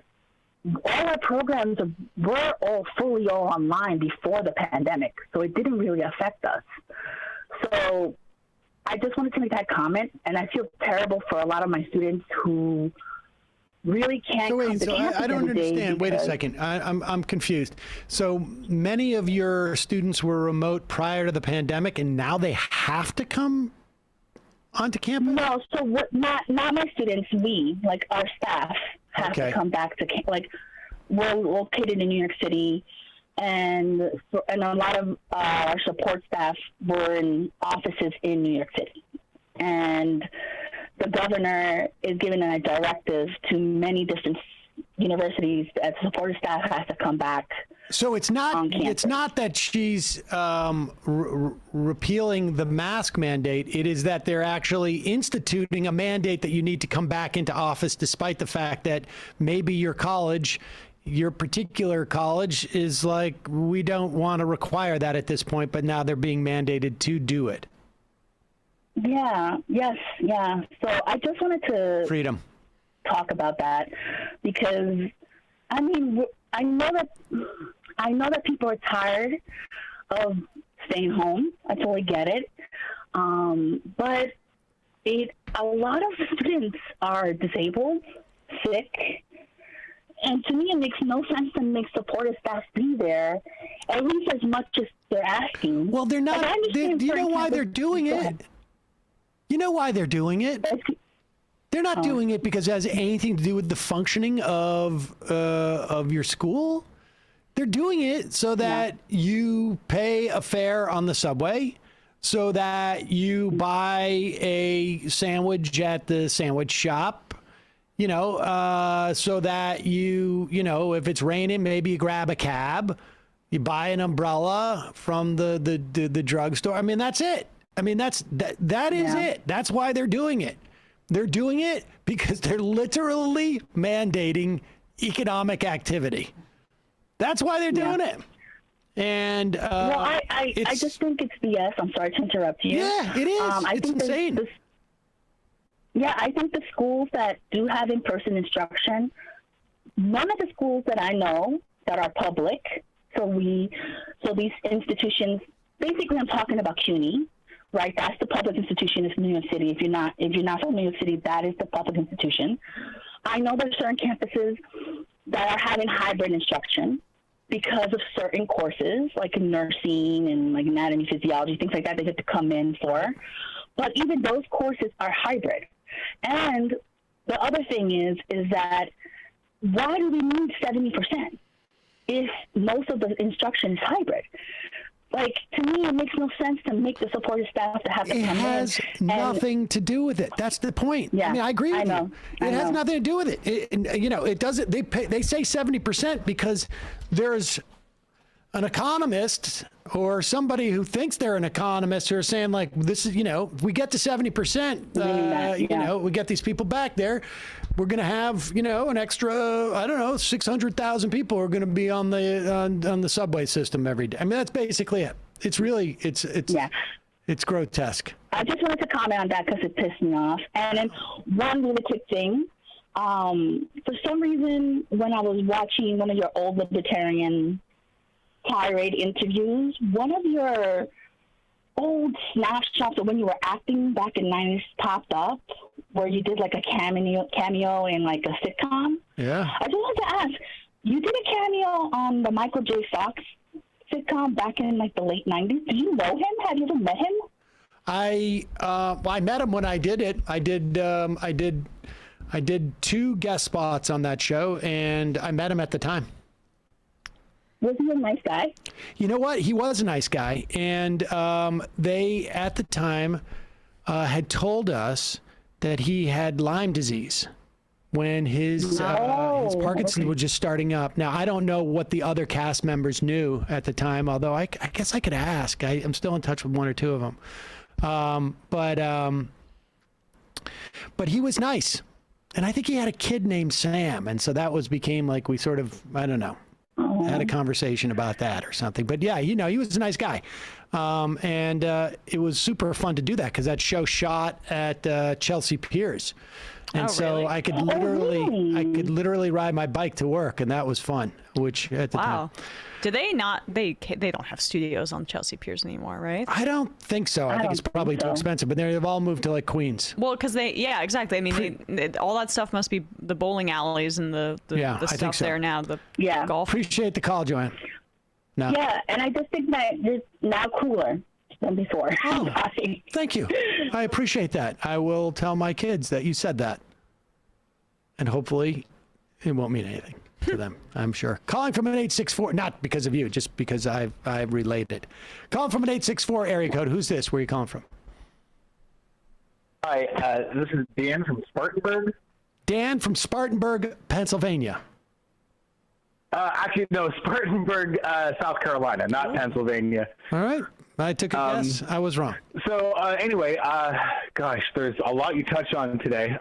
all our programs were all fully online before the pandemic, so it didn't really affect us. So I just wanted to make that comment, and I feel terrible for a lot of my students who really can't come to campus I don't every day. understand. Wait a second. I'm confused. So many of your students were remote prior to the pandemic, and now they have to come onto campus? No, so not my students, we, like our staff. have to come back to, like, we're located in New York City, and a lot of our support staff were in offices in New York City. And the governor is giving a directive to many different universities that support staff has to come back. So it's not that she's repealing the mask mandate. It is that they're actually instituting a mandate that you need to come back into office, despite the fact that maybe your college, your particular college, is like, we don't want to require that at this point, but now they're being mandated to do it. Yeah. Yes. Yeah. So I just wanted to talk about that, because I mean, I know that people are tired of staying home. I totally get it. But a lot of students are disabled, sick, and to me it makes no sense to make supportive staff be there, at least as much as they're asking. Well, they're not. Do you know why they're doing it? You know why they're doing it? They're not doing it because it has anything to do with the functioning of your school. They're doing it so that you pay a fare on the subway, so that you buy a sandwich at the sandwich shop, so that if it's raining, maybe you grab a cab, you buy an umbrella from the drugstore. I mean, that's it. I mean, that is it. That's why they're doing it. They're doing it because they're literally mandating economic activity. That's why they're doing it. And I just think it's BS. I'm sorry to interrupt you. Yeah, it is. It's insane. I think the schools that do have in-person instruction, none of the schools that I know that are public, so these institutions, basically I'm talking about CUNY, right? That's the public institution in New York City. If you're not from New York City, that is the public institution. I know there's certain campuses that are having hybrid instruction because of certain courses, like in nursing and like anatomy, physiology, things like that, they have to come in for. But even those courses are hybrid. And the other thing is that why do we need 70% if most of the instruction is hybrid? Like, to me, it makes no sense to make the supportive staff to have to come in. It has nothing to do with it. That's the point. Yeah, I mean, I agree with you. It has nothing to do with it. It doesn't. They say 70% because there's an economist or somebody who thinks they're an economist who are saying, like, this is, if we get to 70%, we get these people back there, we're going to have, an extra, 600,000 people are going to be on the subway system every day. I mean, that's basically it. It's really, it's grotesque. I just wanted to comment on that because it pissed me off. And then one really quick thing. For some reason, when I was watching one of your old libertarian tirade interviews, one of your old snapshots of when you were acting back in the 90s popped up, where you did like a cameo in like a sitcom. Yeah. I just wanted to ask, you did a cameo on the Michael J. Fox sitcom back in like the late 90s. Do you know him? Have you ever met him? I met him when I did it. I did 2 guest spots on that show, and I met him at the time. Was he a nice guy? You know what? He was a nice guy. And they, at the time, had told us that he had Lyme disease when his Parkinson's was just starting up. Now, I don't know what the other cast members knew at the time, although I guess I could ask. I'm still in touch with 1 or 2 of them. But he was nice. And I think he had a kid named Sam. And so that became like we sort of, I don't know, had a conversation about that or something. But yeah, he was a nice guy. And it was super fun to do that because that show shot at Chelsea Piers. And really? I could literally ride my bike to work, and that was fun, which at the time. Do they not, they don't have studios on Chelsea Piers anymore, right? I don't think so. I think it's probably too expensive, but they've all moved to like Queens. Well, because exactly. I mean, all that stuff must be the bowling alleys and the stuff there now. Golf. Appreciate the call, Joanne. No. Yeah, and I just think that it's now cooler than before. Oh, thank you. I appreciate that. I will tell my kids that you said that. And hopefully it won't mean anything to them, I'm sure. Calling from an 864, not because of you, just because I relayed it. Calling from an 864 area code. Who's this? Where are you calling from? Hi, this is Dan from Spartanburg. Dan from Spartanburg, Pennsylvania. Actually, no, Spartanburg, South Carolina, not Pennsylvania. All right. I took a guess. I was wrong. So anyway, gosh, there's a lot you touched on today.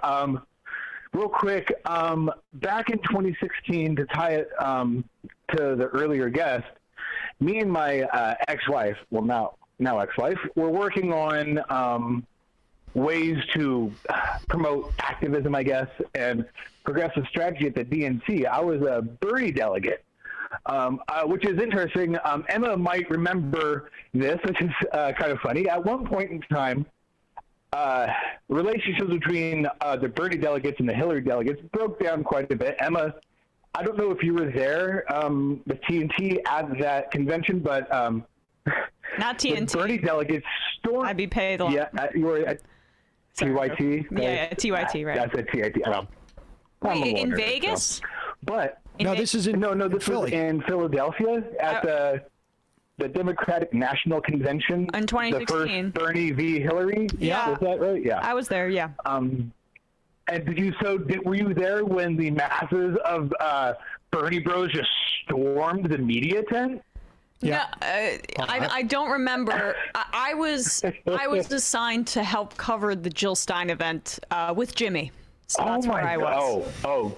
Real quick, back in 2016, to tie it to the earlier guest, me and my ex-wife, well, now ex-wife, we're working on ways to promote activism, I guess, and progressive strategy at the DNC. I was a Bernie delegate, which is interesting. Emma might remember this, which is kind of funny. At one point in time, relationships between the Bernie delegates and the Hillary delegates broke down quite a bit. Emma, I don't know if you were there, the TNT at that convention, but not TNT. The Bernie delegates stormed. I'd be paid a lot. Yeah, you were at TYT. Yeah, TYT, right? That's at TYT. Wait, in Vegas? So. But this is in this was in Philadelphia at the Democratic National Convention in 2016. The first Bernie v. Hillary. Yeah, was that right? Yeah, I was there. Yeah. And were you there when the masses of Bernie Bros just stormed the media tent? Yeah, I don't remember. I was assigned to help cover the Jill Stein event with Jimmy. So that's where I was. Oh,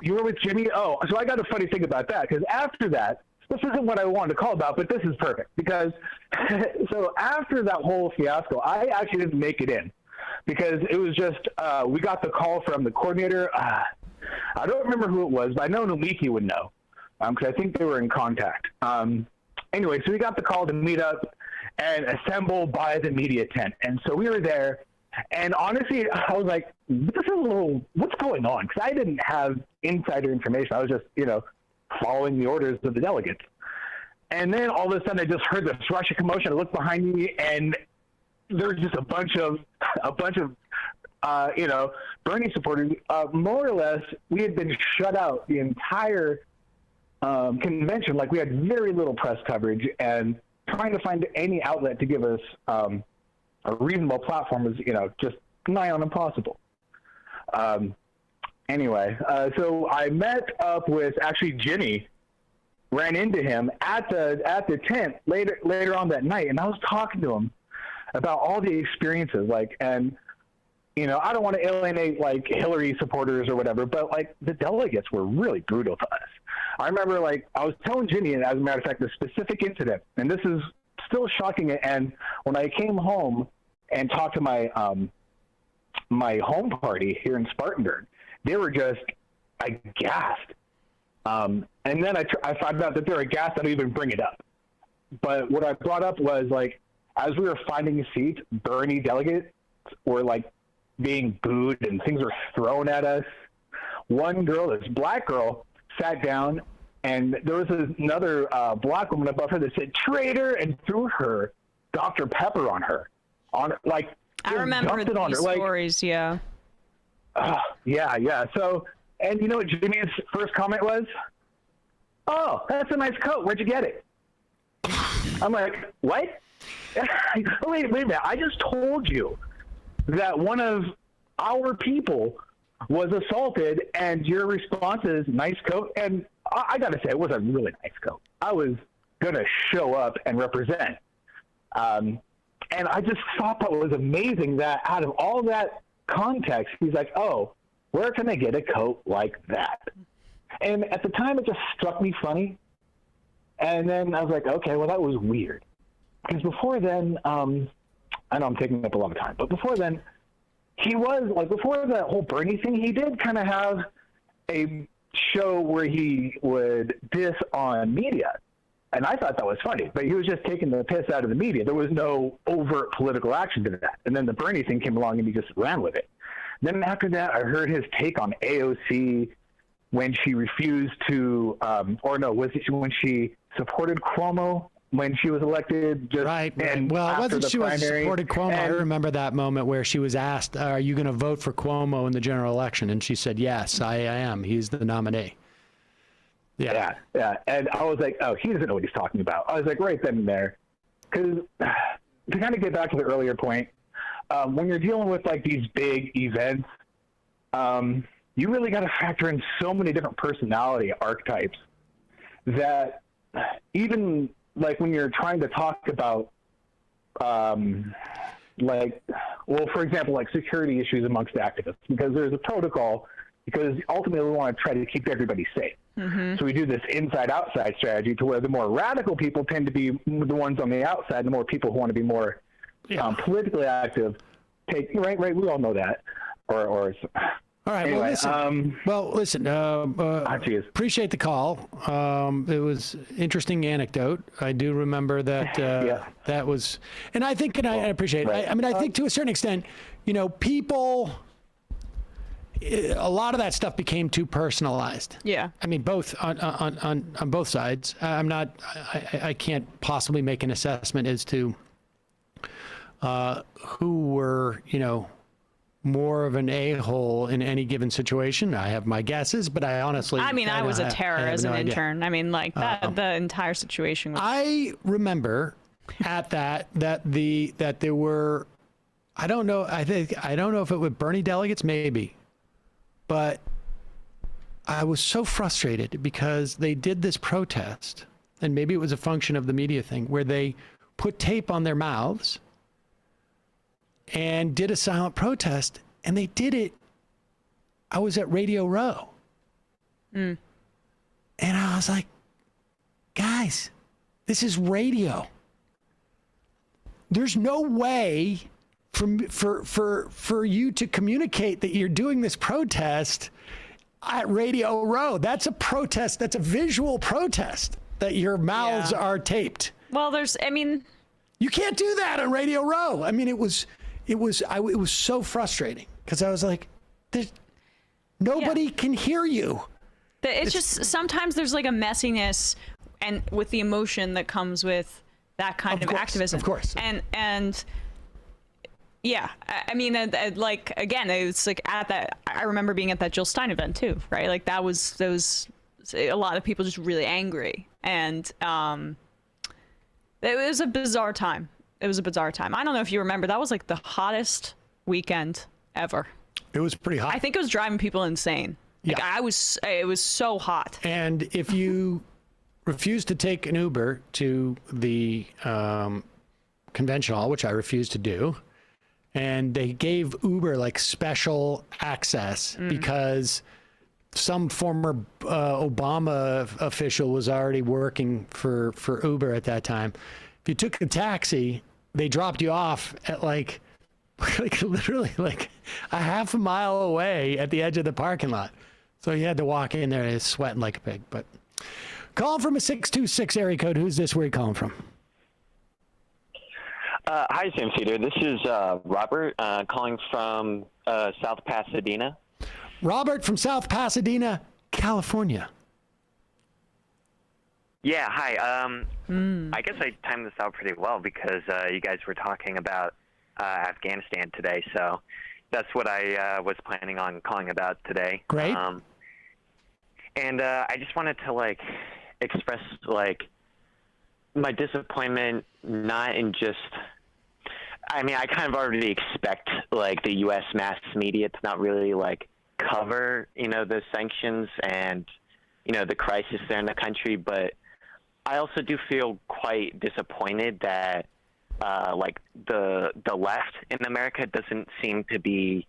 you were with Jimmy? Oh, so I got a funny thing about that, because after that, this isn't what I wanted to call about, but this is perfect, because so after that whole fiasco, I actually didn't make it in, because it was just, we got the call from the coordinator. I don't remember who it was, but I know Naliki would know, because I think they were in contact. Anyway, so we got the call to meet up and assemble by the media tent. And so we were there. And honestly, I was like, this is a little, what's going on? Because I didn't have insider information. I was just, following the orders of the delegates. And then all of a sudden I just heard this rush of commotion. I looked behind me and there was just a bunch of Bernie supporters. More or less, we had been shut out the entire convention. Like, we had very little press coverage, and trying to find any outlet to give us a reasonable platform was, just nigh on impossible. Anyway, so I met up with actually Jimmy, ran into him at the tent later on that night, and I was talking to him about all the experiences, and I don't want to alienate Hillary supporters or whatever, but the delegates were really brutal to us. I remember I was telling Jimmy, and as a matter of fact, the specific incident, and this is still shocking. And when I came home and talked to my my home party here in Spartanburg, they were just aghast. And then I found out that they were aghast. I didn't even bring it up. But what I brought up was as we were finding seats, Bernie delegates were being booed and things were thrown at us. One girl, this black girl, sat down, and there was another black woman above her that said "traitor" and threw her Dr. Pepper on her. I remember these stories. Yeah. Yeah. So, and you know what Jimmy's first comment was? "Oh, that's a nice coat. Where'd you get it?" I'm like, "What? Wait a minute. I just told you that one of our people was assaulted, and your response is nice coat." And I got to say, it was a really nice coat. I was going to show up and represent. And I just thought that was amazing that out of all that context, he's like, "Oh, where can I get a coat like that?" And at the time, it just struck me funny. And then I was like, okay, well, that was weird. Because before then, I know I'm taking up a lot of time, but before then, he was, before that whole Bernie thing, he did kind of have a show where he would diss on media. And I thought that was funny, but he was just taking the piss out of the media. There was no overt political action to that. And then the Bernie thing came along and he just ran with it. Then after that, I heard his take on AOC when she refused to, was it when she supported Cuomo when she was elected. Just right. And well, it wasn't she was primary. supported Cuomo. I And- remember that moment where she was asked, "Are you going to vote for Cuomo in the general election?" And she said, "Yes, I am. He's the nominee." Yeah. And I was like, oh, he doesn't know what he's talking about. I was like, right then and there. Because to kind of get back to the earlier point, when you're dealing with like these big events, you really got to factor in so many different personality archetypes that even like when you're trying to talk about for example, like security issues amongst activists, because there's a protocol, because ultimately we want to try to keep everybody safe. So we do this inside-outside strategy to where the more radical people tend to be the ones on the outside, the more people who want to be more politically active take, right, we all know that. Or all right. Anyway, well, listen. Appreciate the call. It was interesting anecdote. I do remember that. That was, and I think, and I appreciate it. I mean, I think to a certain extent, people. A lot of that stuff became too personalized. Yeah. I mean, both on both sides. I can't possibly make an assessment as to who were, more of an a-hole in any given situation. I have my guesses, but I honestly... I was a terror as an intern. I mean, like that, the entire situation was... I remember at that there were, I don't know if it was Bernie delegates, maybe, but I was so frustrated because they did this protest, and maybe it was a function of the media thing, where they put tape on their mouths and did a silent protest, and they did it. I was at Radio Row. And I was like, guys, this is radio. There's no way for you to communicate that you're doing this protest at Radio Row. That's a protest. That's a visual protest that your mouths are taped. Well, you can't do that on Radio Row. I mean, it was so frustrating because I was like, nobody can hear you. It's just sometimes there's like a messiness and with the emotion that comes with that kind of activism. Of course. And yeah, I mean, like, again, it's like at that, I remember being at that Jill Stein event too, right? Like there was a lot of people just really angry, and it was a bizarre time. I don't know if you remember, that was like the hottest weekend ever. It was pretty hot. I think it was driving people insane. Like it was so hot. And if you refuse to take an Uber to the convention hall, which I refused to do, and they gave Uber like special access because some former Obama official was already working for Uber at that time. If you took a taxi, they dropped you off at like literally like a half a mile away at the edge of the parking lot. So you had to walk in there and sweating like a pig. But call from a 626 area code. Who's this? Where are you calling from? Hi, Sam Seder. This is Robert calling from South Pasadena. Robert from South Pasadena, California. Yeah, hi. I guess I timed this out pretty well because you guys were talking about Afghanistan today, so that's what I was planning on calling about today. Great. And I just wanted to express my disappointment, not in just. I mean, I kind of already expect the U.S. mass media to not really cover the sanctions and the crisis there in the country, but I also do feel quite disappointed that the left in America doesn't seem to be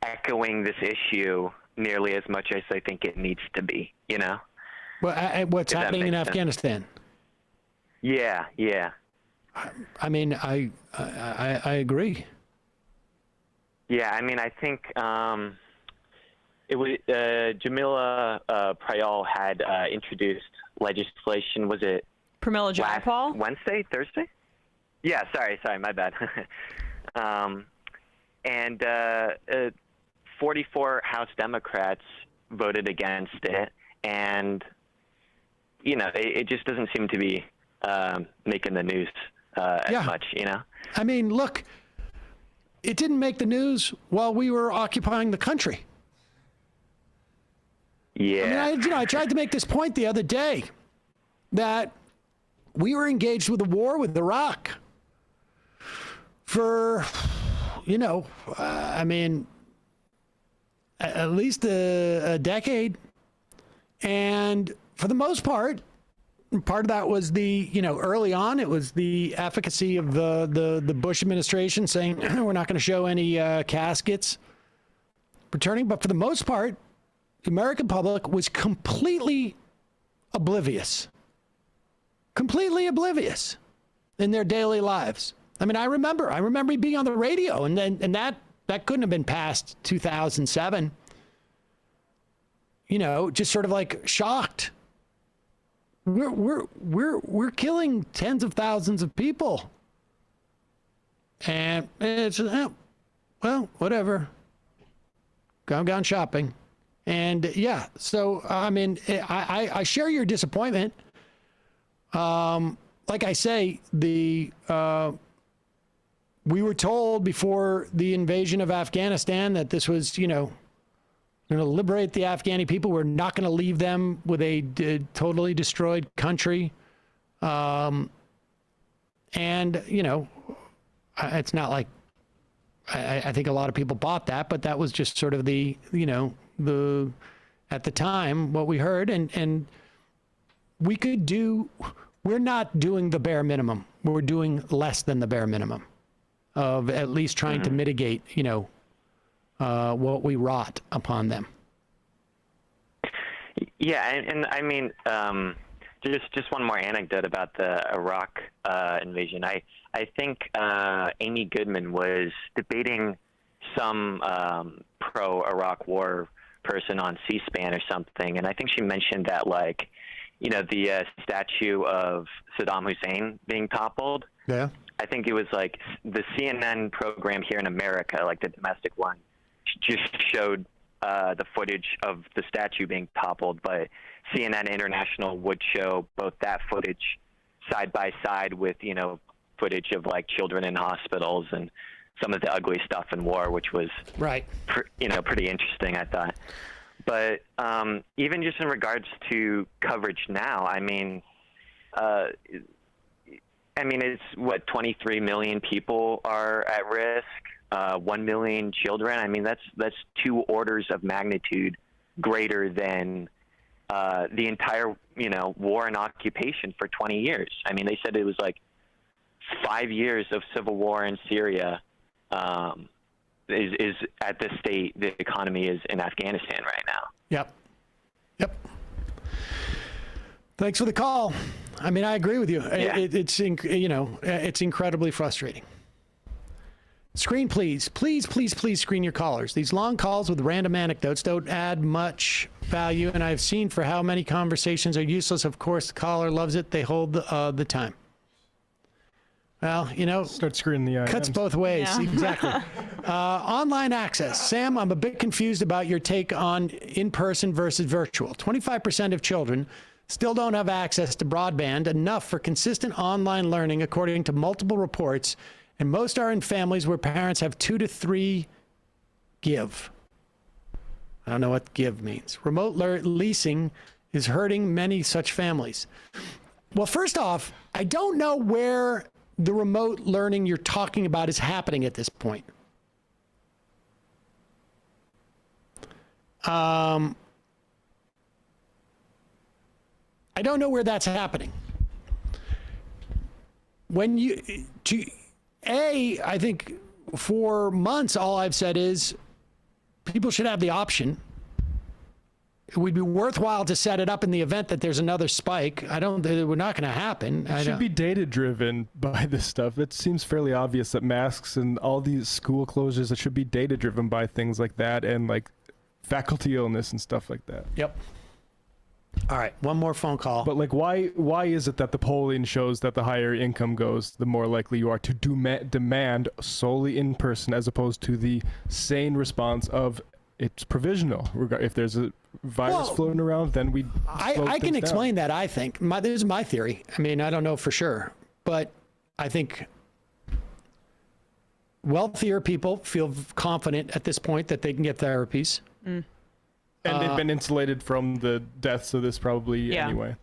echoing this issue nearly as much as I think it needs to be. Well, what's happening in Afghanistan? Yeah. I mean, I agree. Yeah, I mean, I think it was Jamila Prayal had introduced legislation. Was it Pramila Jayapal? Wednesday, Thursday? Yeah, sorry, my bad. And 44 House Democrats voted against it, and it just doesn't seem to be making the news as much, you know? I mean, look, it didn't make the news while we were occupying the country. Yeah. I mean, I tried to make this point the other day that we were engaged with a war with Iraq for, I mean, at least a decade. And for the most part of that was early on, it was the efficacy of the Bush administration saying, we're not going to show any caskets returning. But for the most part, the American public was completely oblivious in their daily lives. I mean, I remember being on the radio, and that couldn't have been past 2007. Just sort of like shocked. We're killing tens of thousands of people, and it's well, whatever. Gone shopping, and yeah. So I mean, I share your disappointment. Like I say, we were told before the invasion of Afghanistan that this was, going to liberate the Afghani people. We're not going to leave them with a totally destroyed country. And, it's not like, I think a lot of people bought that, but that was just sort of at the time, what we heard. And we're not doing the bare minimum. We're doing less than the bare minimum of at least trying to mitigate, what we wrought upon them. Yeah, and I mean, just one more anecdote about the Iraq invasion. I think Amy Goodman was debating some pro-Iraq war person on C-SPAN or something, and I think she mentioned that, like, the statue of Saddam Hussein being toppled. Yeah. I think it was like the CNN program here in America, like the domestic one, just showed the footage of the statue being toppled, but CNN International would show both that footage side by side with, footage of like children in hospitals and some of the ugly stuff in war, which was right. Pretty interesting, I thought. But even just in regards to coverage now, I mean, it's what, 23 million people are at risk, 1 million children. I mean, that's 2 orders of magnitude greater than the entire, war and occupation for 20 years. I mean, they said it was like 5 years of civil war in Syria. Is at this state the economy is in Afghanistan right now. Yep. Thanks for the call. I mean, I agree with you. Yeah. It's incredibly frustrating. Screen, please. Please screen your callers. These long calls with random anecdotes don't add much value, and I've seen for how many conversations are useless. Of course, the caller loves it. They hold the time. Well, start screwing the cuts both ways. Yeah. Exactly. Online access. Sam, I'm a bit confused about your take on in-person versus virtual. 25% of children still don't have access to broadband enough for consistent online learning, according to multiple reports, and most are in families where parents have 2 to 3 give. I don't know what give means. Remote leasing is hurting many such families. Well, first off, I don't know where the remote learning you're talking about is happening at this point. I don't know where that's happening. I think for months, all I've said is people should have the option. It would be worthwhile to set it up in the event that there's another spike. We're not going to happen. It should be data driven by this stuff. It seems fairly obvious that masks and all these school closures, it should be data driven by things like that and like faculty illness and stuff like that. Yep. All right, one more phone call. But like, why is it that the polling shows that the higher income goes, the more likely you are to demand solely in person, as opposed to the sane response of it's provisional. If there's a virus floating around, then we. I can explain that. I think this is my theory. I mean, I don't know for sure, but I think wealthier people feel confident at this point that they can get therapies. And they've been insulated from the deaths of this probably anyway.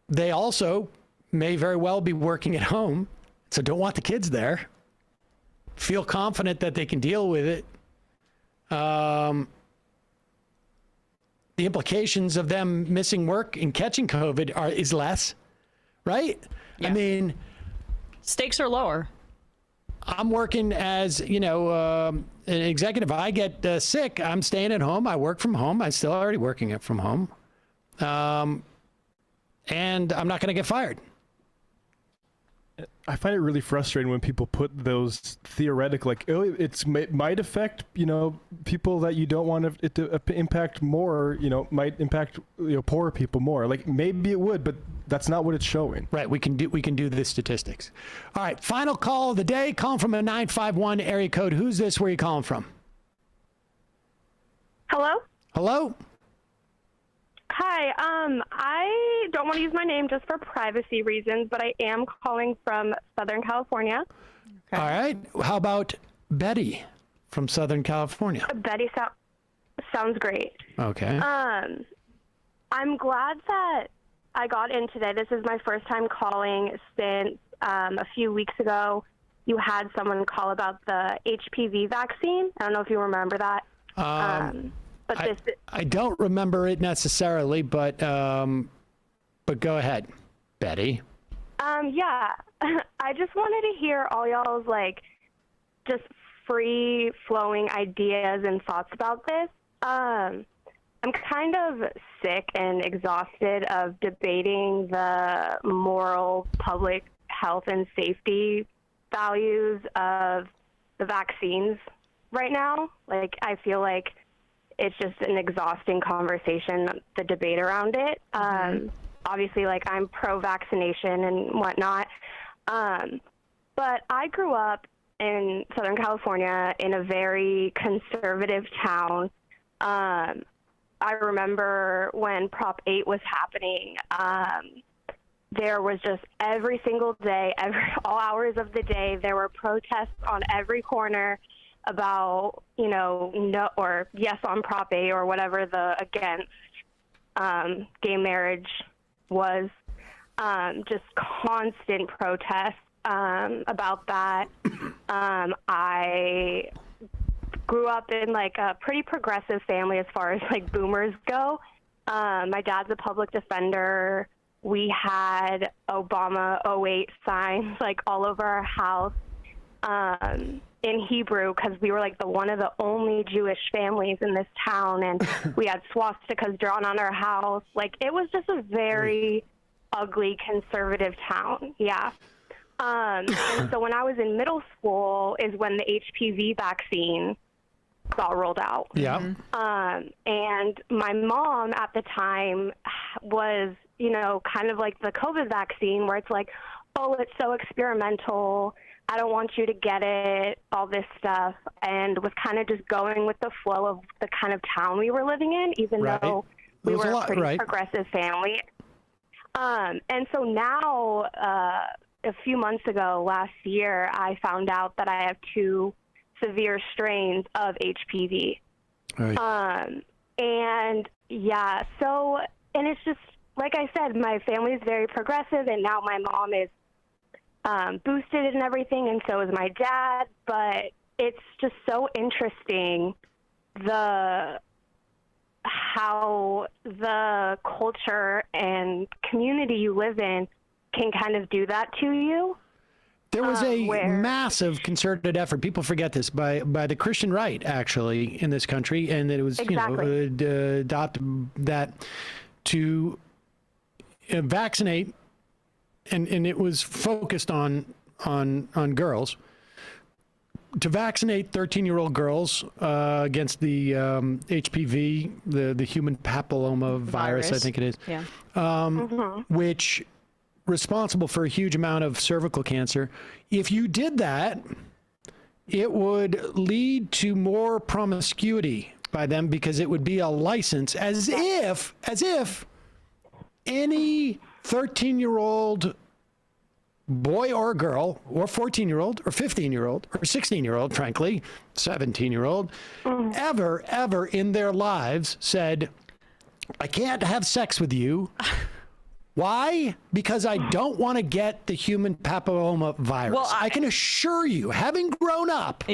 They also may very well be working at home, so don't want the kids there. Feel confident that they can deal with it. The implications of them missing work and catching COVID is less, right? Yeah. I mean, stakes are lower. I'm working as, an executive. I get sick, I'm staying at home. I work from home. I'm still already working from home. And I'm not going to get fired. I find it really frustrating when people put those theoretical, it might affect, people that you don't want it to impact more, might impact, poorer people more. Like maybe it would, but that's not what it's showing. Right. We can do the statistics. All right. Final call of the day. Calling from a 951 area code. Who's this? Where are you calling from? Hello? Hello? Hi, I don't want to use my name just for privacy reasons, but I am calling from Southern California. Okay. All right. How about Betty from Southern California? Betty sounds great. Okay. I'm glad that I got in today. This is my first time calling since a few weeks ago. You had someone call about the HPV vaccine. I don't know if you remember that. But I don't remember it necessarily, but go ahead, Betty. Yeah, I just wanted to hear all y'all's just free-flowing ideas and thoughts about this. I'm kind of sick and exhausted of debating the moral, public health, and safety values of the vaccines right now. I feel like it's just an exhausting conversation, the debate around it. Obviously, I'm pro-vaccination and whatnot. But I grew up in Southern California in a very conservative town. I remember when Prop 8 was happening, there was just every single day, all hours of the day, there were protests on every corner about, no or yes on Prop 8 or whatever the against gay marriage was. Just constant protests about that. I grew up in a pretty progressive family as far as boomers go. My dad's a public defender. We had Obama 08 signs all over our house. In Hebrew, because we were one of the only Jewish families in this town, and we had swastikas drawn on our house. It was just a very ugly conservative town. Yeah. And so when I was in middle school is when the HPV vaccine got rolled out. Yeah. And my mom at the time was, kind of like the COVID vaccine, where it's oh, it's so experimental. I don't want you to get it, all this stuff, and was kind of just going with the flow of the kind of town we were living in, even though we were a pretty progressive family. And so now, a few months ago, last year, I found out that I have 2 severe strains of HPV. Right. And yeah, so, and it's just, like I said, my family is very progressive, and now my mom is boosted and everything, and so is my dad. But it's just so interesting how the culture and community you live in can kind of do that to you. There was a massive concerted effort. People forget this by the Christian right, actually, in this country, and it was adopted that to vaccinate. And it was focused on girls, to vaccinate 13-year-old girls against the HPV, the human papilloma virus, I think it is, which responsible for a huge amount of cervical cancer. If you did that, it would lead to more promiscuity by them because it would be a license, as if any 13-year-old boy or girl, or 14-year-old, or 15-year-old, or 16-year-old, frankly, 17-year-old, ever in their lives said, I can't have sex with you. Why? Because I don't want to get the human papilloma virus. Well, I can assure you, having grown up,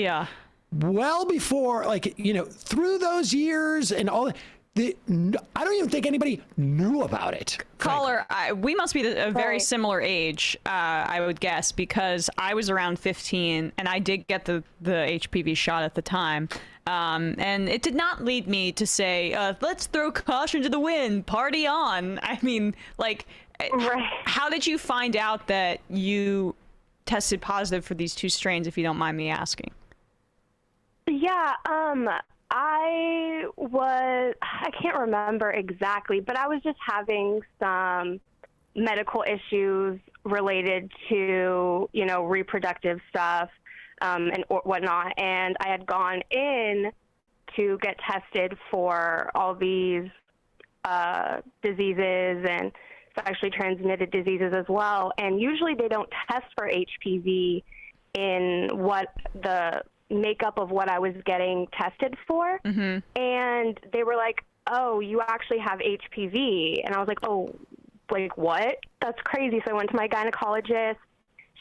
well before, like, you know, through those years and all, I don't even think anybody knew about it. Caller, we must be a very similar age, I would guess, because I was around 15 and I did get the HPV shot at the time. And it did not lead me to say, let's throw caution to the wind, party on. I mean, like, how did you find out that you tested positive for these two strains, if you don't mind me asking? Yeah, I can't remember exactly, but I was just having some medical issues related to, you know, reproductive stuff and whatnot. And I had gone in to get tested for all these diseases and sexually transmitted diseases as well. And usually they don't test for HPV in what the makeup of what I was getting tested for. And they were like, oh, you actually have HPV. And I was like, oh, like what? That's crazy. So I went to my gynecologist.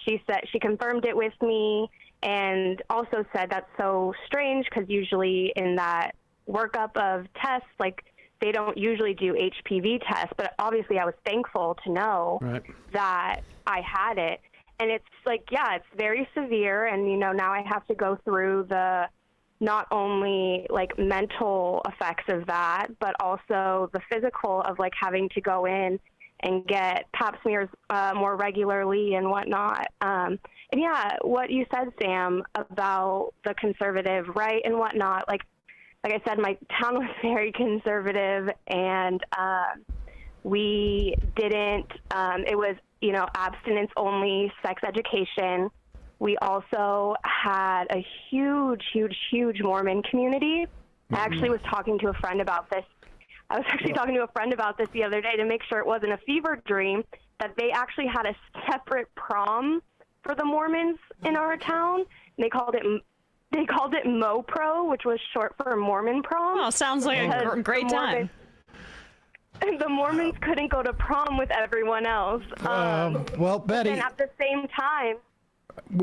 She confirmed it with me and also said that's so strange because usually in that workup of tests, like they don't usually do HPV tests, but obviously I was thankful to know that I had it. And it's like, yeah, it's very severe. And, you know, now I have to go through the not only like mental effects of that, but also the physical of like having to go in and get pap smears more regularly and whatnot. And yeah, what you said, Sam, about the conservative right and whatnot, like I said, my town was very conservative and we didn't, it was, you know, abstinence only sex education. We also had a huge Mormon community. I actually was talking to a friend about this. I was actually talking to a friend about this the other day to make sure it wasn't a fever dream, that they actually had a separate prom for the Mormons in our town. They called it MoPro, which was short for Mormon prom. Oh, sounds like a great time. The Mormons couldn't go to prom with everyone else. Well, Betty. And at the same time,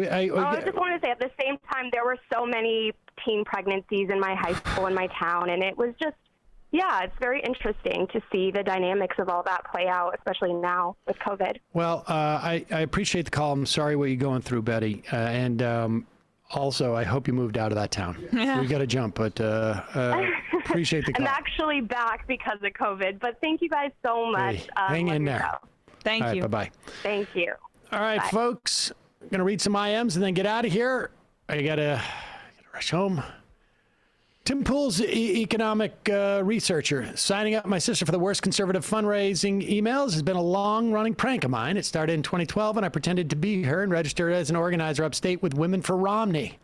I just want to say, at the same time, there were so many teen pregnancies in my high school in my town, and it was just, yeah, it's very interesting to see the dynamics of all that play out, especially now with COVID. Well, I appreciate the call. I'm sorry what you're going through, Betty. And also, I hope you moved out of that town. Yeah. We got to jump, but appreciate the call. I'm actually back because of COVID, but thank you guys so much. Hey, hang in there. Thank All you. right, bye-bye. Thank you. All right, Bye. folks. I'm going to read some IMs and then get out of here. I got to rush home. Tim Pool's economic researcher, signing up my sister for the worst conservative fundraising emails has been a long-running prank of mine. It started in 2012, and I pretended to be her and registered as an organizer upstate with Women for Romney.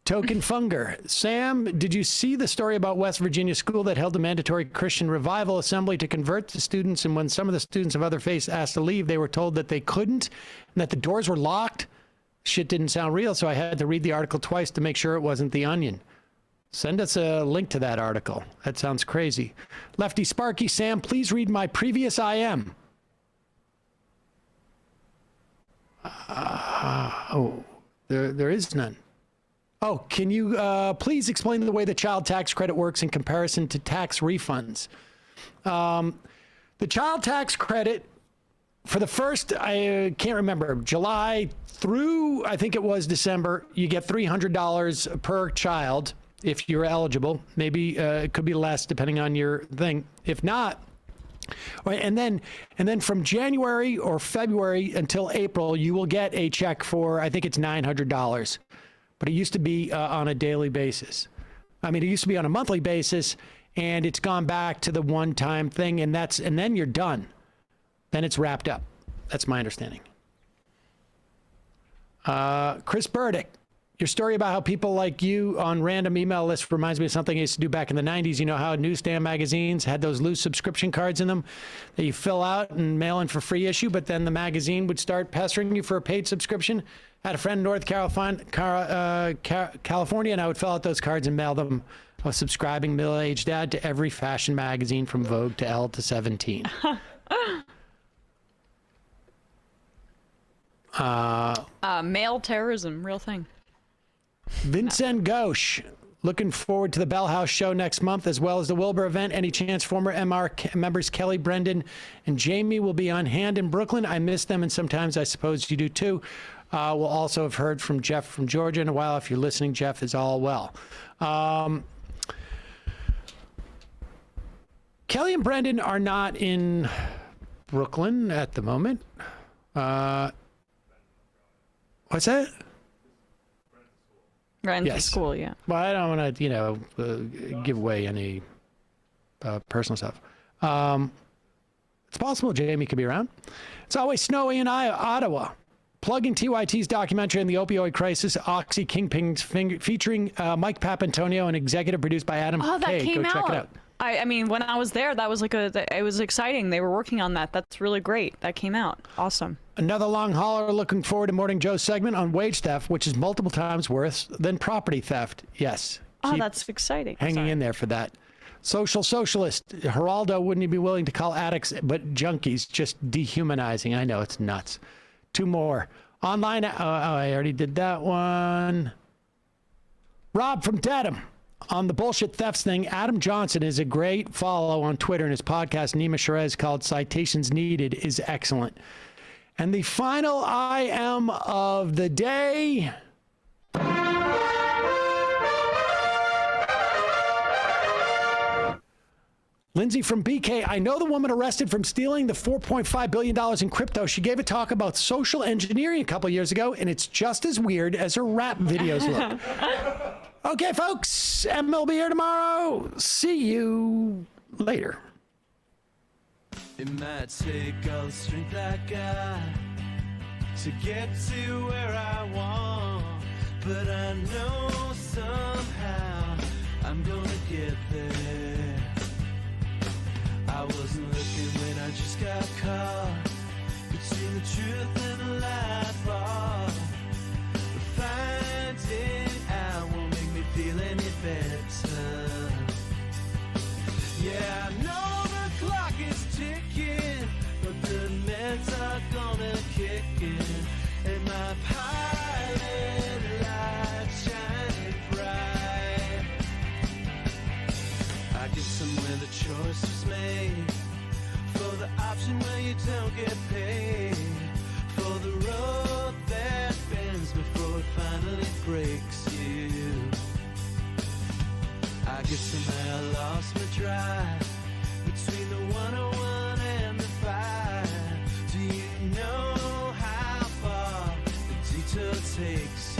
Token Funger. Sam, did you see the story about West Virginia school that held a mandatory Christian revival assembly to convert the students, and when some of the students of other faiths asked to leave, they were told that they couldn't and that the doors were locked? Shit didn't sound real, so I had to read the article twice to make sure it wasn't The Onion. Send us a link to that article. That sounds crazy. Lefty Sparky, Sam, please read my previous IM. There is none. Oh, can you please explain the way the child tax credit works in comparison to tax refunds? The child tax credit for the first, I can't remember, July through, I think it was December, you get $300 per child if you're eligible. Maybe it could be less depending on your thing. If not, and then from January or February until April, you will get a check for, I think it's $900. But it used to be on a daily basis. I mean, it used to be on a monthly basis, and it's gone back to the one-time thing, and then you're done. Then it's wrapped up. That's my understanding. Chris Burdick. Your story about how people like you on random email lists reminds me of something I used to do back in the 90s. You know how newsstand magazines had those loose subscription cards in them that you fill out and mail in for free issue, but then the magazine would start pestering you for a paid subscription? I had a friend in North California, and I would fill out those cards and mail them. I was subscribing middle-aged dad to every fashion magazine from Vogue to Elle to 17. Male terrorism, real thing. Vincent Gauche, looking forward to the Bell House show next month, as well as the Wilbur event. Any chance former MR members Kellie, Brendan, and Jamie will be on hand in Brooklyn? I miss them, and sometimes I suppose you do too. We'll also have heard from Jeff from Georgia in a while. If you're listening, Jeff, is all well. Kellie and Brendan are not in Brooklyn at the moment. What's that? Yes. School, yeah. Well, I don't want to, give away any personal stuff. It's possible Jamie could be around. It's always snowy in Ottawa. Plug in TYT's documentary on the opioid crisis, Oxy Kingpins, featuring Mike Papantonio and executive produced by Adam Oh, that Kay. came Go out. check it out. I mean, when I was there, that was it was exciting. They were working on that. That's really great. That came out. Awesome. Another long hauler looking forward to Morning Joe's segment on wage theft, which is multiple times worse than property theft. Yes. Oh, that's exciting. Hanging in there for that. Social socialist. Geraldo, wouldn't he be willing to call addicts but junkies just dehumanizing? I know, it's nuts. Two more. Online. I already did that one. Rob from Dedham. On the bullshit thefts thing, Adam Johnson is a great follow on Twitter, and his podcast, Nima Sherez, called Citations Needed, is excellent. And the final IM of the day. Lindsay from BK, I know the woman arrested from stealing the $4.5 billion in crypto. She gave a talk about social engineering a couple years ago, and it's just as weird as her rap videos look. Okay, folks, Emma will be here tomorrow. See you later. It might take all the strength I got to get to where I want, but I know somehow I'm gonna get there. I wasn't looking when I just got caught between the truth and the lie bar. But finding out won't make me feel any better. Yeah, I know the clock is ticking, but the meds are gonna kick in, and my pilot light shining bright. I get somewhere the choice is made, for the option where you don't get paid, for the road that bends before it finally breaks you. I guess somehow I lost my drive between the 101 and the 5. Do you know how far the detour takes